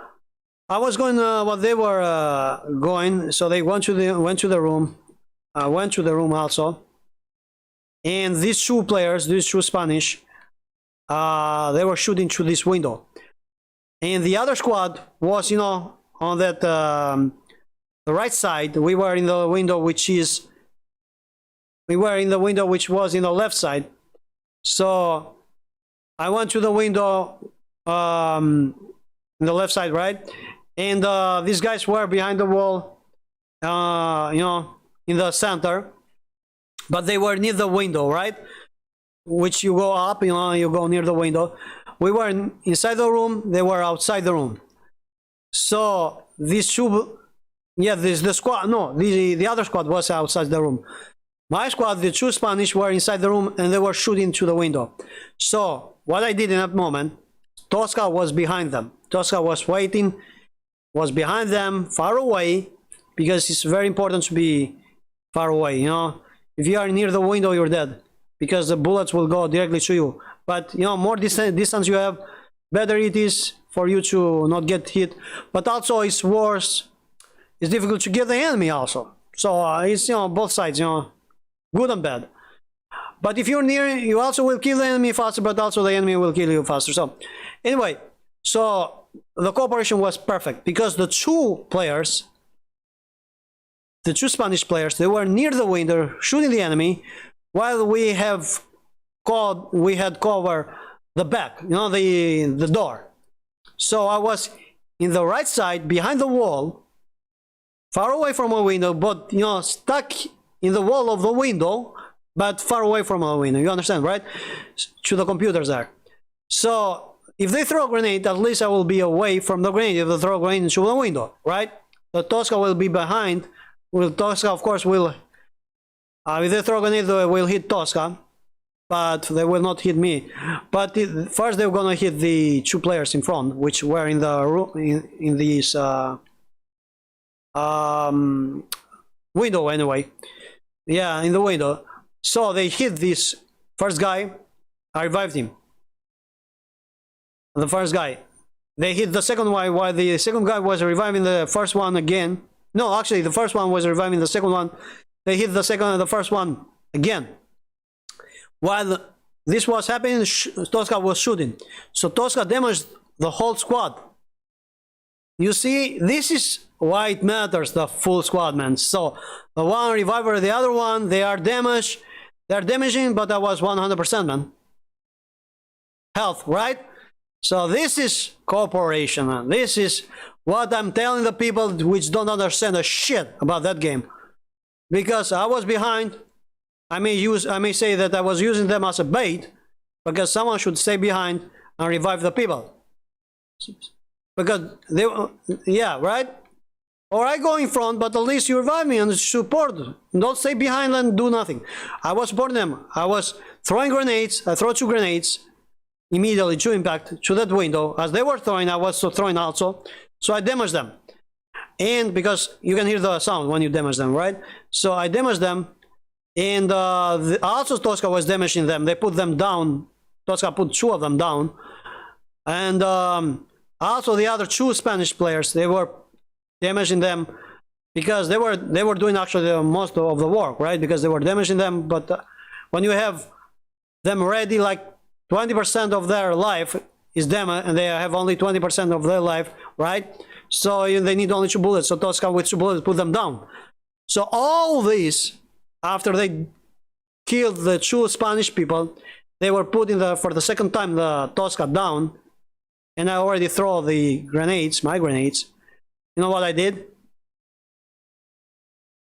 I was going what they were going. So they went to the room. I went to the room also. And these two players, these two Spanish, they were shooting through this window. And the other squad was, you know, on that the right side. We were in the window which was in the left side. So I went to the window in the left side, right? And these guys were behind the wall, you know, in the center, but they were near the window, right? Which you go up, you know, you go near the window. We were inside the room, they were outside the room. So these two, yeah, the squad, no, the other squad was outside the room. My squad, the two Spanish, were inside the room and they were shooting through the window. So what I did in that moment, Tosca was behind them. Tosca was waiting, was behind them, far away, because it's very important to be far away, you know. If you are near the window, you're dead, because the bullets will go directly to you. But, you know, more distance you have, better it is for you to not get hit. But also it's worse, it's difficult to get the enemy also. So it's, you know, both sides, you know, good and bad. But if you're near, you also will kill the enemy faster, but also the enemy will kill you faster. So anyway, so the cooperation was perfect, because the two players, the two Spanish players, they were near the window shooting the enemy, while we had covered the back, you know, the door. So I was in the right side behind the wall, far away from a window, but, you know, stuck in the wall of the window, but far away from a window. You understand, right? To the computers there. So if they throw a grenade, at least I will be away from the grenade. If they throw a grenade into the window, right? The Tosca will be behind. Well, Tosca, of course, will. If they throw a grenade, they will hit Tosca, but they will not hit me. But first, they're gonna hit the two players in front, which were in the room, in this window anyway. Yeah, in the window. So they hit this first guy. I revived him. The first guy. They hit the second one while the second guy was reviving the first one again. No, actually, the first one was reviving the second one. They hit the first one again. While this was happening, Tosca was shooting. So Tosca damaged the whole squad. You see, this is why it matters, the full squad, man. So the one reviver, the other one, they are damaged. They are damaging, but that was 100%, man. Health, right? So this is cooperation, man. This is what I'm telling the people which don't understand a shit about that game. Because I was behind. I may say that I was using them as a bait, because someone should stay behind and revive the people. Because they, yeah, right? Or I go in front, but at least you revive me and support. Don't stay behind and do nothing. I was supporting them. I was throwing grenades. I threw 2 grenades immediately to impact to that window. As they were throwing, I was throwing also. So I damaged them. And because you can hear the sound when you damage them, right? So I damaged them. And also Tosca was damaging them. They put them down. Tosca put 2 of them down. And also the other 2 Spanish players, they were damaging them, because they were doing actually most of the work, right? Because they were damaging them. But when you have them ready, like 20% of their life is damaged, and they have only 20% of their life, right? So they need only 2 bullets. So Tosca with 2 bullets put them down. So all this, after they killed the 2 Spanish people, they were putting for the second time the Tosca down, and I already throw the grenades, my grenades. You know what I did?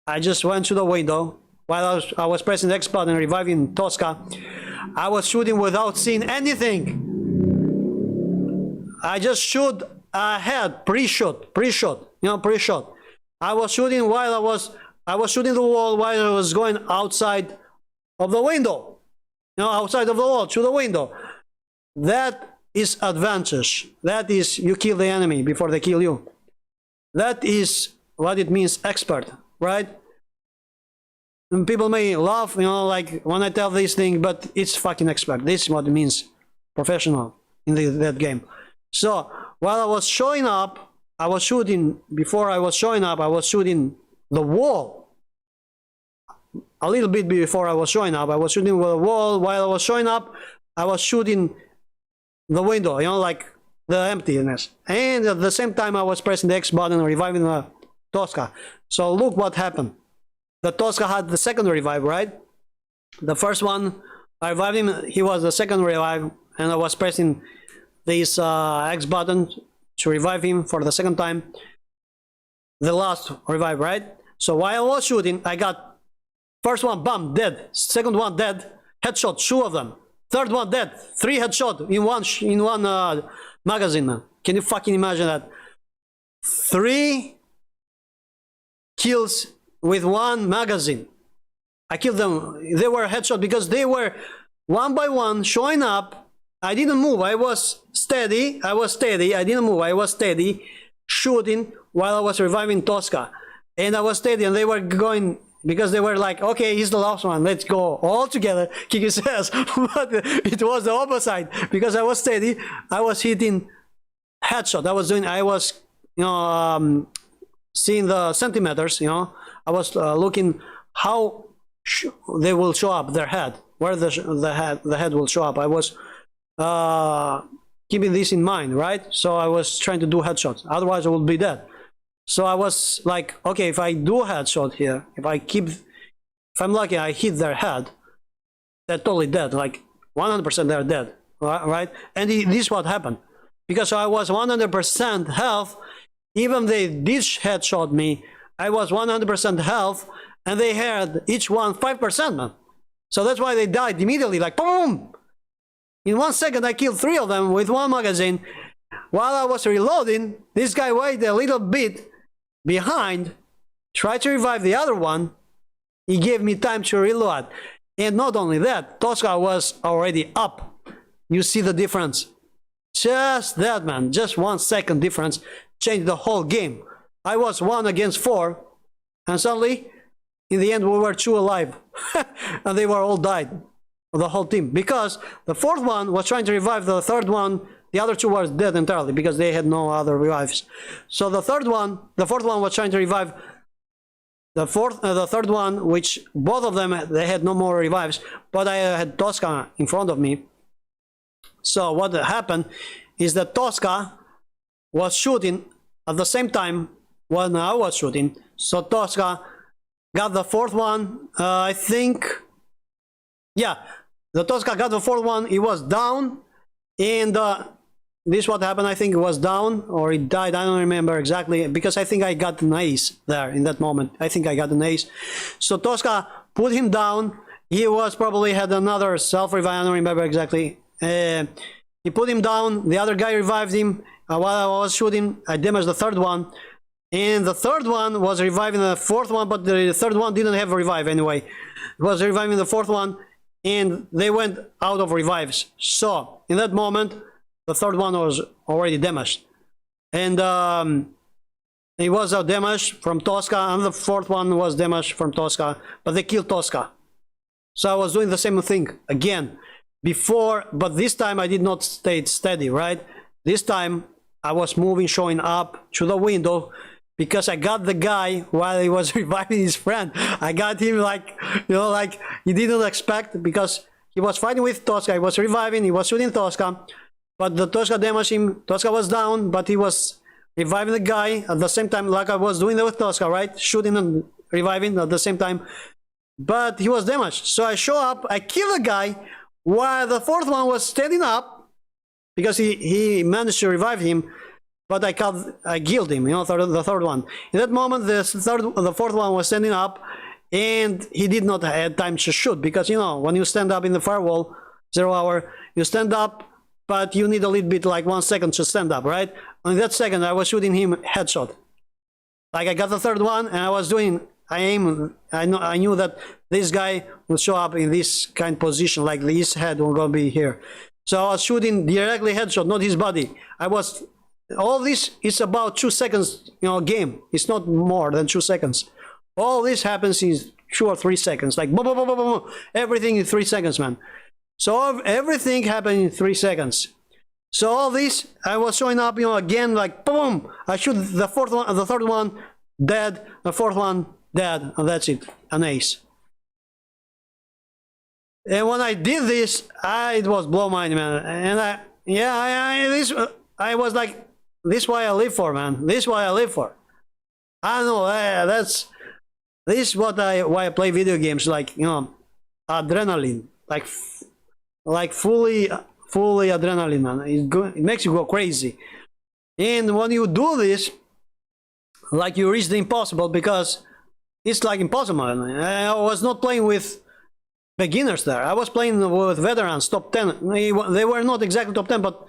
I just went to the window while I was pressing the X button and reviving Tosca. I was shooting without seeing anything. I just shoot ahead, pre-shot, you know, pre-shot. I was shooting while I was shooting the wall while I was going outside of the window. You know, outside of the wall to the window. That is advantage. That is, you kill the enemy before they kill you. That is what it means, expert, right? And people may laugh, you know, like when I tell this thing, but it's fucking expert. This is what it means, professional in that game. So while I was showing up, I was shooting. Before I was showing up, I was shooting the wall. A little bit before I was showing up, I was shooting the wall. While I was showing up, I was shooting the window, you know, like the emptiness. And at the same time, I was pressing the X button, reviving the Tosca. So look what happened. The Tosca had the second revive, right? The first one, I revived him. He was the second revive, and I was pressing this X button to revive him for the second time. The last revive, right? So while I was shooting, I got first one, bam, dead. Second one, dead. Headshot, 2 of them. Third one, dead. 3 headshot in one magazine, man. Can you fucking imagine that? 3 kills with 1 magazine. I killed them. They were headshot because they were one by one showing up. I didn't move. I was steady. I didn't move. I was steady, shooting while I was reviving Tosca. And I was steady, and they were going, because they were like, okay, he's the last one, let's go all together, kick his ass. But it was the opposite, because I was steady. I was hitting headshot. I was, you know, seeing the centimeters, you know. I was looking how they will show up, their head, where the head will show up. I was keeping this in mind, right? So I was trying to do headshots, otherwise I would be dead. So I was like, okay, if I do headshot here, if I'm lucky, I hit their head, they're totally dead, like 100% they're dead, right? And this is what happened, because I was 100% health. Even they did headshot me, I was 100% health, and they had each one 5%, man. So that's why they died immediately, like boom. In 1 second, I killed 3 of them with 1 magazine. While I was reloading, this guy waited a little bit behind, tried to revive the other one. He gave me time to reload. And not only that, Tosca was already up. You see the difference? Just that, man. Just 1 second difference changed the whole game. I was 1 against 4, and suddenly, in the end, we were 2 alive. And they were all died, the whole team. Because the 4th one was trying to revive the 3rd one. The other 2 were dead entirely because they had no other revives. So the 4th one was trying to revive the 3rd one, which both of them, they had no more revives, but I had Tosca in front of me. So what happened is that Tosca was shooting at the same time when I was shooting. So Tosca got the 4th one, I think. Yeah, the Tosca got the 4th one. He was down, and this is what happened. I think it was down, or it died. I don't remember exactly, because I think I got an ace there in that moment. I think I got an ace. So Tosca put him down. He was probably had another self-revive. I don't remember exactly. He put him down. The other guy revived him. While I was shooting, I damaged the 3rd one. And the 3rd one was reviving the 4th one, but the 3rd one didn't have a revive anyway. It was reviving the 4th one, and they went out of revives. So in that moment, the 3rd one was already damaged. And it was damaged from Tosca, and the 4th one was damaged from Tosca, but they killed Tosca. So I was doing the same thing again before, but this time I did not stay steady, right? This time I was moving, showing up to the window, because I got the guy while he was reviving his friend. I got him like, you know, like he didn't expect, because he was fighting with Tosca, he was reviving, he was shooting Tosca. But the Tosca damaged him. Tosca was down, but he was reviving the guy at the same time, like I was doing with Tosca, right? Shooting and reviving at the same time. But he was damaged. So I show up, I kill the guy, while the 4th one was standing up, because he managed to revive him, but I killed him, you know, the 3rd one. In that moment, the 4th one was standing up, and he did not have time to shoot, because, you know, when you stand up in the firewall, 0 hour, you stand up, but you need a little bit, like 1 second to stand up, right? In that second, I was shooting him headshot. Like I got the 3rd one, and I was doing, I knew that this guy would show up in this kind of position, like this head will gonna be here. So I was shooting directly headshot, not his body. All this is about 2 seconds, game. It's not more than 2 seconds. All this happens in 2 or 3 seconds, like boom, boom, boom, boom, boom. Everything in 3 seconds, man. So everything happened in 3 seconds. So all this, I was showing up, again, like boom. I shoot the third one, dead. The fourth one, dead, and that's it, an ace. And when I did this, it was blow mind, man. And I was like, this is what I live for, man. This is what I live for. I don't know. This is why I play video games, like adrenaline, like fully adrenaline, man. It makes you go crazy. And when you do this, like you reach the impossible, because it's like impossible. I was not playing with beginners there. I was playing with veterans, top 10. They were not exactly top 10, but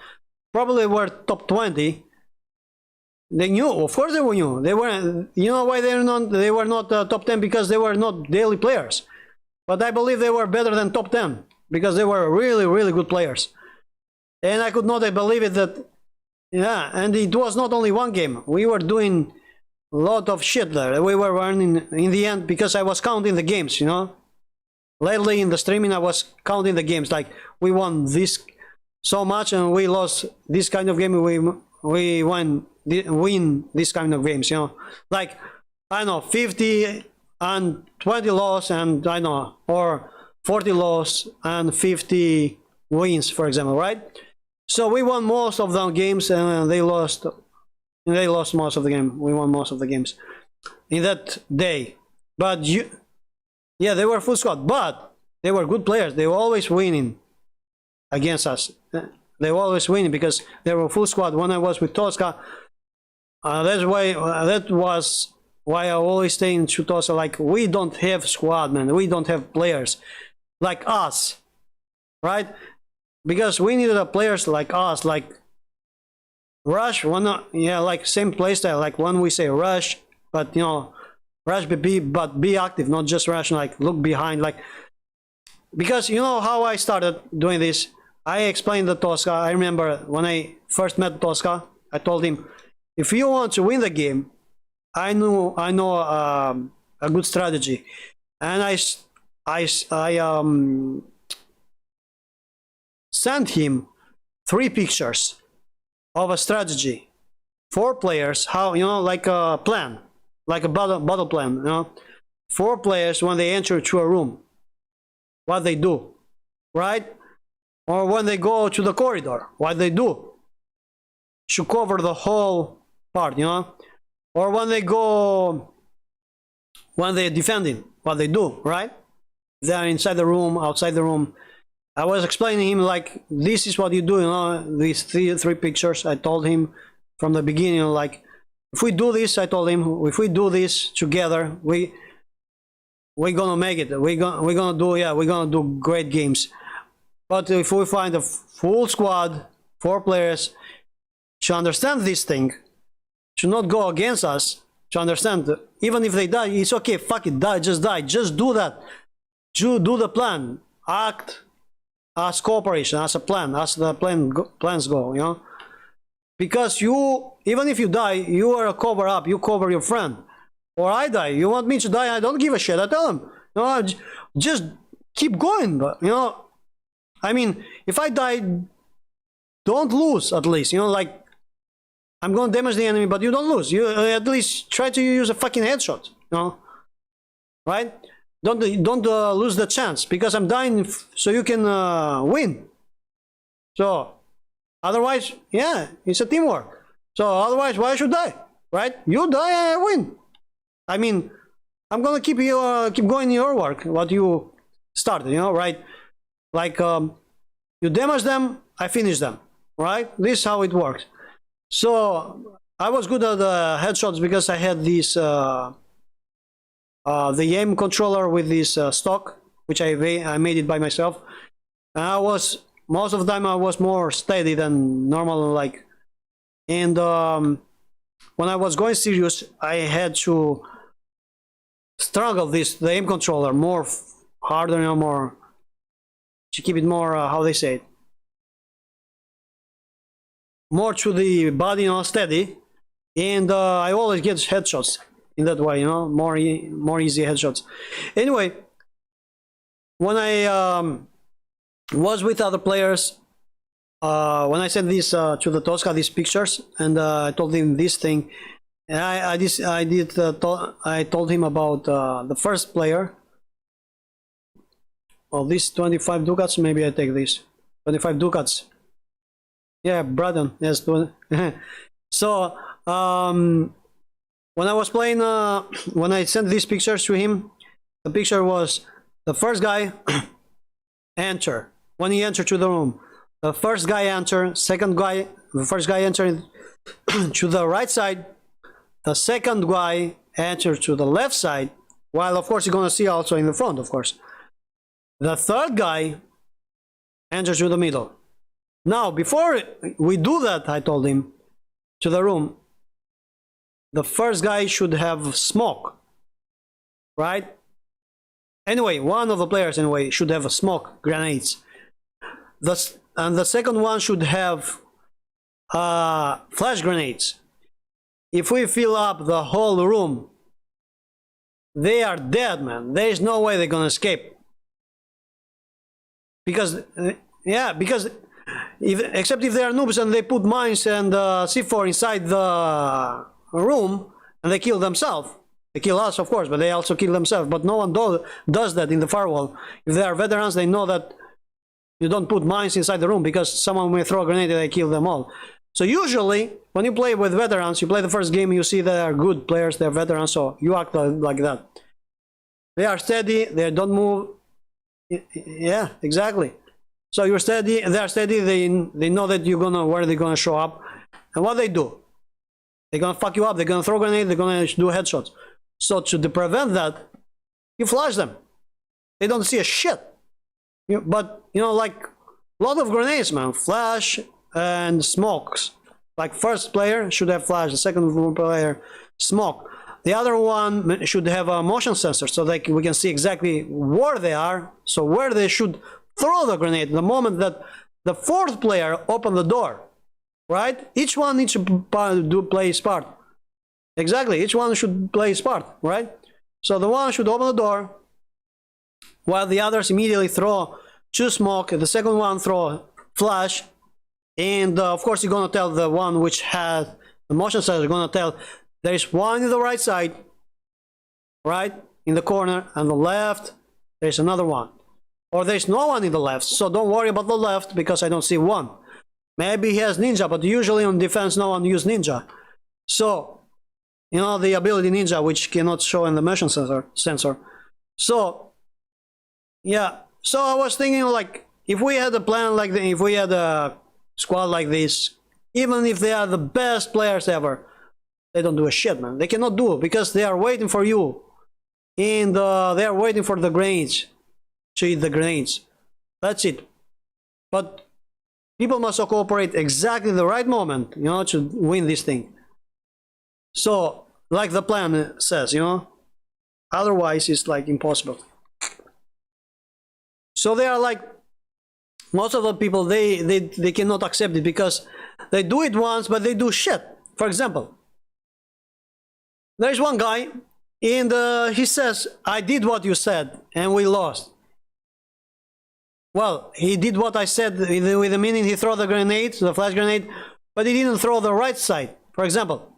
probably were top 20. They knew, of course they knew. They were, why they were not top 10? Because they were not daily players. But I believe they were better than top 10, because they were really, really good players. And I could not believe it that, and it was not only one game. We were doing a lot of shit there. We were earning in the end, because I was counting the games, Lately in the streaming, I was counting the games. Like, we won this so much and we lost this kind of game. We win this kind of games, Like, I know, 50 and 20 loss, and I know, or 40 loss and 50 wins, for example, right? So we won most of the games, and they lost most of the game. We won most of the games in that day. But they were full squad, but they were good players. They were always winning against us. They were always winning because they were full squad. When I was with Tosca, that was why I always stay in Tosca. Like, we don't have squad, man. We don't have players like us, right? Because we needed players like us, like Rush. Like same playstyle. Like when we say Rush, but Rush but be active, not just rush, like look behind, like, because how I started doing this. I explained to Tosca. I remember when I first met Tosca, I told him, if you want to win the game, I know a good strategy, and I sent him 3 pictures of a strategy, 4 players, how like a plan. Like a battle plan, 4 players when they enter to a room, what they do, right? Or when they go to the corridor, what they do, to cover the whole part, Or when they're defending, what they do, right? They're inside the room, outside the room. I was explaining him, like, this is what you do, these three pictures. I told him from the beginning, like, if we do this, I told him, if we do this together, we're gonna make it. We're gonna do great games. But if we find a full squad, 4 players, to understand this thing, to not go against us, to understand that even if they die, it's okay. Fuck it, die. Just do that. Do the plan. Act as cooperation, as a plan, as the plans go. Because even if you die, you are a cover up. You cover your friend. Or I die. You want me to die? I don't give a shit. I tell him, just keep going. But I mean, if I die, don't lose. At least, like, I'm gonna damage the enemy, but you don't lose. You at least try to use a fucking headshot. Right? Don't lose the chance, because I'm dying, so you can win. So. Otherwise, it's a teamwork. So otherwise, why should I die? Right? You die, I win. I mean, I'm gonna keep going your work, what you started, right? Like, you damage them, I finish them, right? This is how it works. So I was good at the headshots because I had this the aim controller with this stock, which I made it by myself. And most of the time I was more steady than normal, like, and when I was going serious, I had to struggle the aim controller more harder, more to keep it more how they say it, more to the body, you know, steady, and I always get headshots in that way, you know, more easy headshots. Anyway, when I was with other players, when I sent this to the Tosca, these pictures, and I told him this thing, and I told him about the first player. Oh, this 25 ducats, maybe I take this 25 ducats. Yeah, Braden, yes. So when I was playing, when I sent these pictures to him, the picture was the first guy enter. When he entered to the room, the first guy enter, the first guy entered to the right side, the second guy entered to the left side, while of course you're gonna see also in the front, of course. The third guy enters to the middle. Now, before we do that, I told him, to the room, the first guy should have smoke, right? Anyway, one of the players anyway should have a smoke grenades. And the second one should have flash grenades. If we fill up the whole room, they are dead, man. There is no way they're gonna escape. Because, yeah, because except if they are noobs and they put mines and C4 inside the room and they kill themselves. They kill us, of course, but they also kill themselves. But no one does that in the firewall. If they are veterans, they know that you don't put mines inside the room because someone may throw a grenade and they kill them all. So usually, when you play with veterans, you play the first game, you see they are good players, they're veterans, so you act like that. They are steady, they don't move. Yeah, exactly. So you're steady, they are steady, they know that where they're gonna show up. And what they do? They're gonna fuck you up, they're gonna throw grenades, they're gonna do headshots. So to prevent that, you flash them. They don't see a shit. But, you know, like, a lot of grenades, man. Flash and smokes. Like, first player should have flash, the second player, smoke. The other one should have a motion sensor so that we can see exactly where they are, so where they should throw the grenade the moment that the fourth player open the door, right? Each one needs to play his part. Exactly, each one should play his part, right? So the one should open the door, while the others immediately throw two smoke, the second one throw flash, and of course you're gonna tell the one which has the motion sensor, you're gonna tell there is one in the right side, right, in the corner, and the left, there's another one. Or there's no one in the left, so don't worry about the left because I don't see one. Maybe he has ninja, but usually on defense no one uses ninja. So, you know, the ability ninja, which cannot show in the motion sensor. So, yeah. So I was thinking, like, if we had a plan like this, if we had a squad like this, even if they are the best players ever, they don't do a shit, man. They cannot do it because they are waiting for you. And they are waiting for the grenades. To eat the grenades. That's it. But people must cooperate exactly the right moment, you know, to win this thing. So, like the plan says, you know, otherwise it's like impossible. So they are like, most of the people, they cannot accept it because they do it once, but they do shit. For example, there's one guy and he says, I did what you said and we lost. Well, he did what I said with the meaning he threw the grenade, the flash grenade, but he didn't throw the right side. For example,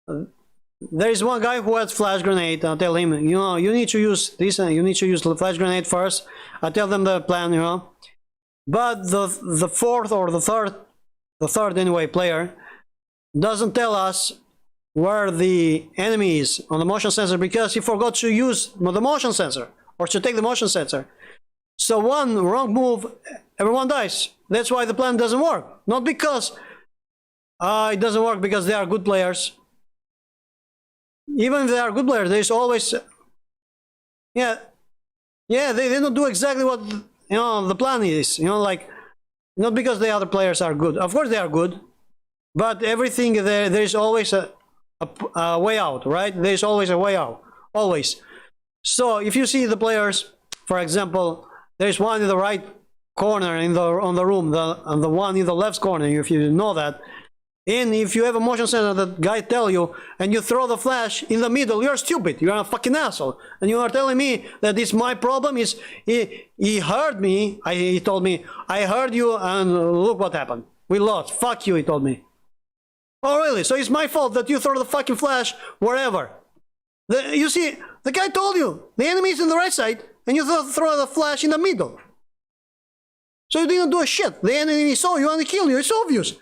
there is one guy who has flash grenade. I'll tell him, you know, you need to use this and you need to use the flash grenade first. I tell them the plan, you know. But the fourth or the third anyway player doesn't tell us where the enemy is on the motion sensor because he forgot to use the motion sensor or to take the motion sensor. So one wrong move, everyone dies. That's why the plan doesn't work. Not because it doesn't work because they are good players. Even if they are good players, there's always they don't do exactly what, you know, the plan is. You know, like, not because the other players are good. Of course they are good, but everything there's always a way out, right? There's always a way out, always. So if you see the players, for example, there's one in the right corner in the on the room, the one in the left corner, if you know that. And if you have a motion sensor that guy tell you, and you throw the flash in the middle, you're stupid. You're a fucking asshole. And you are telling me that it's my problem. Is he heard me? He told me, I heard you, and look what happened. We lost. Fuck you, he told me. Oh really? So it's my fault that you throw the fucking flash wherever. You see, the guy told you the enemy is in the right side, and you throw the flash in the middle. So you didn't do a shit. The enemy saw you and he killed you. It's obvious.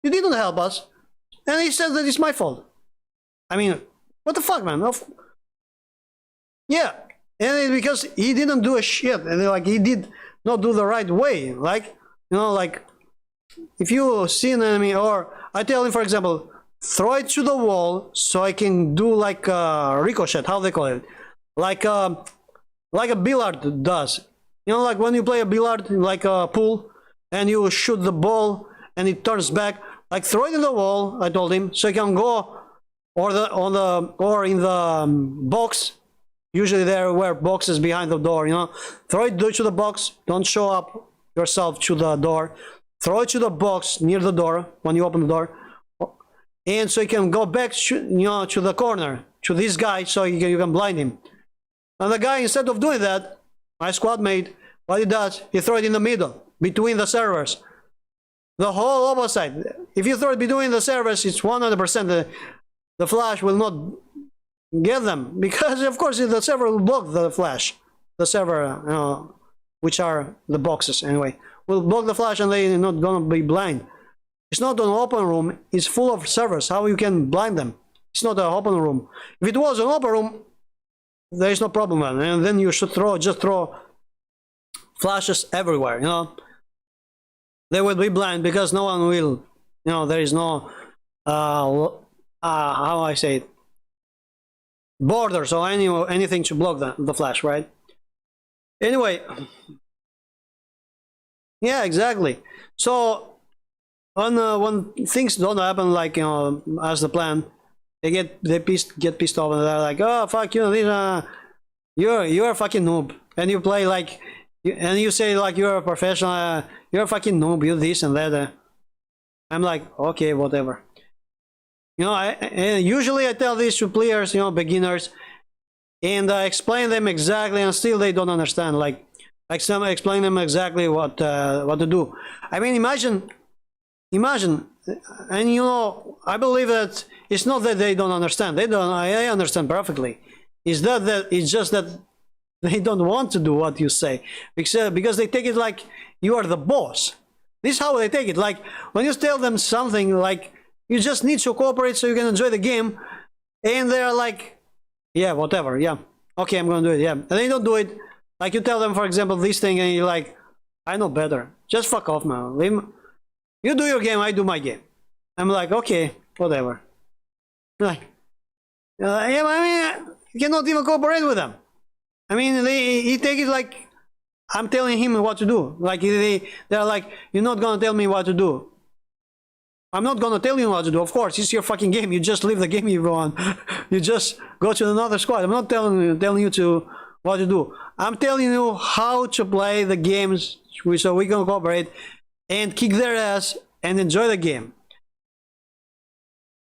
You didn't help us. And he said that it's my fault. I mean, what the fuck, man? Yeah. And it's because he didn't do a shit. And like, he did not do the right way. Like, you know, like, if you see an enemy, or I tell him, for example, throw it to the wall so I can do like a ricochet, how they call it. Like a billiard does. You know, like when you play a billiard, like a pool, and you shoot the ball and it turns back. Like throw it in the wall, I told him, so he can go, or in the box. Usually there were boxes behind the door, you know. Throw it to the box. Don't show up yourself to the door. Throw it to the box near the door when you open the door, and so you can go back, you know, to the corner to this guy, so you can blind him. And the guy, instead of doing that, my squad mate, what he does, he throw it in the middle between the servers. The whole opposite. If you throw it between the servers, it's 100% the flash will not get them, because of course the server will block the flash. The server, which are the boxes anyway, will block the flash, and they're not gonna be blind. It's not an open room. It's full of servers. How you can blind them? It's not an open room. If it was an open room, there is no problem, man. And then you should just throw flashes everywhere, you know. They will be blind because no one will, you know, there is no, how I say it, borders or anything to block the flash, right? Anyway, yeah, exactly. So when things don't happen like, you know, as the plan, they get pissed off, and they're like, oh fuck you, you're a fucking noob, and you play like. And you say like you're a professional, you're a fucking noob, you this and that. I'm like, okay, whatever. You know, and usually I tell these to players, you know, beginners, and I explain them exactly, and still they don't understand. Like I explain them exactly what to do. I mean, imagine, and you know, I believe that it's not that they don't understand. They don't. I understand perfectly. It's that it's just that. They don't want to do what you say, because they take it like you are the boss. This is how they take it. Like when you tell them something like you just need to cooperate so you can enjoy the game, and they're like, yeah, whatever, yeah, okay, I'm gonna do it, yeah. And they don't do it. Like you tell them, for example, this thing, and you're like, I know better. Just fuck off, man. You do your game, I do my game. I'm like, okay, whatever. Like, yeah, I mean, you cannot even cooperate with them. I mean, he take it like I'm telling him what to do. Like they're like, you're not gonna tell me what to do. I'm not gonna tell you what to do. Of course, it's your fucking game. You just leave the game if you want. You just go to another squad. I'm not telling you to what to do. I'm telling you how to play the games so we can cooperate and kick their ass and enjoy the game.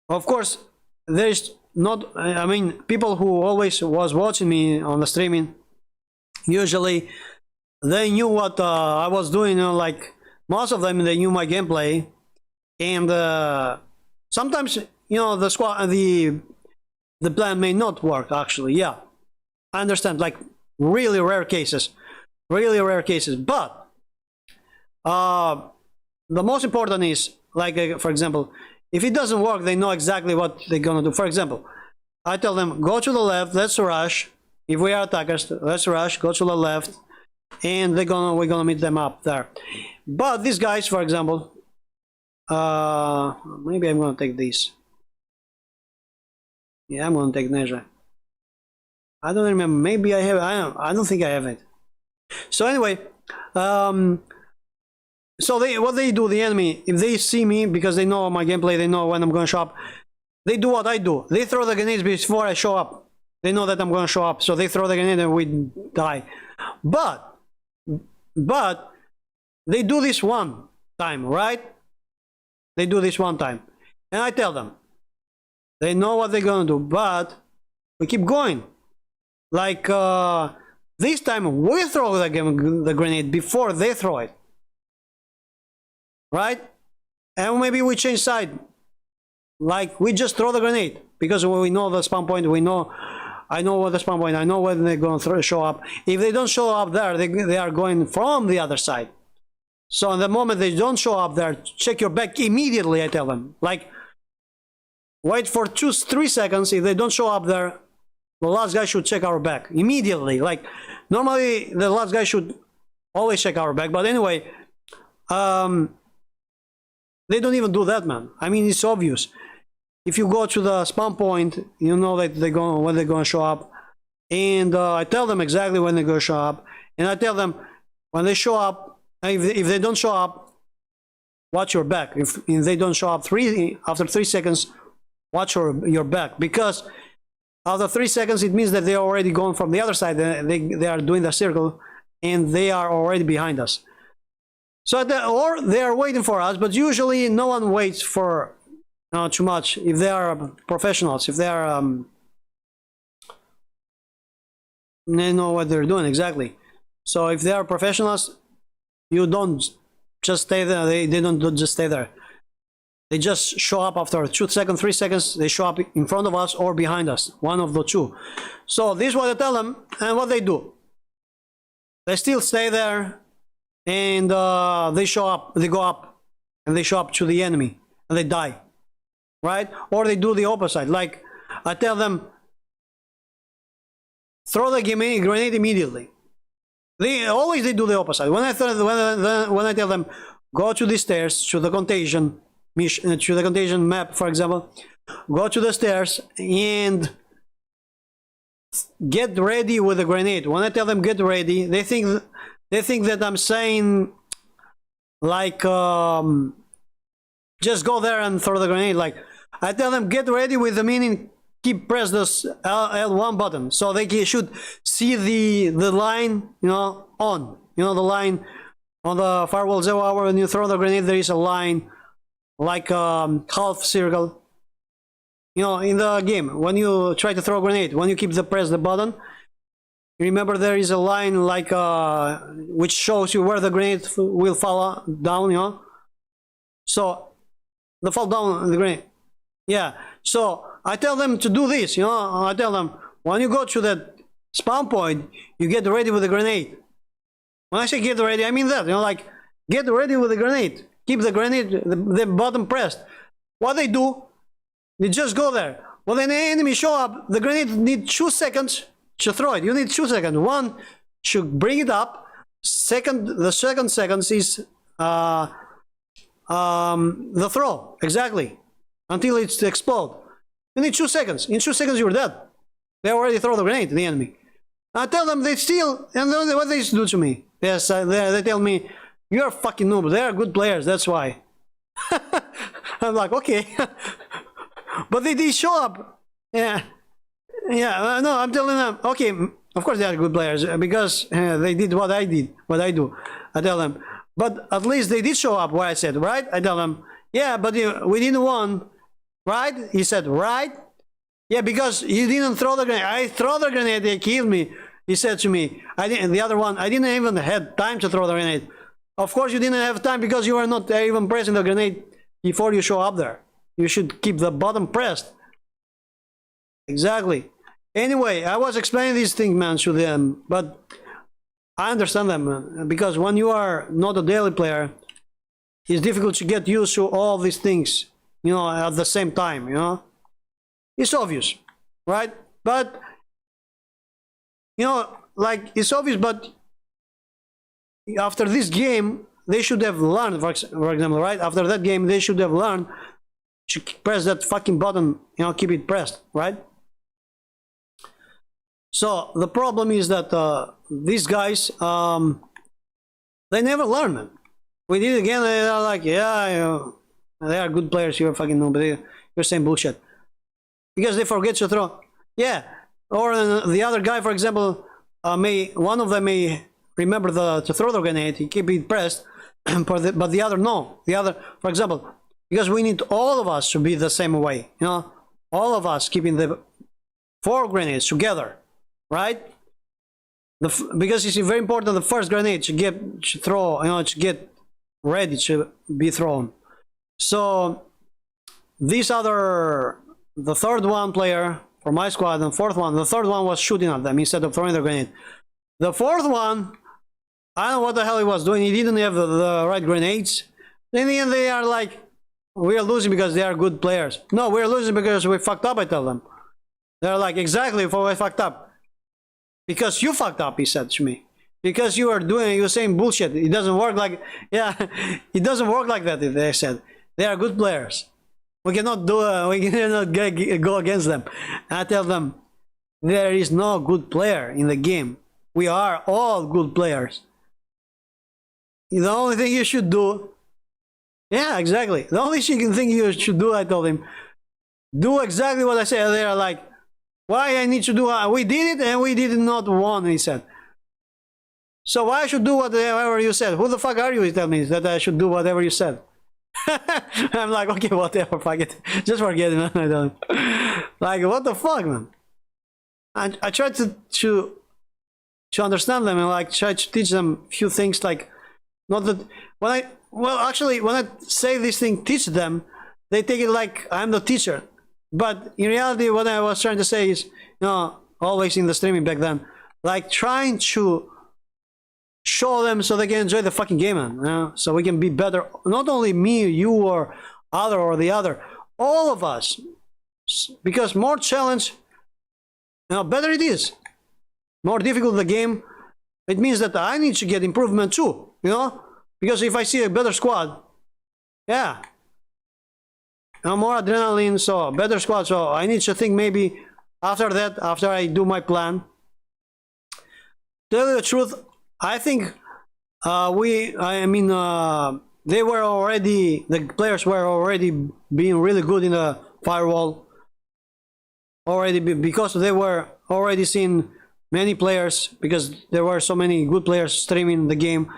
Of course, there's not, I mean, people who always was watching me on the streaming, usually they knew what I was doing, you know, like most of them, they knew my gameplay, and sometimes, you know, the plan may not work actually. Yeah, I understand, like really rare cases, but the most important is like, for example, if it doesn't work, they know exactly what they're gonna do. For example, I tell them, go to the left, let's rush. If we are attackers, let's rush, go to the left, and we're gonna meet them up there. But these guys, for example, maybe I'm gonna take these. Yeah, I'm gonna take Neja. I don't remember. Maybe I have. I don't think I have it. So anyway, so what they do, the enemy, if they see me, because they know my gameplay, they know when I'm gonna show up, they do what I do. They throw the grenades before I show up. They know that I'm gonna show up, so they throw the grenade and we die. But they do this one time, right? They do this one time. And I tell them, they know what they're gonna do, but we keep going. Like, this time we throw the grenade before they throw it. Right? And maybe we change side. Like, we just throw the grenade. Because we know the spawn point, I know what the spawn point, I know when they're gonna show up. If they don't show up there, they are going from the other side. So in the moment they don't show up there, check your back immediately, I tell them. Like, wait for 2-3 seconds. If they don't show up there, the last guy should check our back immediately. Like, normally the last guy should always check our back, but anyway, they don't even do that, man. I mean, it's obvious. If you go to the spawn point, you know that when they're gonna show up, and I tell them exactly when they're gonna show up, and I tell them when they show up. If they don't show up, watch your back. If they don't show up after 3 seconds, watch your back, because after 3 seconds it means that they are already going from the other side. They are doing the circle, and they are already behind us. So or they are waiting for us, but usually no one waits for too much. If they are professionals, if they are they know what they're doing exactly. So if they are professionals, you don't just stay there. They don't just stay there. They just show up after 2 seconds, 3 seconds. They show up in front of us or behind us, one of the two. So this is what I tell them, and what they do. They still stay there, and they show up. They go up, and they show up to the enemy, and they die, right? Or they do the opposite. Like, I tell them, throw the grenade immediately. They do the opposite. When I tell them, go to the stairs, to the contagion mission, to the contagion map, for example, go to the stairs and get ready with the grenade. When I tell them get ready, they think that I'm saying like just go there and throw the grenade. Like, I tell them get ready with the meaning press this L1 button, so they should see the line, on. The line on the firewall 0 hour. When you throw the grenade, there is a line like half circle. In the game, when you try to throw a grenade, when you press the button, remember there is a line like which shows you where the grenade will fall down. So the fall down the grenade. Yeah. So I tell them to do this, I tell them, when you go to that spawn point, you get ready with the grenade. When I say get ready, I mean that, like, get ready with the grenade. Keep the grenade, the button pressed. What they do, they just go there. When an enemy show up, the grenade needs 2 seconds to throw it. You need 2 seconds. One, should bring it up. The second seconds is the throw, exactly, until it explodes. You need 2 seconds. In 2 seconds, you're dead. They already throw the grenade to the enemy. I tell them they steal, and what they do to me? Yes, they tell me, you're a fucking noob. They are good players, that's why. I'm like, okay. But they did show up. Yeah. No, I'm telling them, okay, of course they are good players, because they did what I do. I tell them, but at least they did show up where I said, right? I tell them, yeah, but we didn't won. Right? He said, right? Yeah, because you didn't throw the grenade. I throw the grenade, they killed me. He said to me, the other one, I didn't even have time to throw the grenade. Of course you didn't have time, because you were not even pressing the grenade before you show up there. You should keep the button pressed. Exactly. Anyway, I was explaining these things, man, to them, but I understand them, man, because when you are not a daily player, it's difficult to get used to all these things. At the same time, it's obvious, right? But, like, it's obvious, but after this game, they should have learned, for example, right? After that game, they should have learned to press that fucking button, keep it pressed, right? So, the problem is that these guys, they never learn, man. We did it again, they are like, yeah, they are good players, you're fucking no, but you're saying bullshit. Because they forget to throw. Yeah. Or the other guy, for example, one of them may remember to throw the grenade, he keep it pressed, but the other no. The other, for example, because we need all of us to be the same way, you know, all of us keeping the 4 grenades together, right? Because it's very important the first grenade to throw, you know, to get ready to be thrown. So the third one player for my squad and fourth one, the third one was shooting at them instead of throwing the grenade. The fourth one, I don't know what the hell he was doing. He didn't have the right grenades. In the end, they are like, we are losing because they are good players. No, we're losing because we fucked up, I tell them. They're like, exactly, for we fucked up. Because you fucked up, he said to me. Because you're saying bullshit. It doesn't work like, yeah, it doesn't work like that, they said. They are good players. We cannot go against them. I tell them, there is no good player in the game. We are all good players. The only thing you should do, yeah, exactly. The only thing you should do, I told him, do exactly what I said. They are like, why I need to do? We did it and we did not won, he said. So why I should do whatever you said? Who the fuck are you? He tell me that I should do whatever you said. I'm like, okay, whatever, fuck it. Just forget it, man. I don't. Like, what the fuck, man? I tried to understand them and like try to teach them a few things, like, not that when I say this thing, teach them, they take it like I'm the teacher. But in reality, what I was trying to say is, you know, always in the streaming back then, like trying to show them so they can enjoy the fucking game, man. You know? So we can be better. Not only me, you, or the other, all of us. Because more challenge, you know, better it is. More difficult the game, it means that I need to get improvement too, you know? Because if I see a better squad, yeah, more adrenaline, so better squad, so I need to think maybe after that, after I do my plan. Tell you the truth, I think they were already, the players were already being really good in the firewall already, because they were already seeing many players, because there were so many good players streaming the game,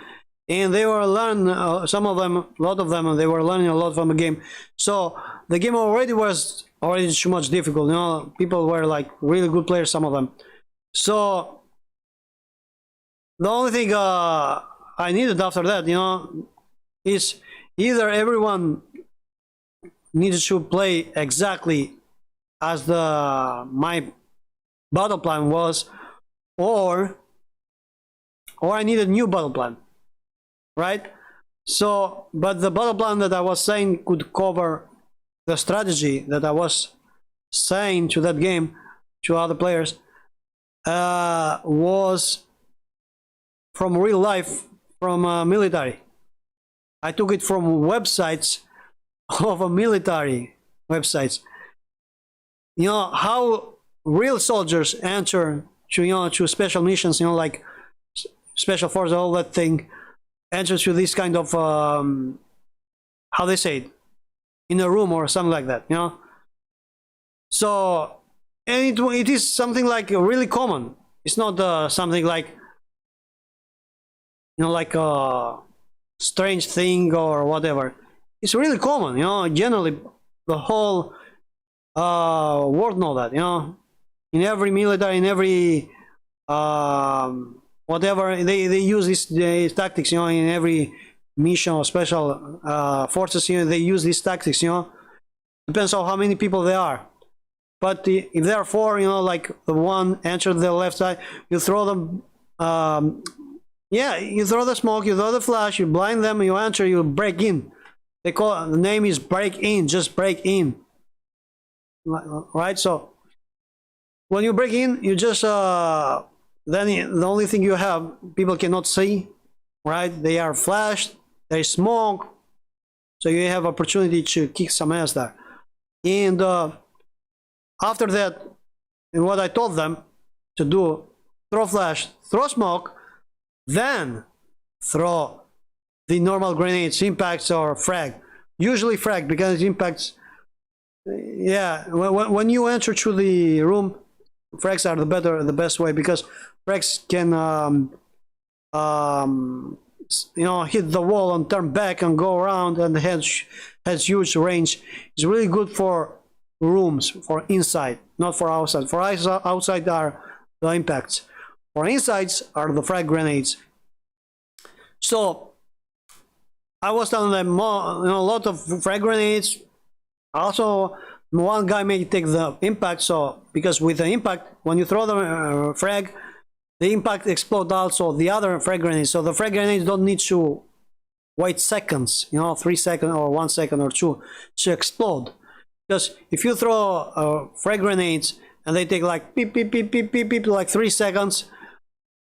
and they were learning, some of them, a lot of them, they were learning a lot from the game. So the game was already too much difficult, you know, people were like really good players, some of them. So the only thing I needed after that, you know, is either everyone needed to play exactly as my battle plan was, or I needed a new battle plan, right? So, but the battle plan that I was saying could cover the strategy that I was saying to that game, to other players, was from real life, from military. I took it from websites of a military websites. You know how real soldiers enter to, you know, to special missions, you know, like special forces, all that thing, enter to this kind of how they say it, in a room or something like that, you know. So, and it is something like really common. It's not something like, you know, like a strange thing or whatever. It's really common, you know. Generally, the whole world know that, you know. In every military, in every whatever, they use these tactics, you know. In every mission or special forces, you know, they use these tactics, you know. Depends on how many people there are. But if there are 4, you know, like the one enter the left side, you throw them. Yeah, you throw the smoke, you throw the flash, you blind them, you enter, you break in. They call it, the name is break in, just break in. Right? So when you break in, you just then the only thing you have, people cannot see, right? They are flashed, there is smoke, so you have opportunity to kick some ass there. And after that, and what I told them to do, throw flash, throw smoke, then throw the normal grenades, impacts or frag. Usually frag, because impacts, yeah, when you enter to the room, frags are the best way, because frags can you know, hit the wall and turn back and go around, and has huge range. It's really good for rooms, for inside, not for outside. For outside are the impacts. For insides are the frag grenades. So I was telling them more, you know, a lot of frag grenades. Also, one guy may take the impact. So because with the impact, when you throw the frag, the impact explodes also the other frag grenades. So the frag grenades don't need to wait seconds, you know, 3 seconds or 1 second or 2 to explode. Because if you throw frag grenades and they take like beep beep beep beep beep beep like 3 seconds,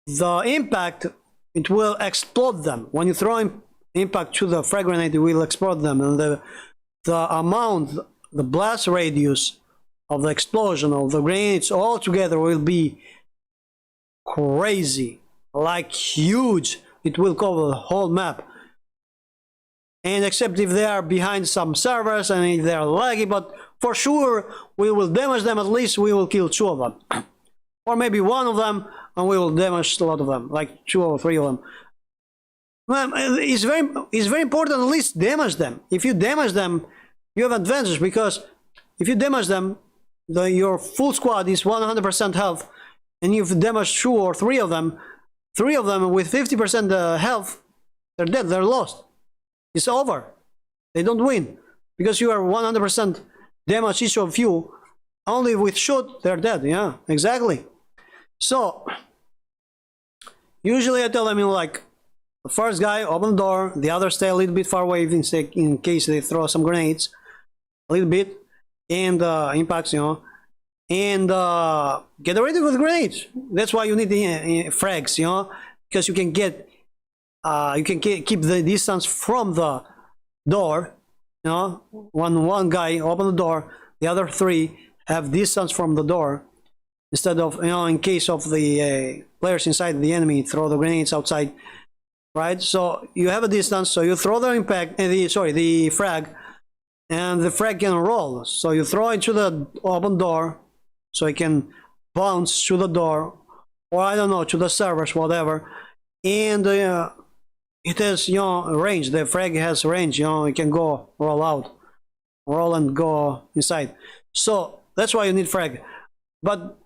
the impact, it will explode them. When you throw impact to the frag grenade, it will explode them, and the amount, the blast radius of the explosion of the grenades all together will be crazy, like huge. It will cover the whole map. And except if they are behind some servers and if they are laggy, but for sure we will damage them. At least we will kill 2 of them, or maybe 1 of them, and we will damage a lot of them, like 2 or 3 of them. Well, it's very important at least damage them. If you damage them, you have advantage, because if you damage them, your full squad is 100% health, and if you damage 2 or 3 of them, 3 of them with 50% health, they're dead, they're lost. It's over. They don't win, because you are 100% damage each of you. Only with shoot, they're dead. Yeah, exactly. So usually I tell them, you know, like, the first guy open the door, the others stay a little bit far away in case they throw some grenades, a little bit, and impacts, you know, and get ready with grenades. That's why you need the frags, you know, because you can get keep the distance from the door, you know. One guy open the door, the other 3 have distance from the door, instead of, you know, in case of the players inside the enemy throw the grenades outside, right? So you have a distance, so you throw the impact, the frag, and the frag can roll. So you throw it to the open door, so it can bounce to the door, or I don't know, to the servers, whatever. And it has, you know, range. The frag has range, you know, it can go roll out, roll and go inside. So that's why you need frag. But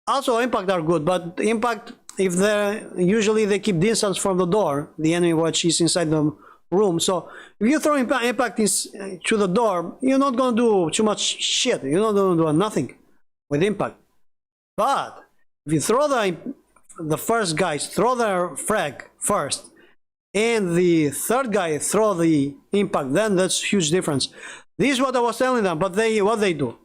also impact are good, but impact, if they're usually they keep distance from the door, the enemy watch is inside the room. So if you throw impact to the door, you're not gonna do too much shit. You're not gonna do nothing with impact. But if you throw the first guys throw their frag first, and the third guy throw the impact, then that's huge difference. This is what I was telling them. But what they do,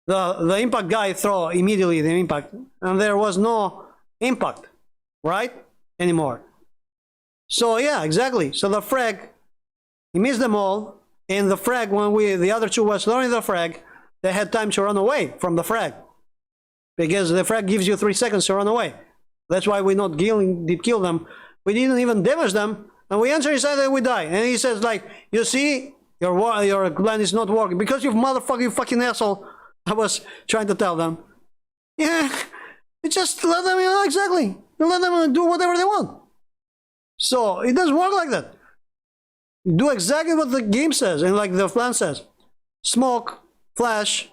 the impact guy throw immediately the impact, and there was no impact, right, anymore. So yeah, exactly. So the frag, he missed them all, and the frag, when the other 2 was throwing the frag, they had time to run away from the frag, because the frag gives you 3 seconds to run away. That's why we not did kill them. We didn't even damage them, and we enter inside and we die. And he says, like, you see, your plan is not working because you fucking asshole. I was trying to tell them. Yeah, just let them, you know, exactly. Let them do whatever they want. So it doesn't work like that. You do exactly what the game says and like the plan says. Smoke, flash.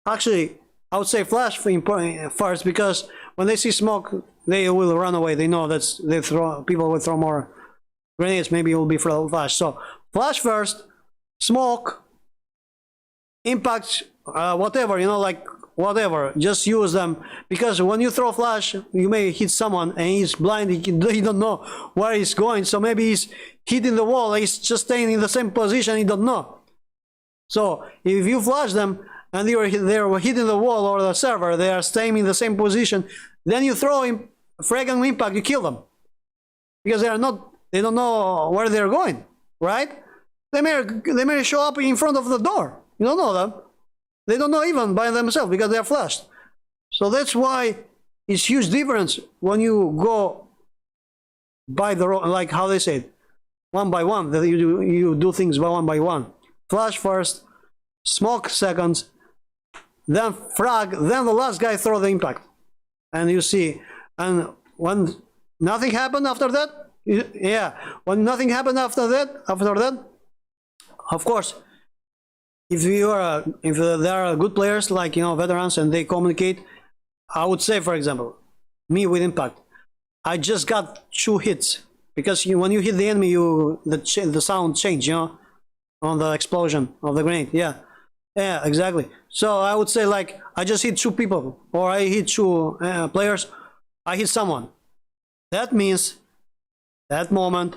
Actually, I would say flash first, because when they see smoke, they will run away. They know people will throw more grenades. Maybe it will be flash. So flash first, smoke, impact, whatever, you know, like whatever. Just use them, because when you throw flash, you may hit someone and he's blind. He don't know where he's going. So maybe he's hitting the wall. He's just staying in the same position. He don't know. So if you flash them and they're hitting the wall or the server, they are staying in the same position, then you throw him frag and impact, you kill them, because they don't know where they're going, right? They may show up in front of the door. You don't know them. They don't know even by themselves, because they are flashed. So that's why it's huge difference when you go by the, like how they say it, one by one. That you do things by one. Flash first, smoke second, then frag, then the last guy throw the impact. And you see, and when nothing happened after that, Yeah, when nothing happened after that, of course, if there are good players like veterans and they communicate, I would say, for example, me with impact, I just got 2 hits because when you hit the enemy, the sound change, on the explosion of the grenade. Yeah, exactly. So I would say like I just hit 2 people, or I hit 2 players. I hit someone. That means that moment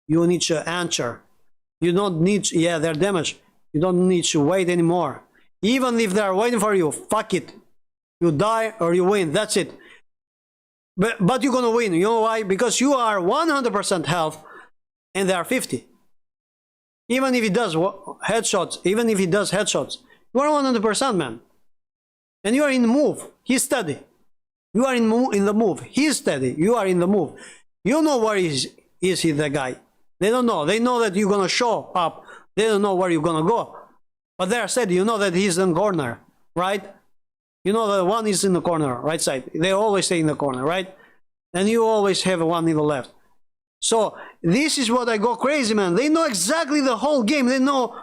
you need to answer. You don't need to, yeah, they're damaged. You don't need to wait anymore. Even if they're waiting for you, fuck it. You die or you win. That's it. But you're gonna win. You know why? Because you are 100% health and they are 50. Even if he does headshots, you are 100%, man. And you are in the move. He's steady. You are in the move. He's steady. You are in the move. You know where is he, the guy. They don't know. They know that you're gonna show up. They don't know where you're gonna go. But they are steady. You know that he's in the corner, right? You know that one is in the corner, right side. They always stay in the corner, right? And you always have one in the left. So this is what I go crazy, man. They know exactly the whole game. They know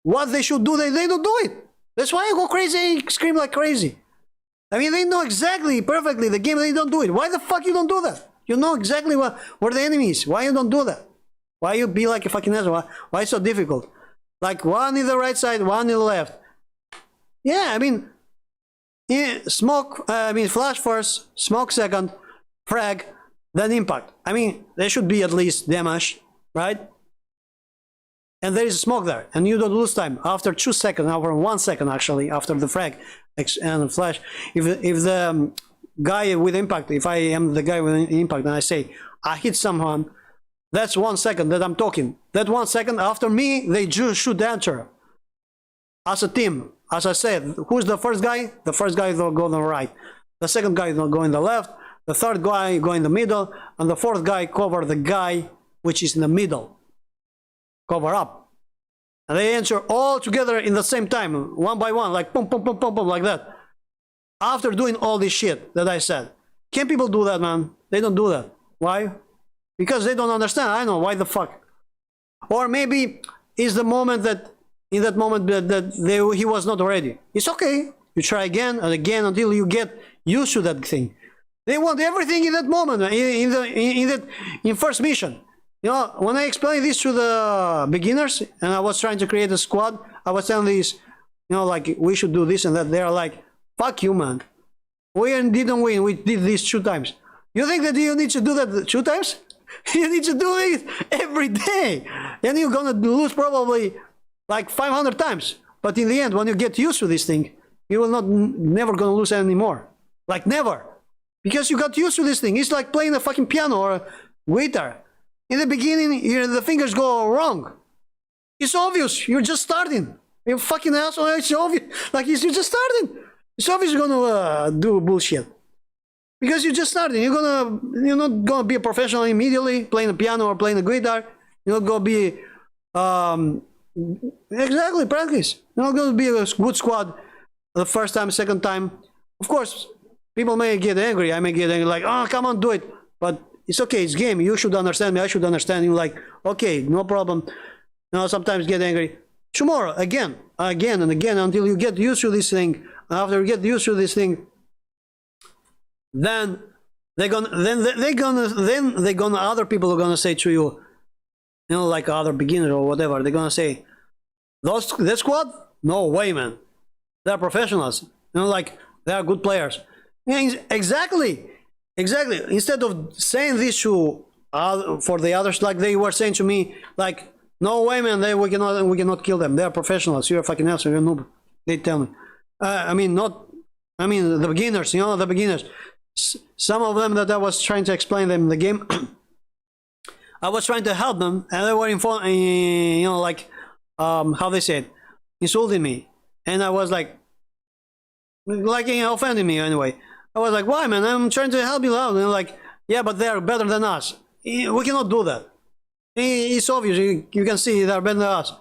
what they should do. They don't do it. That's why I go crazy and scream like crazy. I mean, they know exactly, perfectly the game. They don't do it. Why the fuck you don't do that? You know exactly where the enemy is. Why you don't do that? Why you be like a fucking asshole? Why so difficult? Like one in the right side, one in the left. Yeah, I mean, flash first, smoke second, frag, then impact. I mean, there should be at least damage, right? And there is smoke there, and you don't lose time after 2 seconds, over 1 second actually, after the frag and flash. If the guy with impact, if I am the guy with impact, and I say I hit someone, that's 1 second that I'm talking. That 1 second after me, they just should enter as a team. As I said, who's the first guy? The first guy will go on the right. The second guy will go in the left. The third guy go in the middle, and the fourth guy cover the guy which is in the middle. Cover up. And they enter all together in the same time, one by one, like boom, boom, boom, boom, boom, like that. After doing all this shit that I said. Can people do that, man? They don't do that. Why? Because they don't understand. I know, why the fuck? Or maybe it's the moment that, in that moment that he was not ready. It's okay. You try again and again until you get used to that thing. They want everything in that moment, in first mission. You know, when I explained this to the beginners and I was trying to create a squad, I was telling this, like we should do this and that. They are like, fuck you, man. We didn't win. We did this 2 times. You think that you need to do that 2 times? You need to do it every day. And you're gonna lose probably like 500 times. But in the end, when you get used to this thing, you will never gonna lose anymore. Like never. Because you got used to this thing. It's like playing a fucking piano or a guitar. In the beginning, the fingers go wrong. It's obvious. You're just starting. You fucking asshole. It's obvious. Like you're just starting. It's obvious you're gonna do bullshit. Because you're just starting. You're not gonna be a professional immediately playing the piano or playing the guitar. You're not gonna be exactly practice. You're not gonna be a good squad the first time, second time. Of course, people may get angry. I may get angry, like, oh, come on, do it. But it's okay. It's game. You should understand me. I should understand you. Like, okay, no problem. Sometimes get angry. Tomorrow, again and again, until you get used to this thing. After you get used to this thing, then other people are gonna say to you, like other beginners or whatever. They're gonna say, that squad? No way, man. They're professionals. Like they are good players. Yeah, exactly. Instead of saying this to for the others, like they were saying to me, like, no way, man, we cannot kill them. They are professionals. You're a fucking asshole. You're a noob. They tell me. The beginners. The beginners. Some of them that I was trying to explain them the game. I was trying to help them, and they were how they said, insulting me, and I was like offending me anyway. I was like, why, man? I'm trying to help you out. And they're like, yeah, but they're better than us. We cannot do that. It's obvious. You can see they're better than us.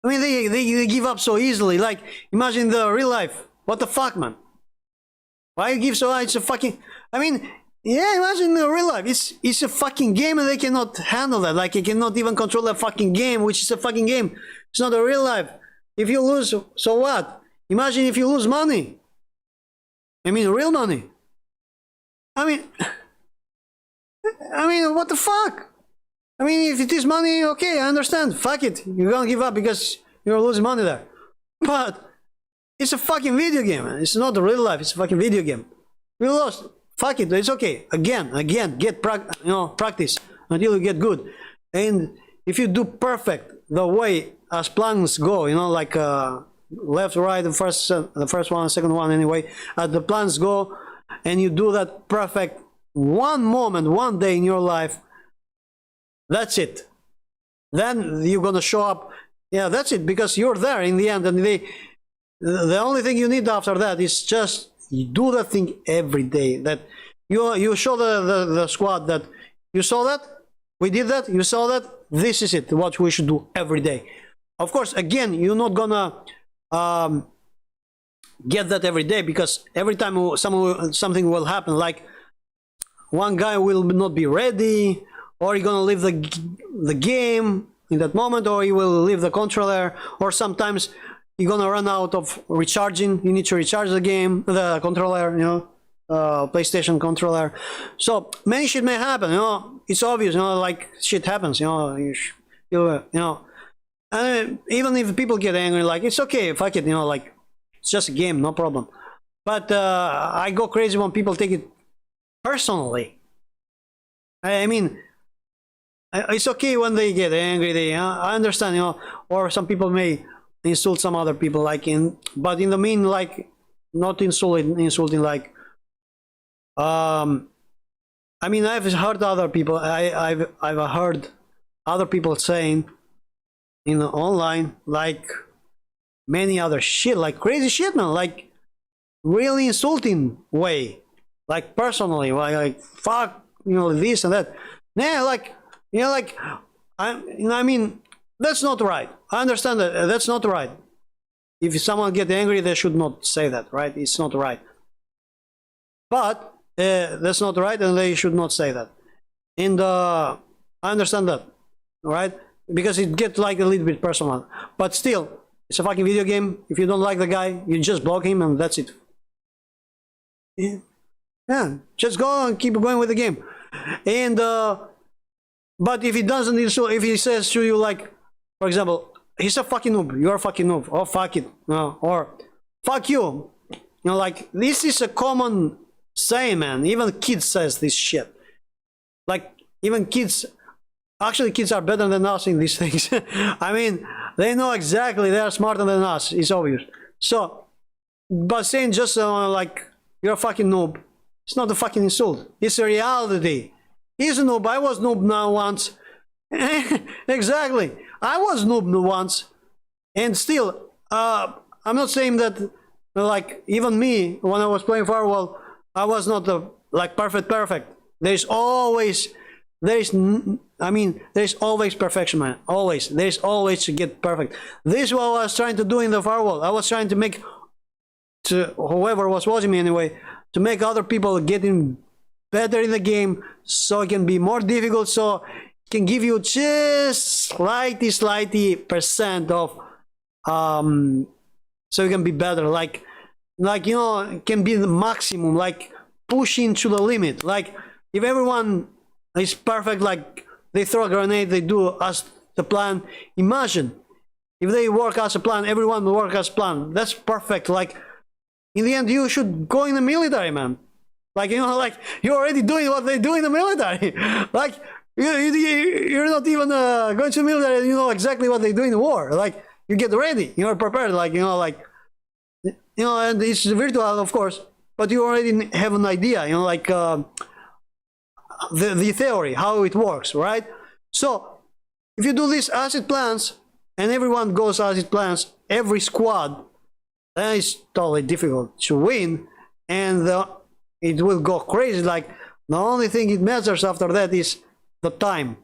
I mean, they give up so easily. Like, imagine the real life. What the fuck, man? Why you give so much? It's a fucking... I mean, Yeah, imagine in real life. It's a fucking game and they cannot handle that. Like, you cannot even control a fucking game, which is a fucking game. It's not a real life. If you lose, so what? Imagine if you lose money. I mean, real money. I mean, what the fuck? I mean, if it is money, okay, I understand. Fuck it. You're gonna give up because you're losing money there. But it's a fucking video game, man. It's not real life. It's a fucking video game. We lost. Fuck it. It's okay. Again, get practice until you get good. And if you do perfect the way as plans go, like left, right, the first one, second one, anyway, as the plans go, and you do that perfect one moment, one day in your life, that's it. Then you're gonna show up. Yeah, that's it, because you're there in the end, and the only thing you need after that is just you do that thing every day. That you show the squad that you saw that, we did that, you saw that, this is it, what we should do every day. Of course, again, you're not gonna get that every day, because every time something will happen, like one guy will not be ready, or you're gonna leave the game in that moment, or you will leave the controller, or sometimes you're gonna run out of recharging. You need to recharge the controller, PlayStation controller. So many shit may happen, it's obvious, like shit happens, and even if people get angry, like, it's okay, fuck it, like, it's just a game, no problem. But I go crazy when people take it personally. I mean, it's okay when they get angry, I understand, or some people may insult some other people, but in the mean, like, not insulting, like, I mean, I've heard other people, I've heard other people saying online, like, many other shit, like crazy shit, man, like really insulting way, like personally, like fuck, this and that. Yeah, like, I mean, that's not right. I understand that that's not right. If someone get angry, they should not say that, right? It's not right. But that's not right, and they should not say that. And I understand that, right? Because it gets like a little bit personal. But still, it's a fucking video game. If you don't like the guy, you just block him, and that's it. Yeah, just go and keep going with the game. And but if he doesn't, if he says to you, like, for example, he's a fucking noob, you're a fucking noob, or fuck it, or fuck you, like, this is a common saying, man. Even kids says this shit. Like, even kids, actually kids are better than us in these things. I mean, they know exactly, they are smarter than us, it's obvious. So, but saying just like, you're a fucking noob, it's not a fucking insult, it's a reality. He's a noob, I was noob now once. Exactly, I was noob once, and still, I'm not saying that, like, even me, when I was playing Firewall, I was not like perfect. There's always perfection, man. Always, there's always to get perfect. This is what I was trying to do in the Firewall. I was trying to make, to whoever was watching me anyway, to make other people getting better in the game, so it can be more difficult, so it can give you just slightly percent of so you can be better, like it can be the maximum, like pushing to the limit. Like, if everyone is perfect, like they throw a grenade, they do as the plan, imagine if they work as a plan, everyone will work as plan, that's perfect. Like, in the end, you should go in the military, man. Like, like, you're already doing what they do in the military. Like, you're not even going to the military, and you know exactly what they do in the war. Like, you get ready, you're prepared, like, and it's virtual, of course, but you already have an idea, like, the theory, how it works, right? So, if you do these as it plans, and everyone goes as it plans, every squad, then it's totally difficult to win, and it will go crazy. Like, the only thing it matters after that is the time.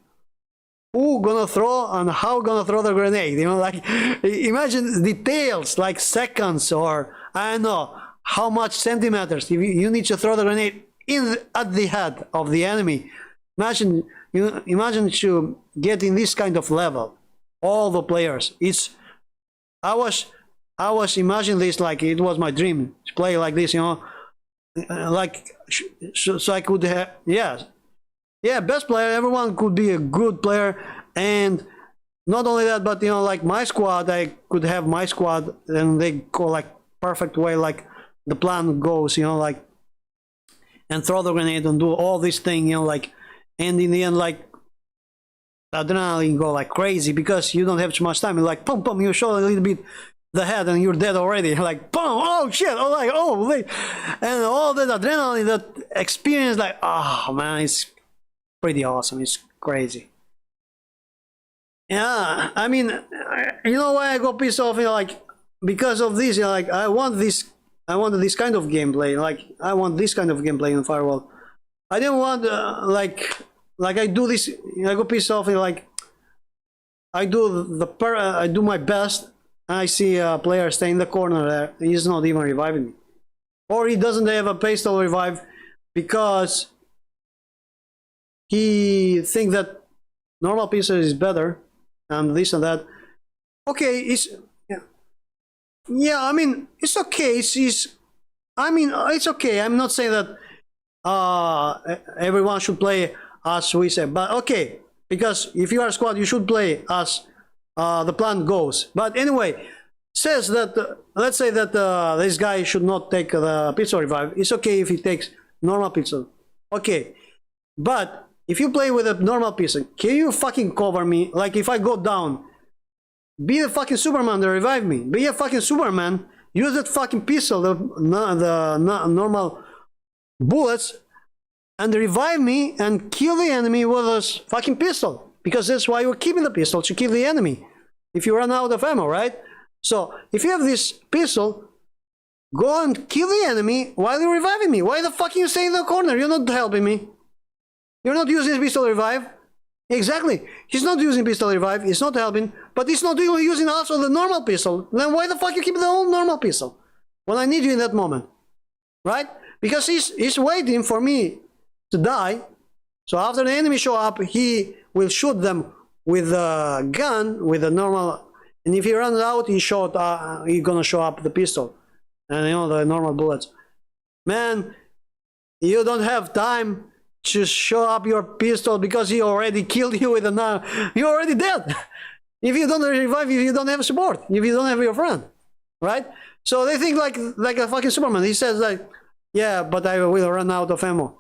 Who gonna throw and how gonna throw the grenade? Like, imagine details like seconds, or I don't know how much centimeters. If you need to throw the grenade at the head of the enemy. Imagine to get in this kind of level. All the players. I was imagining this like it was my dream to play like this, you know, like so I could have, yeah, best player. Everyone could be a good player, and not only that, but you know, like my squad, I could have my squad, and they go like perfect way, like the plan goes, you know, like, and throw the grenade and do all this thing, you know, like, and in the end, like, adrenaline go like crazy because you don't have too much time. Like, pum pum, you show a little bit the head and you're dead already. Like, boom, oh shit, oh like, oh wait, and all that adrenaline, that experience, like, oh man, it's pretty awesome. It's crazy. Yeah, I mean, you know why I got pissed off? You know, like, because of this, you know, like, I wanted this kind of gameplay. Like, I want this kind of gameplay in Firewall. I didn't want like I do this. I go pissed off. You know, like, I do my best. And I see a player stay in the corner there. He's not even reviving me, or he doesn't have a pistol revive because he think that normal pistol is better and this and that. Okay, it's yeah. I mean, it's okay. I mean, it's okay. I'm not saying that everyone should play as we say, but okay, because if you are a squad, you should play as the plan goes. But anyway, says that let's say that this guy should not take the pistol revive. It's okay if he takes normal pistol. Okay, but if you play with a normal pistol, can you fucking cover me? Like, if I go down, be the fucking Superman to revive me. Be a fucking Superman. Use that fucking pistol, the normal bullets, and revive me and kill the enemy with a fucking pistol. Because that's why you're keeping the pistol, to kill the enemy. If you run out of ammo, right? So, if you have this pistol, go and kill the enemy while you're reviving me. Why the fuck you stay in the corner? You're not helping me. You're not using pistol revive. Exactly. He's not using pistol revive. He's not helping. But he's not even using also the normal pistol. Then why the fuck you keep the old normal pistol when I need you in that moment? Right? Because he's waiting for me to die. So after the enemy show up, he will shoot them with a gun, with a normal, and if he runs out, he's gonna show up the pistol, and you know, the normal bullets. Man, you don't have time to show up your pistol because he already killed you with a you're already dead. If you don't revive, if you don't have support, if you don't have your friend, right? So they think like a fucking Superman. He says like, yeah, but I will run out of ammo.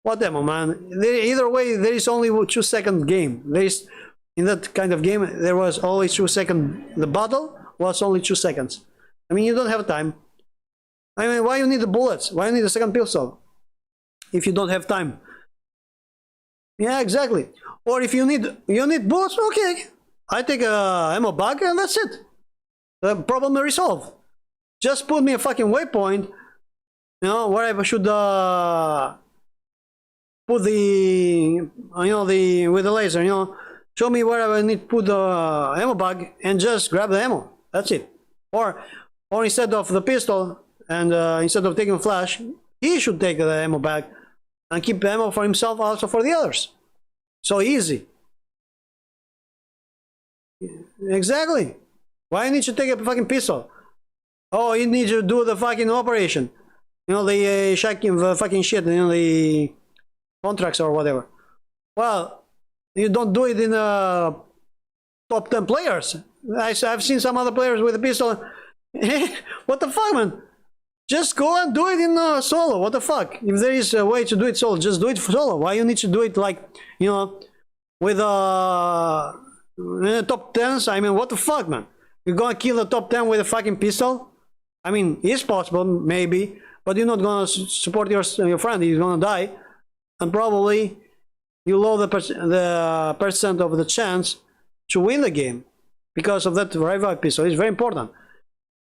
What ammo, man? Either way, there is only 2 second game. There is, in that kind of game, there was always 2 second. The battle was only 2 seconds. I mean, you don't have time. I mean, why you need the bullets? Why you need a second pistol if you don't have time? Yeah, exactly. Or if you need bullets, okay, I take a ammo bag and that's it. The problem resolved. Just put me a fucking waypoint, you know, where I should put the, you know, with the laser, you know, show me where I need to put the ammo bag and just grab the ammo. That's it. Or instead of the pistol and instead of taking flash, he should take the ammo bag and keep the ammo for himself, also for the others. So easy. Exactly. Why you need to take a fucking pistol? Oh, you need to do the fucking operation. You know, the fucking shit, you know, the contracts or whatever. Well, you don't do it in top 10 players. I've seen some other players with a pistol. What the fuck, man? Just go and do it in solo. What the fuck? If there is a way to do it solo, just do it solo. Why you need to do it like, you know, with top 10s? I mean, what the fuck, man? You're gonna kill the top 10 with a fucking pistol? I mean, it's possible, maybe, but you're not gonna support your friend. He's gonna die, and probably you lower the percent of the chance to win the game because of that revive pistol. It's very important.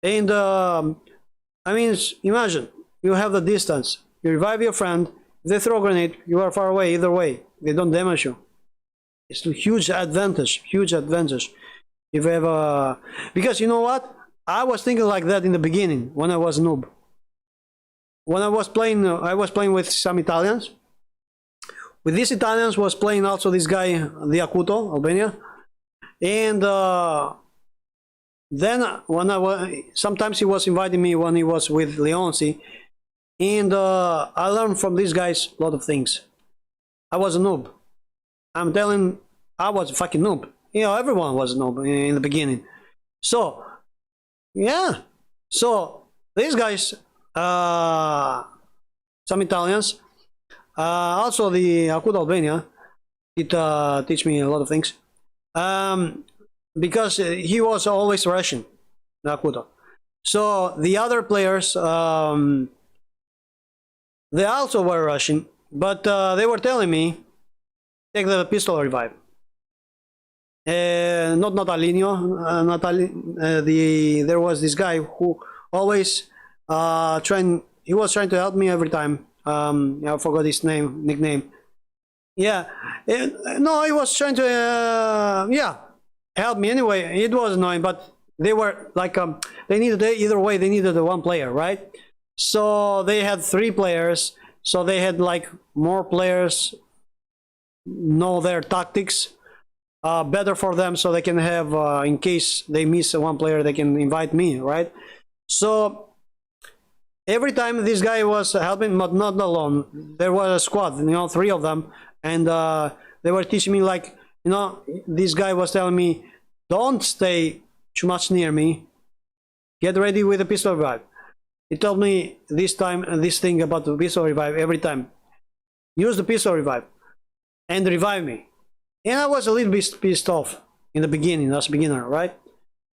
And I mean, imagine you have the distance. You revive your friend. If they throw a grenade, you are far away. Either way, they don't damage you. It's a huge advantage. Huge advantage. If you have a, because you know what? I was thinking like that in the beginning when I was a noob. when I was playing with some Italians. With these Italians was playing also this guy, the Acuto, Albania, and then when sometimes he was inviting me when he was with Leonsi, and I learned from these guys a lot of things. I was a noob. I'm telling, I was a fucking noob. You know, everyone was a noob in the beginning. So, yeah. So these guys, some Italians, also the Acuto Albania, it teach me a lot of things. Because he was always Russian, the Acuto. So the other players, they also were Russian, but they were telling me, take the pistol revive. Not Natalino, there was this guy who always he was trying to help me every time. I forgot his nickname. Yeah, no, he was trying to, help me anyway. It was annoying, but they were like, they needed, either way, they needed one player, right? So they had 3 players, so they had like more players know their tactics better for them, so they can have, in case they miss one player, they can invite me, right? So every time this guy was helping, but not alone, there was a squad, 3 of them, and they were teaching me, like, this guy was telling me, don't stay too much near me, get ready with the pistol revive. He told me this thing about the pistol revive every time. Use the pistol revive and revive me. And I was a little bit pissed off in the beginning, as a beginner, right?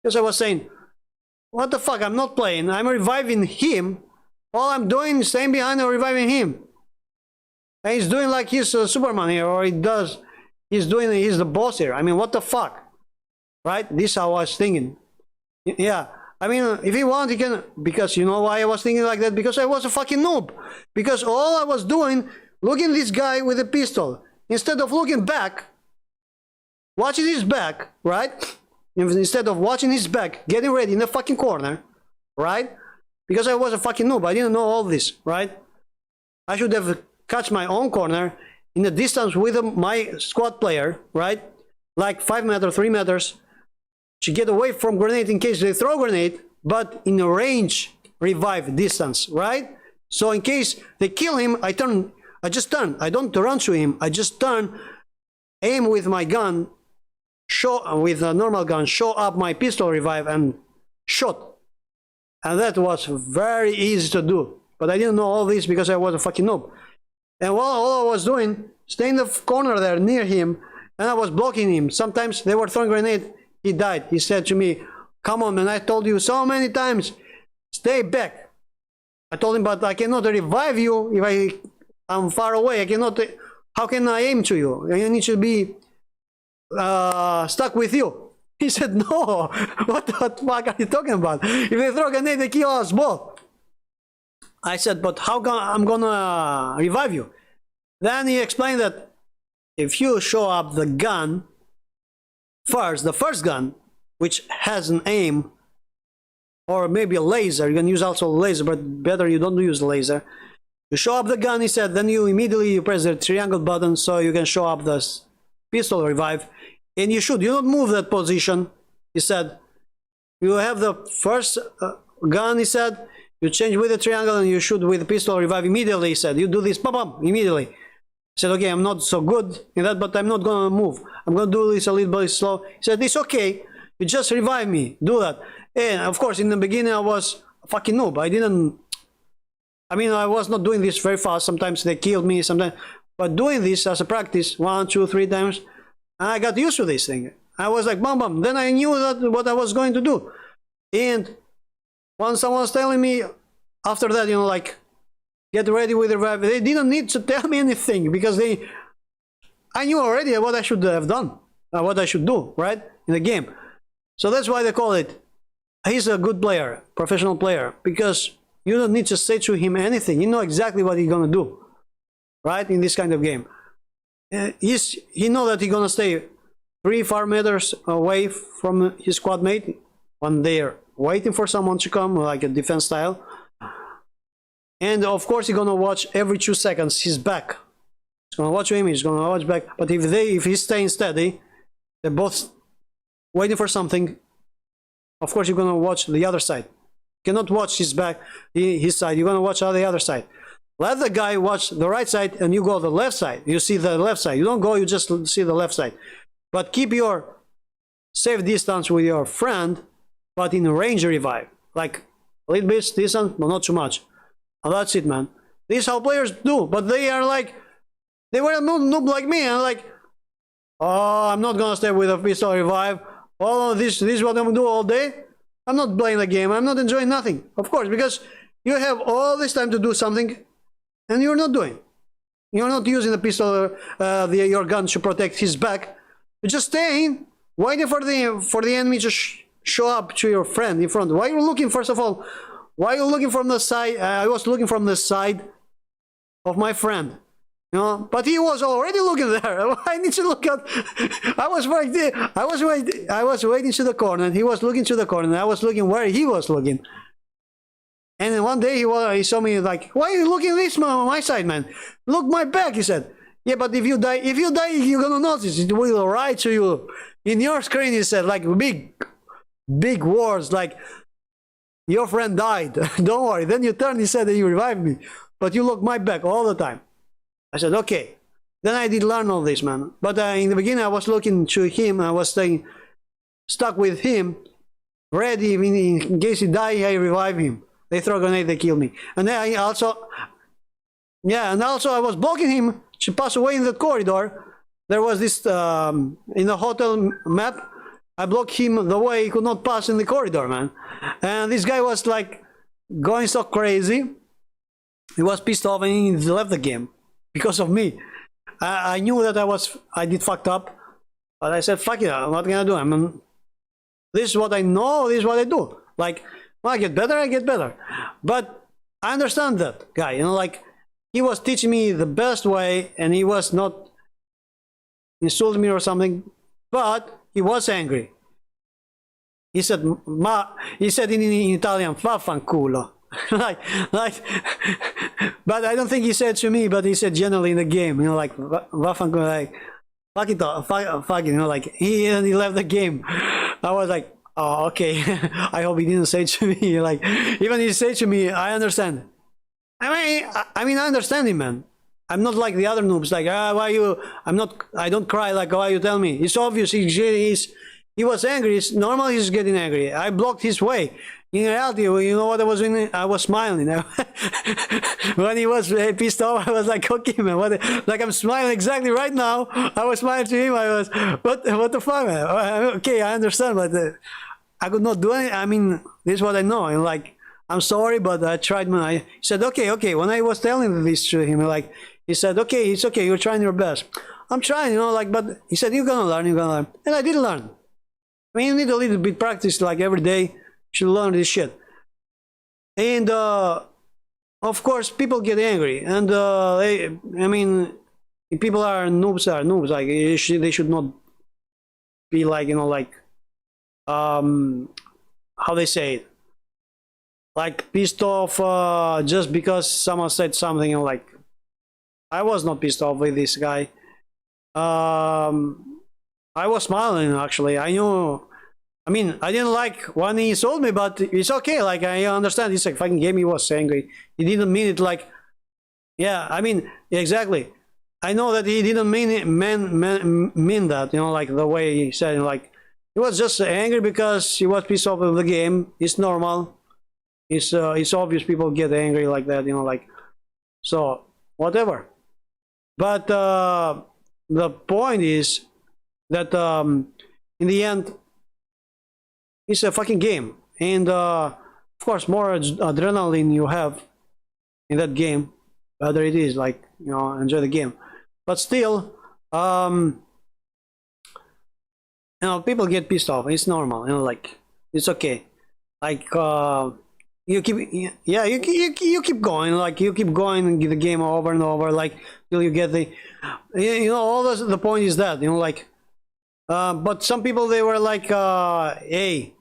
Because I was saying, what the fuck, I'm not playing, I'm reviving him. All I'm doing is staying behind and reviving him. And he's doing like he's Superman here, or he's the boss here. I mean, what the fuck? Right? This is how I was thinking. Yeah. I mean, if he wants, he can, because you know why I was thinking like that? Because I was a fucking noob. Because all I was doing, looking at this guy with a pistol, instead of looking back, watching his back, right? Instead of watching his back, getting ready in the fucking corner, right? Because I was a fucking noob, I didn't know all this, right? I should have catch my own corner in the distance with my squad player, right? Like 5 meters, 3 meters, to get away from grenade in case they throw grenade, but in a range revive distance, right? So in case they kill him, I just turn. I don't run to him. I just turn, aim with my gun, with a normal gun, show up my pistol revive and shot. And that was very easy to do. But I didn't know all this because I was a fucking noob. And all I was doing, stay in the corner there near him, and I was blocking him. Sometimes they were throwing grenade. He died. He said to me, come on, man, I told you so many times, stay back. I told him, but I cannot revive you if I'm far away. I cannot, how can I aim to you? I need to be stuck with you. He said, no, what the fuck are you talking about? If they throw a grenade, they kill us both. I said, but how I'm gonna revive you? Then he explained that if you show up the gun, the first gun, which has an aim, or maybe a laser, you can use also a laser, but better you don't use the laser. You show up the gun, he said, then you immediately press the triangle button so you can show up the pistol revive, and you don't move that position, he said. You have the first gun, he said, you change with the triangle and you shoot with the pistol revive immediately, he said. You do this, pop, immediately. I said, okay, I'm not so good in that, but I'm not gonna move. I'm gonna do this a little bit slow. He said, it's okay, you just revive me, do that. And of course, in the beginning, I was a fucking noob. I was not doing this very fast. Sometimes they killed me, sometimes. But doing this as a practice, 1, 2, 3 times, I got used to this thing. I was like, bam. Then I knew what I was going to do. And when someone was telling me after that, like, get ready with the revive, they didn't need to tell me anything because I knew already what I should have done, what I should do, right, in the game. So that's why they call it, he's a good player, professional player, because you don't need to say to him anything. You know exactly what he's gonna do, right, in this kind of game. He know that he's gonna stay 3-4 meters away from his squad mate when they're waiting for someone to come, like a defense style. and of course he's gonna watch every 2 seconds his back. He's gonna watch him, he's gonna watch back. But if he's staying steady, they're both waiting for something. Of course, you're gonna watch the other side. You cannot watch his back, his side. You're gonna watch the other side. Let the guy watch the right side, and you go the left side. You see the left side. You don't go. You just see the left side. But keep your safe distance with your friend, but in range revive, like a little bit distance, but not too much. And that's it, man. This is how players do. But they are like, they were a noob like me, and like, oh, I'm not gonna stay with a pistol revive. Oh, this is what I'm gonna do all day. I'm not playing the game. I'm not enjoying nothing. Of course, because you have all this time to do something, and you're not doing. You're not using the pistol, your gun to protect his back. You're just staying, waiting for the enemy to show up to your friend in front. Why are you looking? First of all, why are you looking from the side? I was looking from the side of my friend. You know, but he was already looking there. I need to look at. I was right there. I was waiting to the corner, and he was looking to the corner. And I was looking where he was looking. And then one day he saw me like, "Why are you looking this on my side, man? Look my back." He said, "Yeah, but if you die, you're gonna notice. It will write to you in your screen." He said, like big words, like, "Your friend died. Don't worry." Then you turn. He said, and you revived me, but you look my back all the time. I said, okay. Then I did learn all this, man. But in the beginning, I was looking to him. I was staying stuck with him, ready in case he die. I revive him. They throw a grenade, they kill me. And then I also, yeah, and also I was blocking him to pass away in the corridor. There was this in the hotel map. I blocked him the way he could not pass in the corridor, man. And this guy was like going so crazy. He was pissed off and he left the game. Because of me. I knew that I did fucked up, but I said, fuck it, what can I do? I mean, this is what I know, this is what I do. Like, when I get better. But I understand that guy, you know, like, he was teaching me the best way, and he was not insulting me or something, but he was angry. He said, he said in Italian, vaffanculo. like, but I don't think he said to me, but he said generally in the game, you know, like, vaffanculo, like, fuck it, fuck it, you know, like, he left the game. I was like, oh, okay. I hope he didn't say to me, like, even he said to me, I understand. I mean, I understand him, man. I'm not like the other noobs, like, why you, I don't cry, like, why you tell me? It's obvious, he was angry, it's normal he's getting angry. I blocked his way. In reality, you know what I was doing? I was smiling. When he was pissed off, I was like, okay, man, like, I'm smiling exactly right now. I was smiling to him. I was, what the fuck, man? Okay, I understand, but I could not do anything. I mean, this is what I know. And like, I'm sorry, but I tried. He said, okay. When I was telling this to him, like, he said, okay, it's okay. You're trying your best. I'm trying, you know, like, but he said, you're gonna learn. And I did learn. I mean, you need a little bit practice, like, every day. You should learn this shit. And of course, people get angry, and I mean, if people are noobs. Like, they should not be like, you know, like, how they say it, like, pissed off just because someone said something. You know, like, I was not pissed off with this guy. I was smiling, actually. I knew. I mean, I didn't like when he told me, but it's okay. Like, I understand. He's like, fucking game. He was angry. He didn't mean it. Like, yeah. I mean, exactly. I know that he didn't mean it. Mean that. You know, like the way he said it. Like, he was just angry because he was pissed off of the game. It's normal. It's obvious people get angry like that. You know, like, so whatever. But the point is that in the end, it's a fucking game, and of course, more adrenaline you have in that game, better it is. Like, you know, enjoy the game. But still, you know, people get pissed off. It's normal. You know, like, it's okay. Like, you keep, yeah, you keep going. Like, you keep going and get the game over and over, like, till you get the, you know, all this, the point is that, you know, like, but some people, they were like, hey,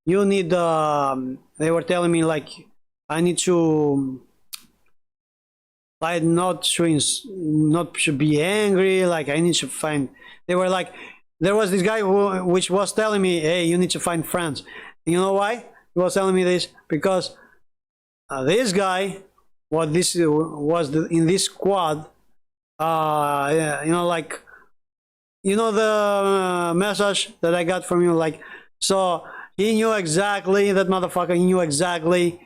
you need, they were telling me, like, I need to like not showing, not should be angry. Like I need to find. They were like, there was this guy which was telling me, "Hey, you need to find friends." You know why he was telling me this? Because this guy, what this was in this squad. Yeah, you know, like, you know the message that I got from you, like, so he knew exactly, that motherfucker, he knew exactly,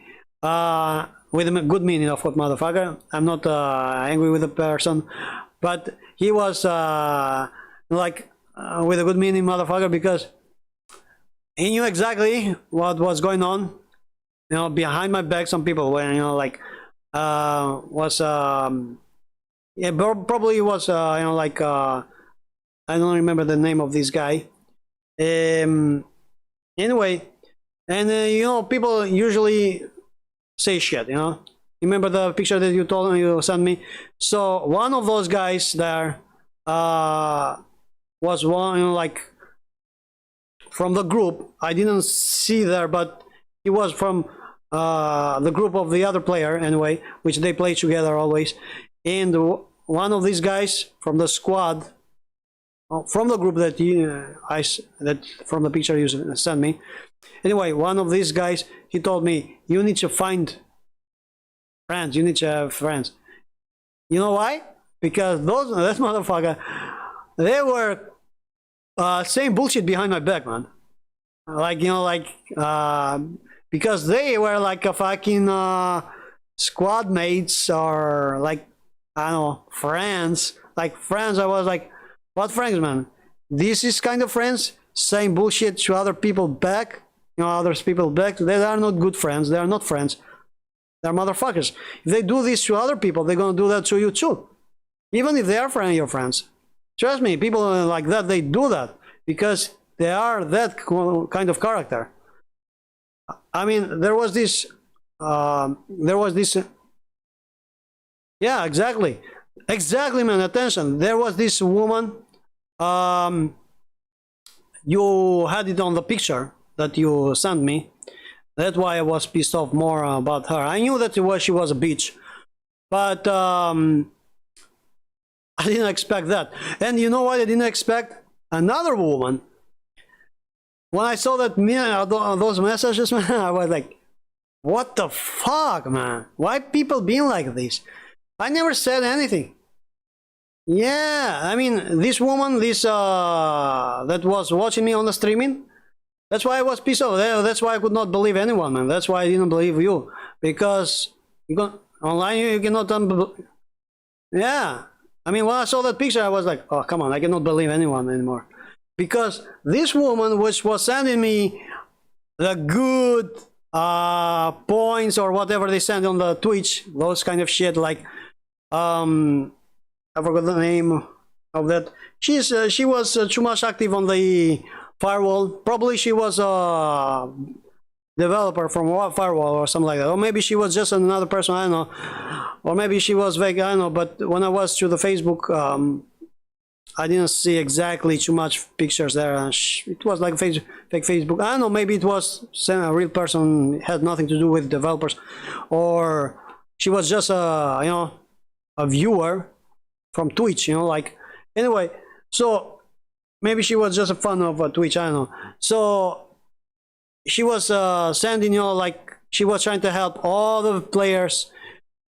with a good meaning of what motherfucker. I'm not angry with the person, but he was like with a good meaning motherfucker, because he knew exactly what was going on, you know, behind my back. Some people were, you know, like was yeah, probably it was, you know, like, I don't remember the name of this guy. Anyway, and you know, people usually say shit, you know. Remember the picture that you sent me? So one of those guys there was one, you know, like from the group. I didn't see there, but he was from the group of the other player anyway, which they play together always. And one of these guys from the squad, from the group that that from the picture you sent me. Anyway, one of these guys, he told me, you need to find friends. You need to have friends. You know why? Because that motherfucker, they were saying bullshit behind my back, man. Like, you know, like because they were like a fucking squad mates, or like, I don't know, friends. Like friends, I was like, what friends, man? This is kind of friends saying bullshit to other people back, you know, other people back. They are not good friends. They are not friends. They're motherfuckers. If they do this to other people, they're gonna do that to you too. Even if they are your friends. Trust me, people like that, they do that because they are that kind of character. I mean, there was this, yeah, exactly, man. Attention. There was this woman. You had it on the picture that you sent me. That's why I was pissed off more about her. I knew that she was a bitch, but I didn't expect that. And you know what? I didn't expect another woman. When I saw that those messages, man, I was like, "What the fuck, man? Why people being like this?" I never said anything. Yeah, I mean, this woman, that was watching me on the streaming, that's why I was pissed off. That's why I could not believe anyone, man. That's why I didn't believe you. Because online you cannot yeah. I mean, when I saw that picture, I was like, oh, come on, I cannot believe anyone anymore. Because this woman, which was sending me the good points or whatever they send on the Twitch, those kind of shit, like, I forgot the name of that. She was too much active on the firewall. Probably she was a developer from firewall or something like that. Or maybe she was just another person, I don't know. Or maybe she was fake, I don't know. But when I was through the Facebook, I didn't see exactly too much pictures there. It was like fake Facebook. I don't know, maybe it was a real person, had nothing to do with developers. Or she was just you know, a viewer from Twitch, you know, like, anyway, so maybe she was just a fan of Twitch, I don't know. So she was sending, you know, like, she was trying to help all the players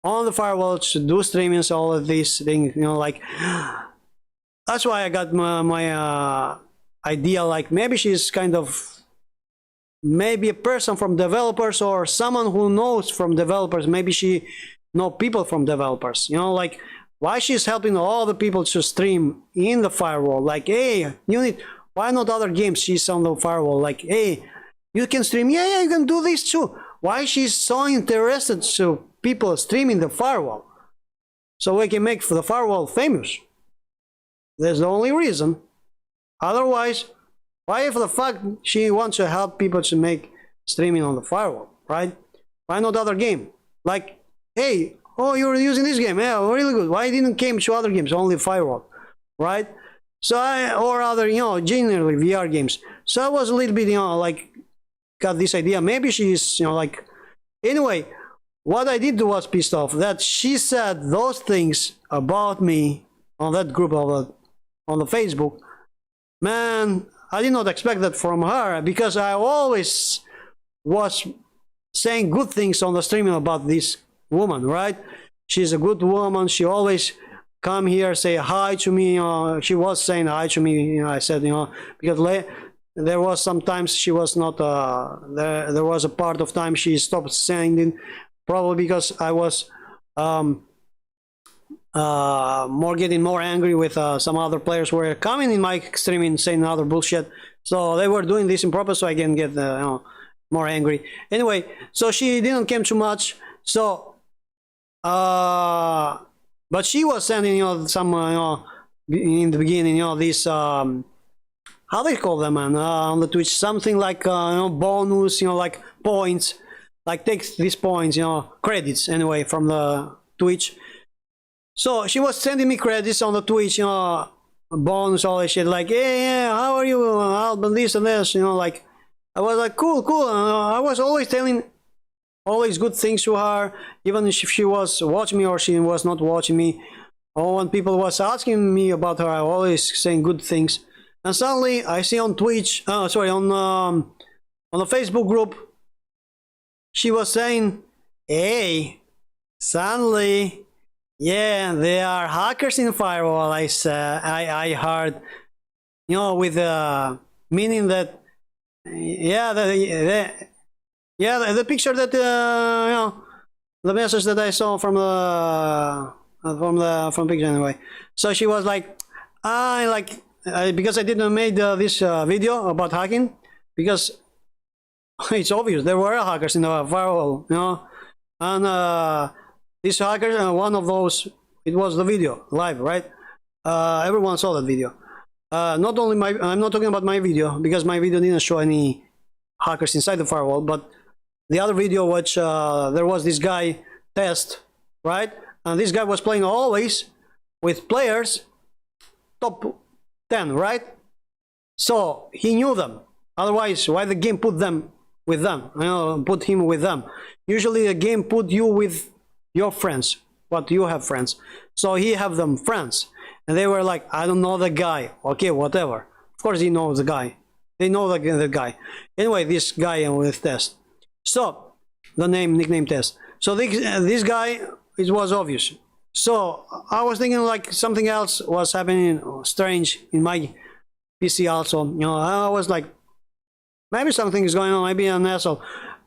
on the firewall to do streamings, all of these things, you know, like, that's why I got my idea, like, maybe she's kind of, maybe a person from developers or someone who knows from developers. Maybe she know people from developers, you know, like, why she's helping all the people to stream in the firewall. Like, hey, why not other games? She's on the firewall. Like, hey, you can stream. Yeah, you can do this too. Why she's so interested to people streaming the firewall? So we can make the firewall famous. That's the only reason. Otherwise, why if the fuck she wants to help people to make streaming on the firewall, right? Why not other game? Like, hey, oh, you're using this game, yeah, really good. Why didn't came to other games, only firewall, right? So or other, you know, generally VR games. So I was a little bit, you know, like, got this idea. Maybe she's, you know, like, anyway, what I did was pissed off that she said those things about me on that group of on the Facebook. Man, I did not expect that from her because I always was saying good things on the streaming about this woman, right? She's a good woman. She always come here, say hi to me. She was saying hi to me. I said, because there was sometimes she was not there was a part of time she stopped saying it, probably because I was more getting more angry with some other players who were coming in my streaming saying other bullshit, so they were doing this in purpose so I can get more angry. Anyway, so she didn't come too much, so but she was sending some in the beginning this how they call them, man, on the Twitch, something like bonus, like points, like takes these points, credits anyway from the Twitch. So she was sending me credits on the Twitch, bonus, all that shit, like, hey, yeah, how are you, Alban, this and this, like, I was like, cool, I was always telling always good things to her, even if she was watching me or she was not watching me, or when people was asking me about her, I always saying good things. And suddenly I see on Twitch, on the Facebook group, she was saying, hey, suddenly, yeah, there are hackers in Firewall. I heard, with meaning that, yeah, the picture that the message that I saw from the picture anyway. So she was like, because I didn't made this video about hacking, because it's obvious there were hackers in the firewall, and this hacker, one of those, it was the video live, right? Everyone saw that video. Not only I'm not talking about my video, because my video didn't show any hackers inside the firewall, but the other video, which there was this guy test, right? And this guy was playing always with players top 10, right? So he knew them. Otherwise, why the game put them with them? Put him with them. Usually the game put you with your friends, but you have friends. So he have them friends. And they were like, I don't know the guy. Okay, whatever. Of course he knows the guy. They know the guy. Anyway, this guy with test. So, the nickname test. So this guy, it was obvious. So I was thinking like something else was happening strange in my PC also. I was like, maybe something is going on, maybe an asshole.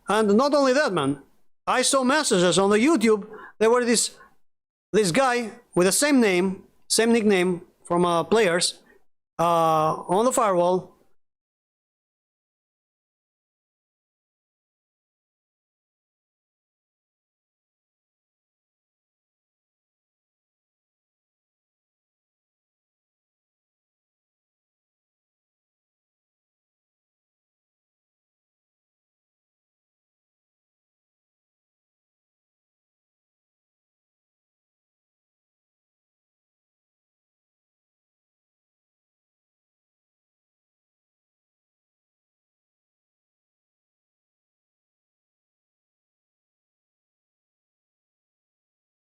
And not only that, man, I saw messages on the YouTube. There were this guy with the same name, same nickname from players on the firewall.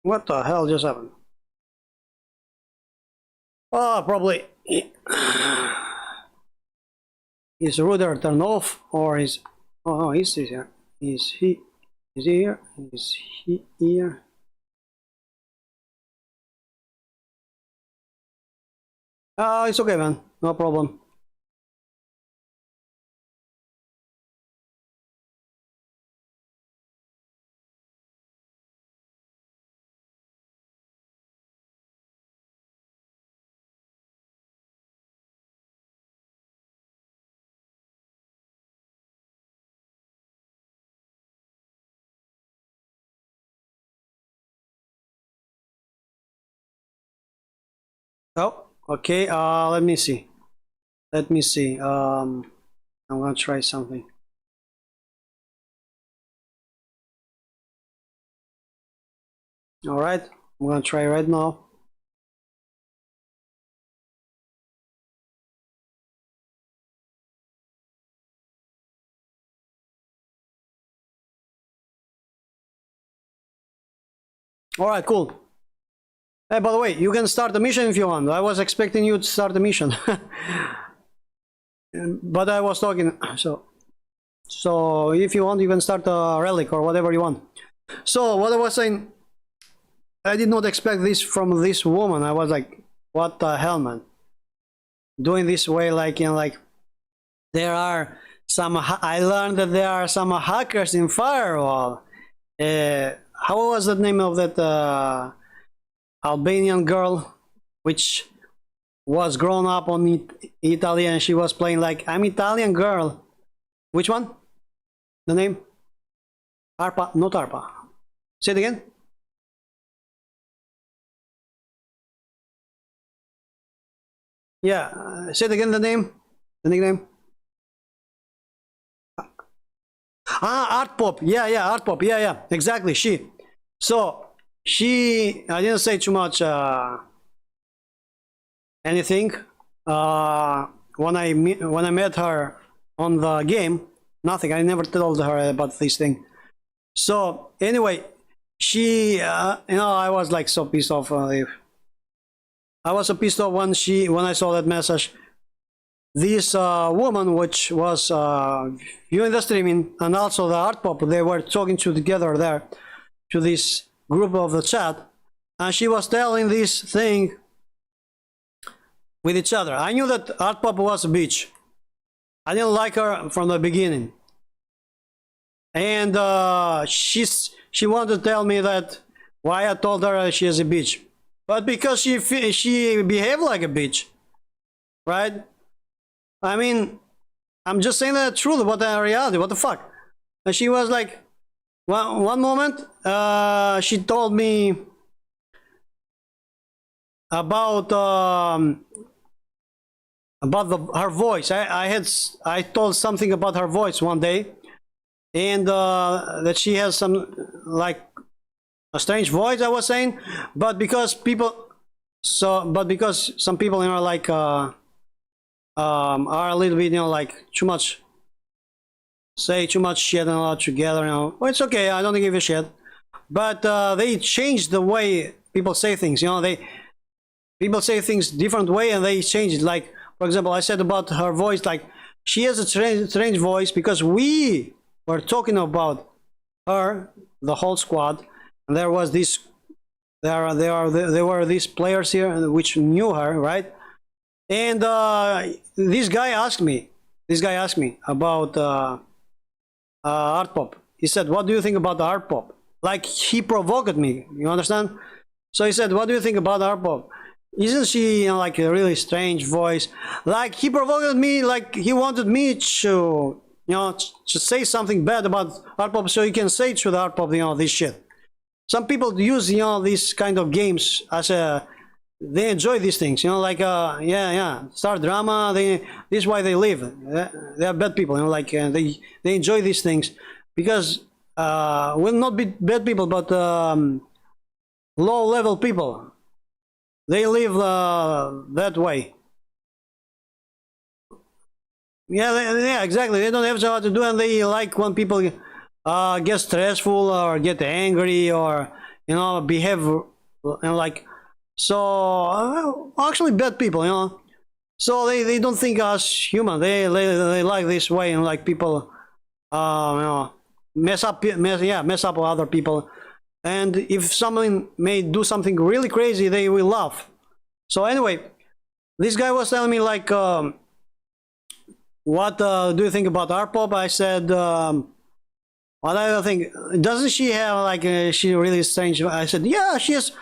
What the hell just happened? Oh, probably his router turned off, or is no, he's here. Is he here? Is he here? It's okay, man. No problem. Oh, okay. Let me see. I'm gonna try something. All right. I'm gonna try right now. Alright, cool. Hey, by the way, you can start the mission if you want. I was expecting you to start the mission. But I was talking, so if you want, you can start a relic or whatever you want. So, what I was saying, I did not expect this from this woman. I was like, what the hell, man? Doing this way, like, you know, like, there are some, I learned that there are some hackers in Firewall. How was the name of that Albanian girl, which was grown up on Italy, and she was playing like, I'm Italian girl. Which one? The name? Arpa, not Arpa. Say it again. Yeah, say it again, the name, the nickname. Art Pop, yeah, Art Pop, yeah, exactly, she. So, she, I didn't say too much anything when I met her on the game. Nothing, I never told her about this thing. So, anyway, she, you know, I was like so pissed off. I was so pissed off when I saw that message. This woman, which was viewing the streaming, and also the Art Pop, they were talking together there to this group of the chat, and she was telling this thing with each other. I knew that Art Pop was a bitch. I didn't like her from the beginning, and she wanted to tell me that why I told her she is a bitch, but because she behaved like a bitch, right? I mean, I'm just saying the truth about the reality. What the fuck? And she was like, one moment, she told me about her voice. I told something about her voice one day, and that she has some like a strange voice. I was saying, but because some people, you know, like are a little bit, you know, like say too much shit and all together, you know. Well, it's okay, I don't give a shit. But they changed the way people say things, you know. People say things different way and they change it. Like, for example, I said about her voice, like, she has a strange voice because we were talking about her, the whole squad, and there was this, there were these players here which knew her, right? And this guy asked me about Art Pop. He said, what do you think about Art Pop? Like, he provoked me, you understand? So he said, what do you think about Art Pop? Isn't she, you know, like a really strange voice? Like, he provoked me, like he wanted me to, you know, to say something bad about Art Pop, so he can say to the Art Pop, you know, this shit. Some people use, you know, these kind of games as a, they enjoy these things, you know, like start drama. This is why they live. They are bad people, you know, like they enjoy these things because will not be bad people, but low level people. They live that way. Yeah, exactly. They don't have what to do, and they like when people get stressful or get angry or, you know, behave, you know, like. So actually bad people, you know. So they don't think us human. They like this way, and like people, you know, mess up with other people. And if someone may do something really crazy, they will laugh. So anyway, this guy was telling me like, what do you think about Art Pop? I said, what I think, doesn't she have like she really strange? I said, yeah, she has.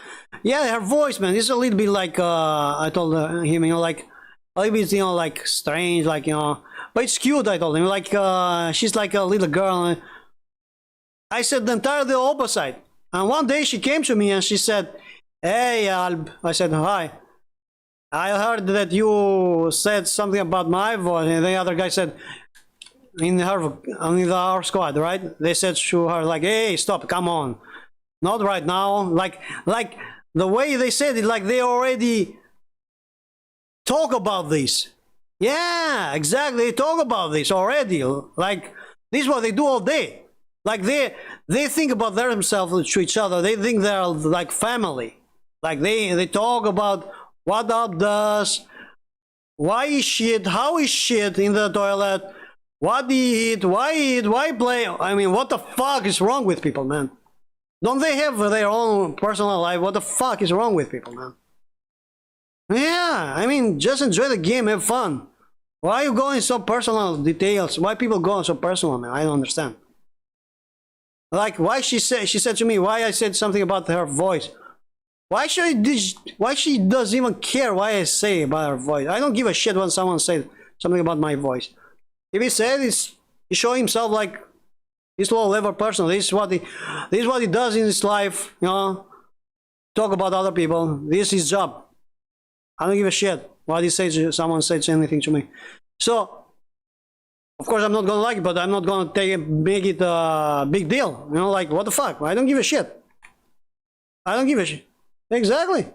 Yeah, her voice, man, is a little bit like, I told him, you know, like, a little bit, you know, like, strange, like, you know, but it's cute, I told him, like, she's like a little girl. I said the entirely opposite. And one day she came to me and she said, hey, Alb. I said, hi. I heard that you said something about my voice, and the other guy said, in our squad, right? They said to her, like, hey, stop, come on. Not right now, like the way they said it, like they already talk about this. Yeah, exactly, they talk about this already. Like, this is what they do all day. Like they think about themselves to each other. They think they're like family. Like they talk about what Up does, why is shit, how is shit in the toilet, what he eat, why play. I mean, what the fuck is wrong with people, man? Don't they have their own personal life? What the fuck is wrong with people, man? Yeah, I mean, just enjoy the game, have fun. Why are you going so personal details? Why people going so personal, man? I don't understand. Like, why she said to me, why I said something about her voice. Why she doesn't even care why I say about her voice. I don't give a shit when someone says something about my voice. If he said he's showing himself like this low level person. This is what he does in his life, you know. Talk about other people. This is his job. I don't give a shit what he says. Someone says anything to me. So of course I'm not gonna like it, but I'm not gonna make it a big deal. You know, like what the fuck? I don't give a shit. I don't give a shit. Exactly.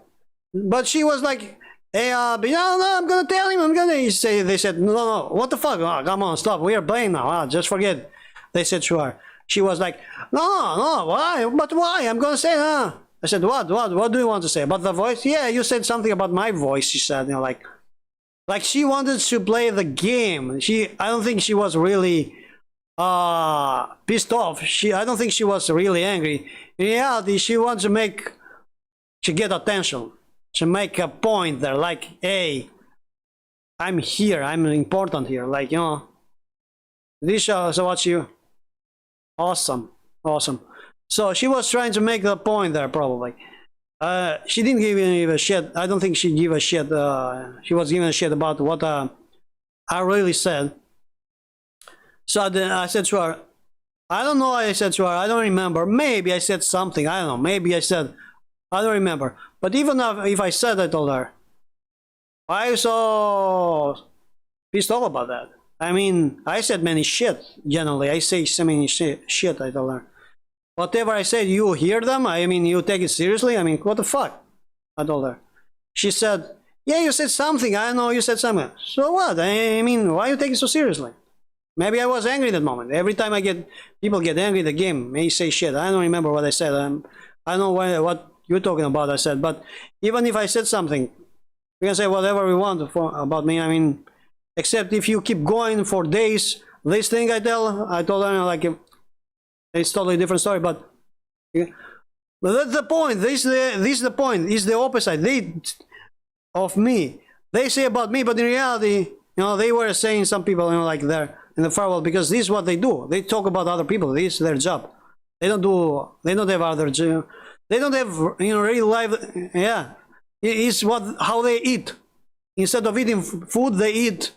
But she was like, hey, no, I'm gonna tell him. They said, no, what the fuck? Oh, come on, stop. We are playing now. Just forget. They said to her. She was like, no, why? But why? I'm gonna say, I said, what do you want to say about the voice? Yeah, you said something about my voice. She said, you know, like she wanted to play the game. I don't think she was really pissed off. I don't think she was really angry. In reality, she wants to get attention, to make a point there, like, hey, I'm here, I'm important here, like, you know, this shows what you, awesome. So she was trying to make the point there, probably. She didn't give a shit. I don't think she gave a shit. She was giving a shit about what I really said. So I said to her, I don't know what I said to her, I don't remember. Maybe I said something, I don't know. Maybe I said, I don't remember. But even if I said, I told her, I was so pissed off about that. I mean, I said many shit, generally. I say so many shit, I told her. Whatever I said, you hear them? I mean, you take it seriously? I mean, what the fuck? I told her. She said, yeah, you said something. I know you said something. So what? I mean, why you take it so seriously? Maybe I was angry that moment. Every time people get angry in the game, they say shit. I don't remember what I said. I don't know what you're talking about, I said. But even if I said something, we can say whatever we want about me. I mean, except if you keep going for days, this thing I told her, like, it's totally different story. But that's the point. This is the point. It's the opposite of me. They say about me, but in reality, you know, they were saying, some people, you know, like they're in the firewall, because this is what they do. They talk about other people. This is their job. They don't have other job. They don't have, you know, real life. Yeah, it's how they eat. Instead of eating food, they eat,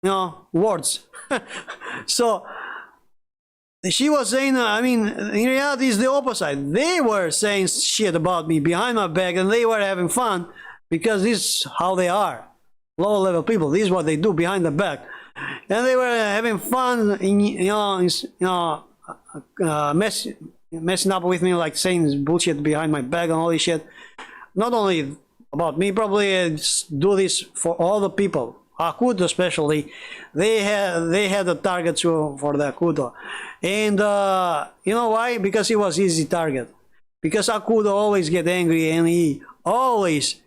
you know, words. So she was saying, I mean, in reality, it's the opposite. They were saying shit about me behind my back, and they were having fun because this is how they are. Low-level people. This is what they do behind the back, and they were having fun. Messing up with me, like saying bullshit behind my back and all this shit. Not only about me, probably do this for all the people. Akuto especially, they had a target for the Akuto, and you know why? Because he was easy target. Because Akuto always get angry, and he always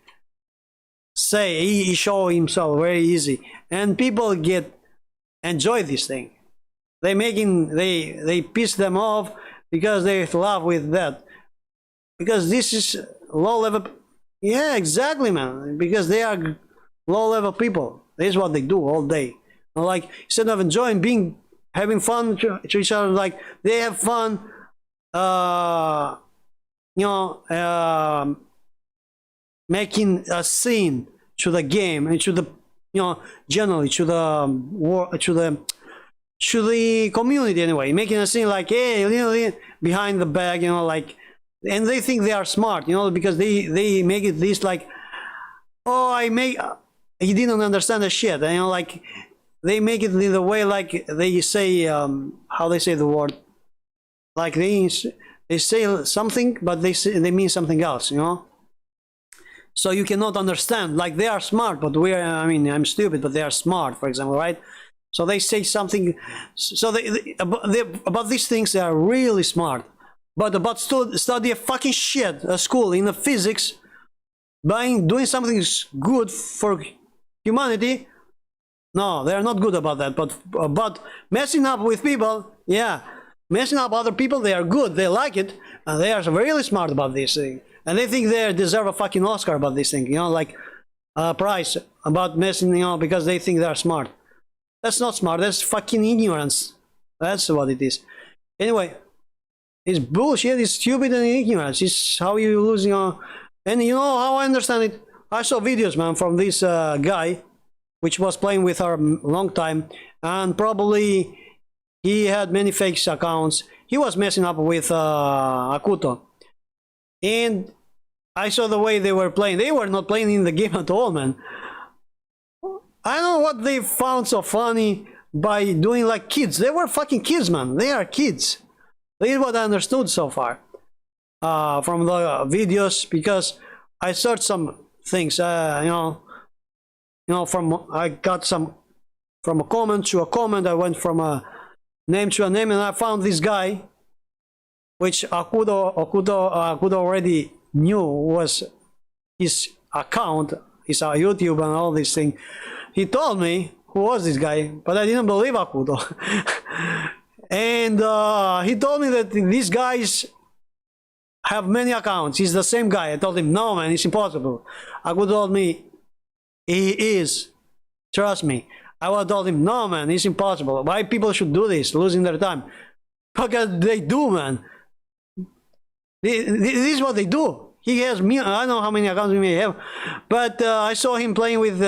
he show himself very easy, and people enjoy this thing. They piss them off because they laugh with that. Because this is low level. Yeah, exactly, man. Because they are low level people. This is what they do all day. Like, instead of enjoying having fun to each other, like they have fun, making a scene to the game and to the, you know, generally to the community anyway, making a scene like, hey, you know, behind the back, you know, like, and they think they are smart, you know, because they make it this like, oh, he didn't understand the shit, you know, like they make it in the way like they say, how they say the word, like they say something, but they mean something else, you know. So you cannot understand, like they are smart, but I mean, I'm stupid, but they are smart, for example, right? So they say something. So about these things they are really smart. But about study a fucking shit at school in the physics, doing something good for humanity. No, they are not good about that. But messing up with people, yeah, messing up other people, they are good. They like it, and they are really smart about this thing. And they think they deserve a fucking Oscar about this thing. You know, like a prize about messing, you know, because they think they are smart. That's not smart. That's fucking ignorance. That's what it is. Anyway, it's bullshit. It's stupid and ignorance. It's how you lose, you know. And you know how I understand it? I saw videos, man, from this guy, which was playing with her a long time, and probably he had many fake accounts. He was messing up with Akuto. And I saw the way they were playing. They were not playing in the game at all, man. I don't know what they found so funny by doing like kids. They were fucking kids, man. They are kids. This is what I understood so far from the videos, because I searched some things, I got some from a comment to a comment. I went from a name to a name, and I found this guy, which Akudo already knew was his account, his YouTube and all these things. He told me who was this guy, but I didn't believe Akudo. And he told me that these guys have many accounts. He's the same guy. I told him, no, man, it's impossible. Akudo told me, he is. Trust me. I would have told him, no, man, it's impossible. Why people should do this, losing their time? Because they do, man. This is what they do. He has me. I don't know how many accounts he may have, but I saw him playing with.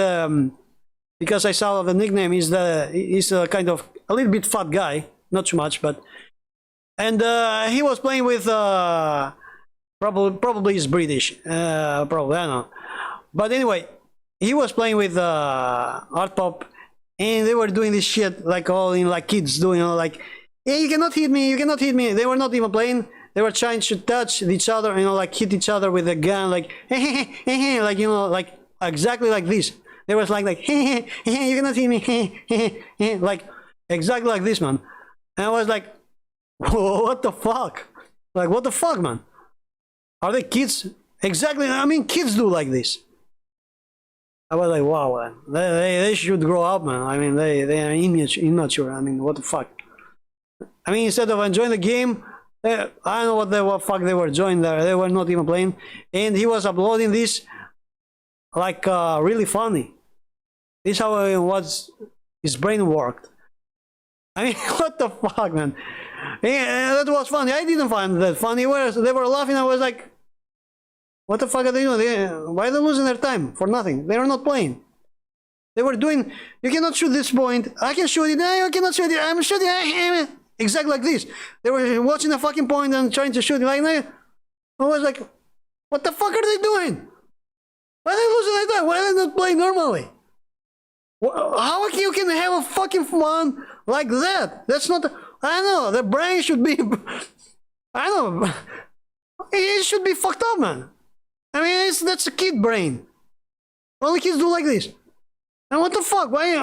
Because I saw the nickname. He's a kind of a little bit fat guy, not too much, but. And he was playing with. Probably he's British. Probably, I don't know. But anyway, he was playing with Art Pop, and they were doing this shit like all in like kids doing, you know, like, hey, you cannot hit me, you cannot hit me. They were not even playing. They were trying to touch each other, you know, like hit each other with a gun, like, like, you know, like exactly like this. They was like, you cannot hit me, like exactly like this, man. And I was like, what the fuck? Like, what the fuck, man? Are they kids? Exactly. I mean, kids do like this. I was like, wow, man. They should grow up, man. I mean, they are immature. I mean, what the fuck? I mean, instead of enjoying the game, I don't know what the fuck they were enjoying there. They were not even playing. And he was uploading this like really funny. This is how his brain worked. I mean, what the fuck, man? Yeah, that was funny. I didn't find that funny. They were laughing. I was like, what the fuck are they doing? Why are they losing their time for nothing? They were not playing. They were doing, you cannot shoot this point. I can shoot it. I cannot shoot it. I'm shooting. Exactly like this. They were watching a fucking point and trying to shoot it like that. I was like, what the fuck are they doing? Why are they losing their time? Why are they not playing normally? How you can have a fucking fun like that? That's not, I don't know, the brain should be, I don't know, it should be fucked up, man. I mean, that's a kid brain. Only kids do like this. And what the fuck? Why?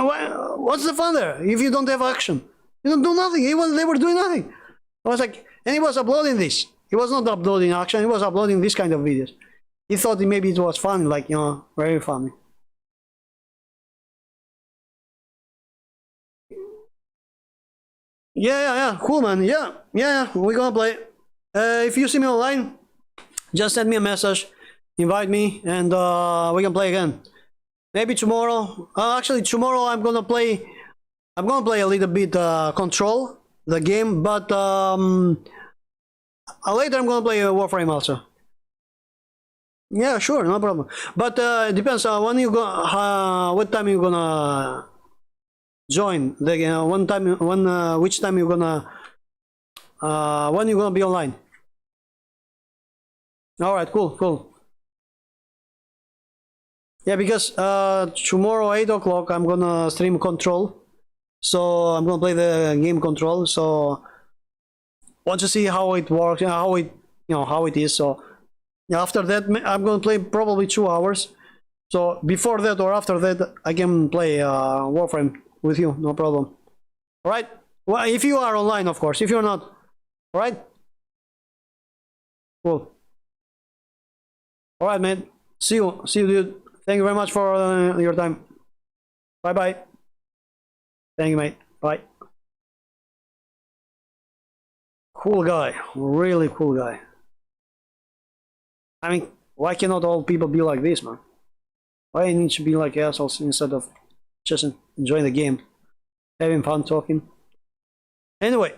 What's the fun there if you don't have action? You don't do nothing. They were doing nothing. I was like, and he was uploading this. He was not uploading action. He was uploading this kind of videos. He thought maybe it was funny, like, you know, very funny. Yeah, cool, man. Yeah, we're gonna play. If you see me online, just send me a message, invite me, and we can play again. Maybe tomorrow. Actually, tomorrow I'm gonna play a little bit Control, the game, but later I'm gonna play Warframe also. Yeah, sure, no problem. But it depends when you go, what time you gonna join the which time you gonna when you gonna be online. All right, cool. Yeah, because tomorrow 8 o'clock I'm gonna stream Control, so I'm gonna play the game Control. So want to see how it works, how it is. So after that I'm gonna play probably 2 hours. So before that or after that I can play Warframe with you, no problem. All right. Well, if you are online, of course. If you're not, all right. Cool. All right, man. See you, dude. Thank you very much for your time. Bye, bye. Thank you, mate. Bye. Cool guy, really cool guy. I mean, why cannot all people be like this, man? Why need to be like assholes instead of just enjoying the game, having fun talking? Anyway,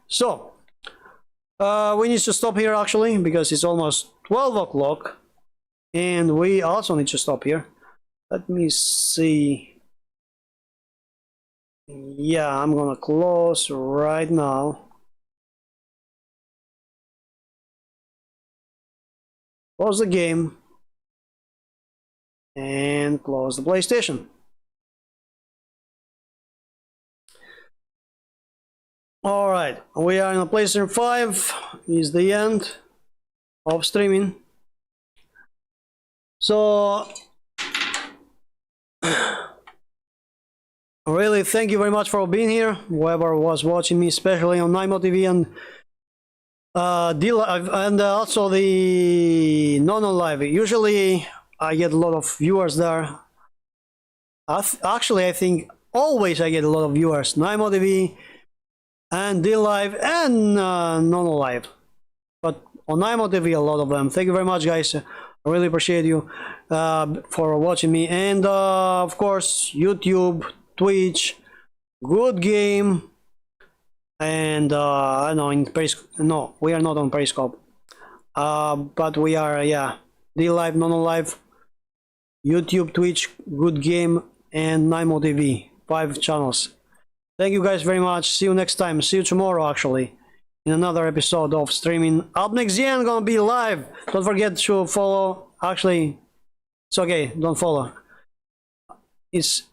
so we need to stop here actually because it's almost 12 o'clock, and we also need to stop here. Let me see. Yeah, I'm gonna close right now. Close the game and close the PlayStation. Alright, we are in a PlayStation 5. Is the end of streaming. So really thank you very much for being here, whoever was watching me, especially on Nimo TV and D-Live, and also the non-live. Usually I get a lot of viewers there. Actually, I think always I get a lot of viewers. Nimo TV and D-Live and non-live. But on Nimo TV, a lot of them. Thank you very much, guys. I really appreciate you for watching me. And of course, YouTube, Twitch, Good Game. And I know in Periscope, no, we are not on Periscope, but we are, yeah, D-Live, non-live, YouTube, Twitch, Good Game, and Nimo TV, 5 channels. Thank you guys very much. See you next time. See you tomorrow, actually, in another episode of streaming. Up next year, gonna be live. Don't forget to follow. Actually, it's okay. Don't follow. It's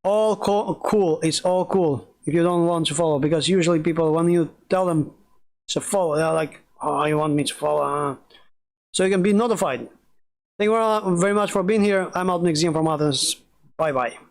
all cool. It's all cool. If you don't want to follow, because usually people, when you tell them to follow, they're like, oh, you want me to follow? So you can be notified. Thank you very much for being here. I'm out next year from others. Bye bye.